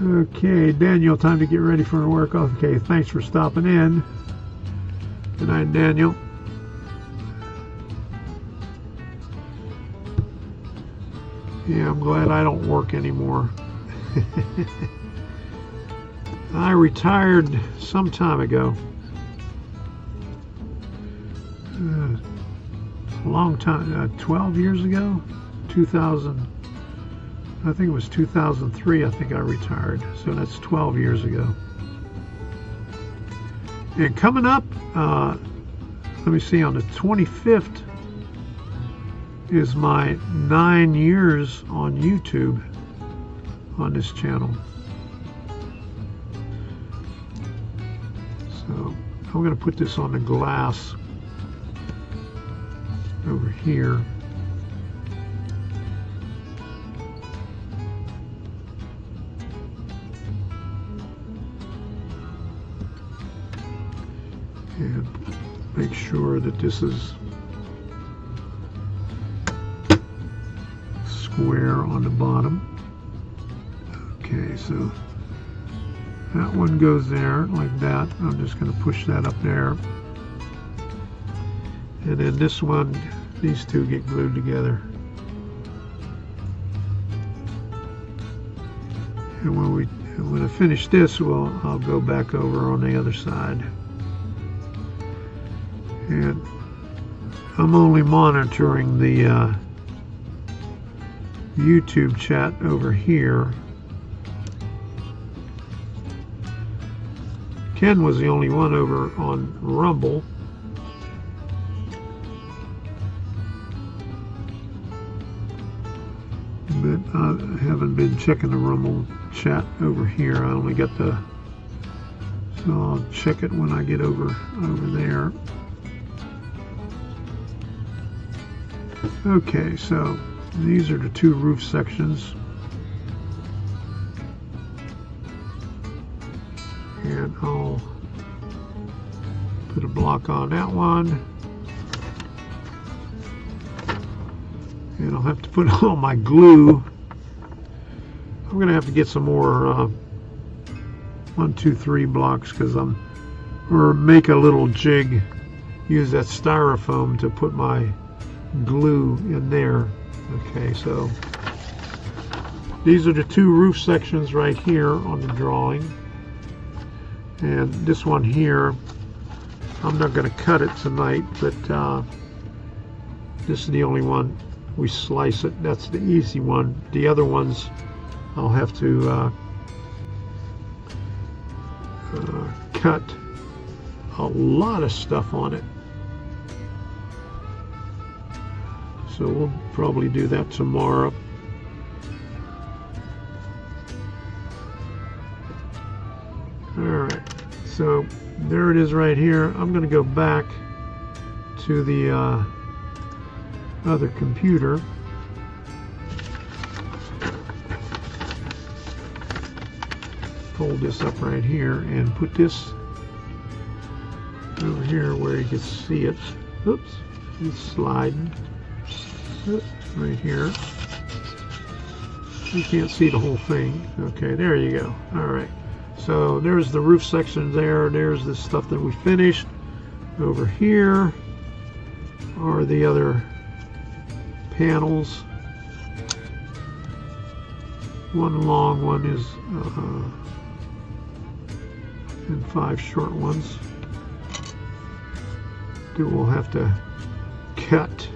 Okay, Daniel, time to get ready for work. Okay, thanks for stopping in. Good night, Daniel. Yeah, I'm glad I don't work anymore. I retired some time ago. A long time, 12 years ago? 2000, I think it was 2003 I think I retired. So that's 12 years ago. And coming up, let me see, on the 25th is my 9 years on YouTube on this channel. So I'm going to put this on the glass over here. And make sure that this is square on the bottom. Okay, so that one goes there like that. I'm just going to push that up there. And then this one, these two get glued together. And when I finish this, I'll go back over on the other side. And I'm only monitoring the YouTube chat over here. Ken was the only one over on Rumble. But I haven't been checking the Rumble chat over here. I only got the, so I'll check it when I get over there. Okay, so these are the two roof sections. And I'll put a block on that one. And I'll have to put all my glue. I'm going to have to get some more 1, 2, 3 blocks because or make a little jig. Use that styrofoam to put my glue in there. Okay, so these are the two roof sections right here on the drawing. And this one here, I'm not going to cut it tonight, but this is the only one we slice it. That's the easy one. The other ones I'll have to cut a lot of stuff on it. So we'll probably do that tomorrow. Alright, so there it is right here. I'm going to go back to the other computer. Fold this up right here and put this over here where you can see it. Oops, it's sliding. Right here. You can't see the whole thing. Okay, there you go. Alright, so there's the roof section there. There's the stuff that we finished. Over here are the other panels. One long one is and 5 short ones that we'll have to cut.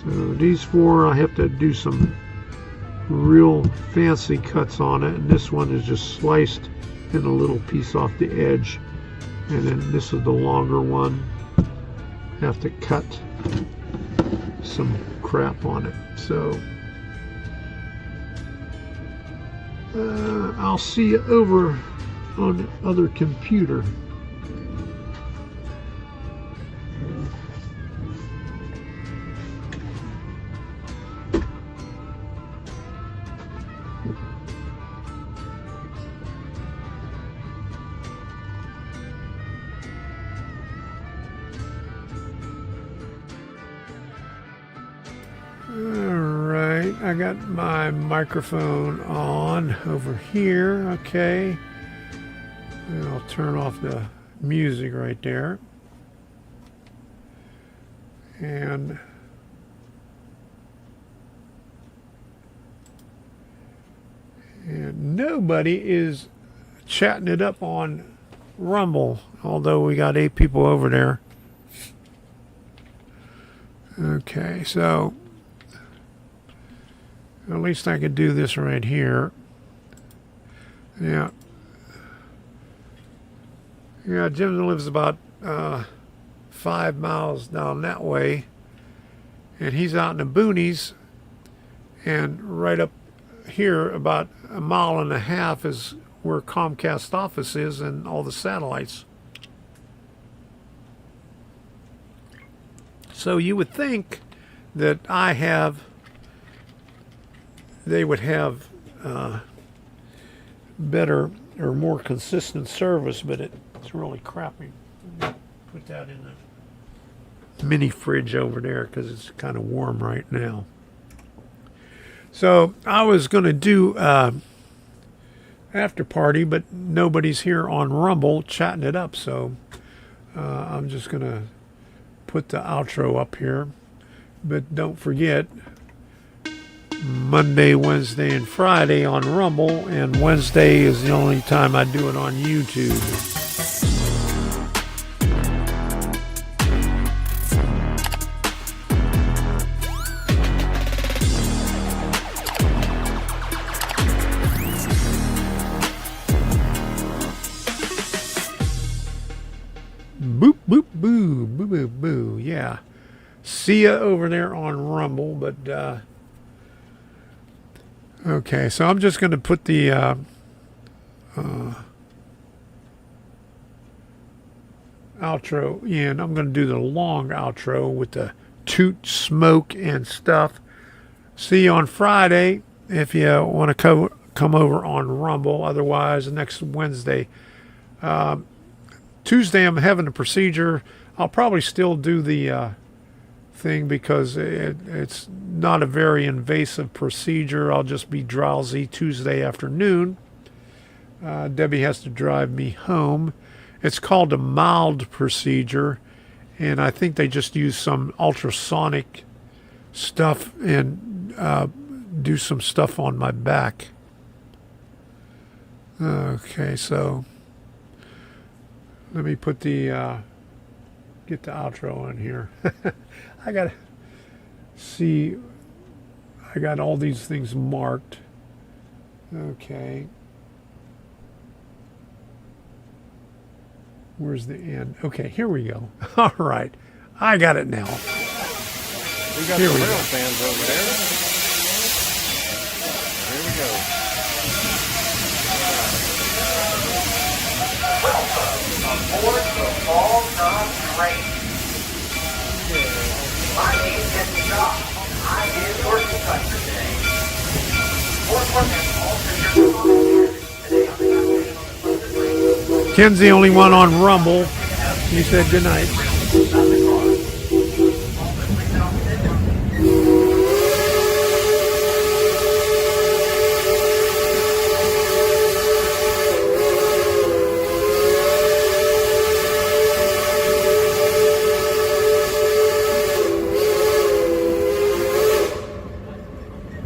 So these 4 I have to do some real fancy cuts on it, and this one is just sliced in a little piece off the edge, and then this is the longer one. Have to cut some crap on it. So I'll see you over on the other computer. Alright, I got my microphone on over here, okay. And I'll turn off the music right there. And nobody is chatting it up on Rumble, although we got 8 people over there. Okay, so at least I could do this right here. Yeah. Yeah, Jim lives about 5 miles down that way. And he's out in the boonies. And right up here, about 1.5 miles is where Comcast office is and all the satellites. So you would think that they would have better or more consistent service, but it's really crappy. Put that in the mini fridge over there because it's kind of warm right now. So I was going to do after party, but nobody's here on Rumble chatting it up, so I'm just going to put the outro up here. But don't forget, Monday, Wednesday, and Friday on Rumble, and Wednesday is the only time I do it on YouTube. Boop, boop, boo, boo, boo, boo, yeah. See ya over there on Rumble, but okay, so I'm just going to put the outro in. I'm going to do the long outro with the toot, smoke, and stuff. See you on Friday if you want to come over on Rumble. Otherwise, next Wednesday. Tuesday, I'm having a procedure. I'll probably still do the thing because it's not a very invasive procedure. I'll just be drowsy Tuesday afternoon. Debbie has to drive me home. It's called a mild procedure, and I think they just use some ultrasonic stuff and do some stuff on my back. Okay, so let me put the get the outro in here. I gotta see. I got all these things marked. Okay. Where's the end? Okay, here we go. All right. I got it now. We got Here the we real go. fans over there. Here we go. Aboard the Fall Time Train. My name is Doc. I am your conductor today. Workbench also your today on the Ken's the only one on Rumble. He said good night.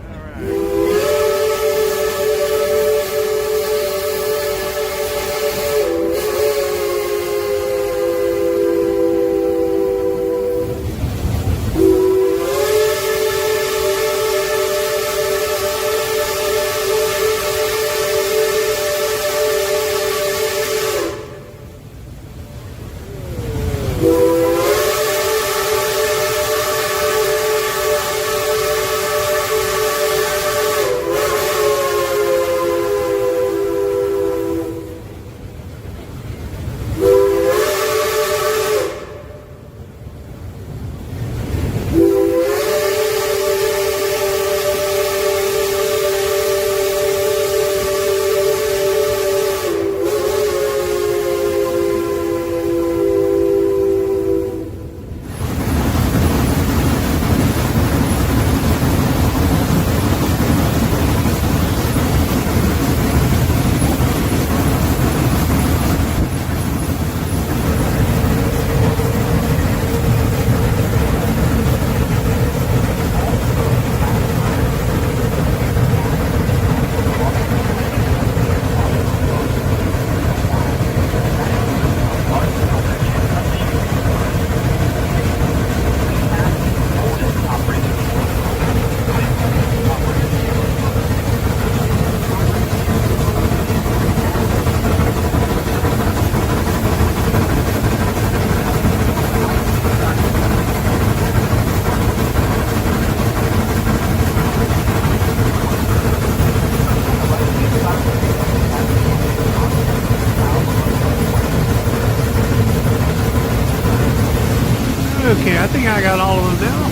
All right. Okay, I think I got all of them now.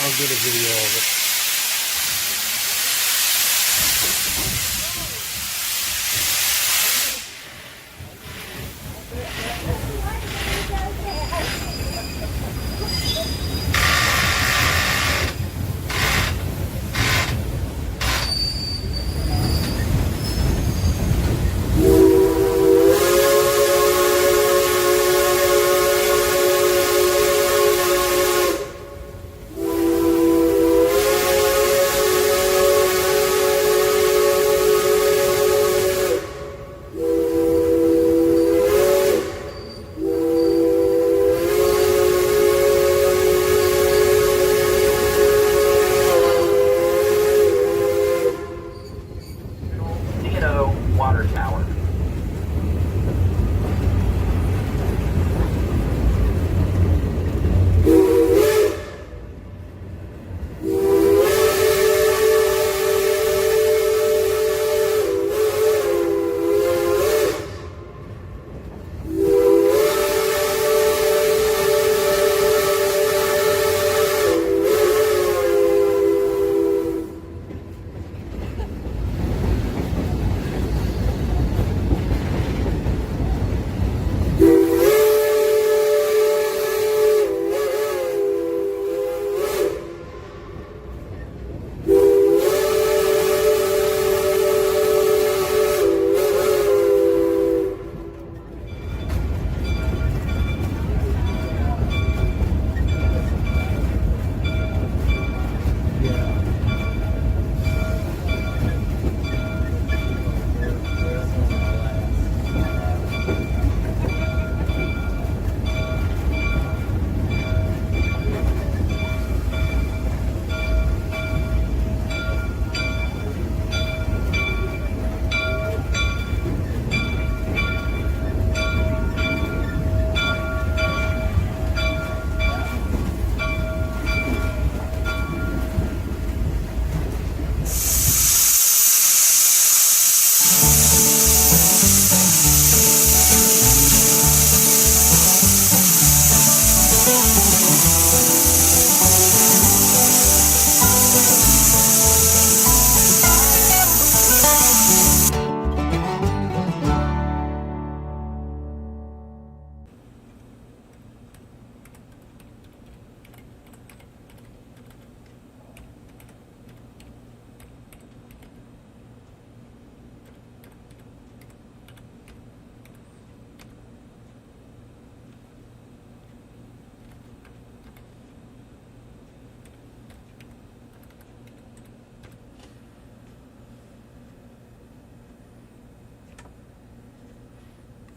I'll get a video of it.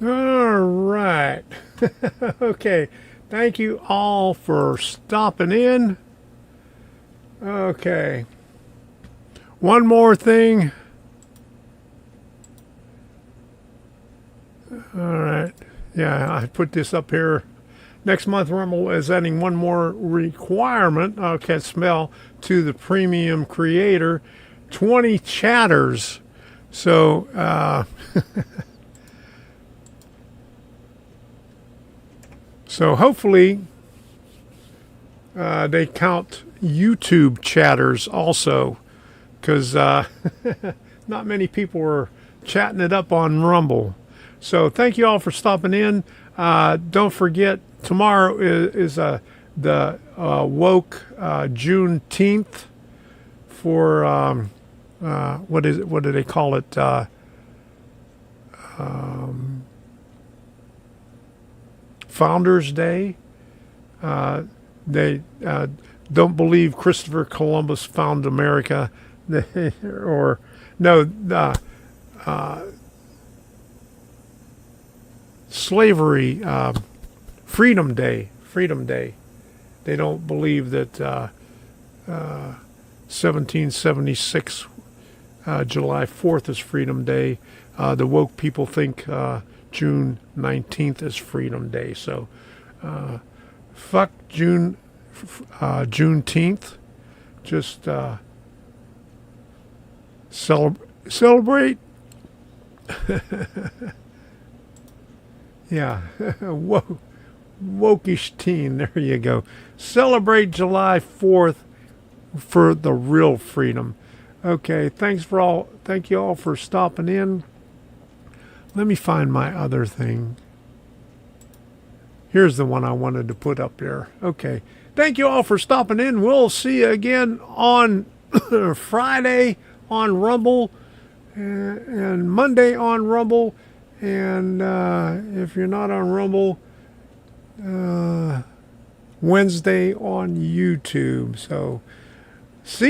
All right. Okay. Thank you all for stopping in. Okay. One more thing. All right. Yeah, I put this up here. Next month, Rumble is adding one more requirement. I can smell to the premium creator, 20 chatters. So, so hopefully they count YouTube chatters also, because not many people are chatting it up on Rumble. So thank you all for stopping in. Don't forget, tomorrow is the woke Juneteenth for what is it? What do they call it? Founders Day. They don't believe Christopher Columbus found America, or no, slavery, Freedom Day. Freedom Day. They don't believe that 1776 July 4th is Freedom Day. The woke people think June 19th is Freedom Day. So fuck Juneteenth. Just celebrate. Yeah, wokish teen. There you go. Celebrate July 4th for the real freedom. Okay, thank you all for stopping in. Let me find my other thing. Here's the one I wanted to put up there. Okay, thank you all for stopping in. We'll see you again on Friday on Rumble and Monday on Rumble. And if you're not on Rumble, Wednesday on YouTube. So see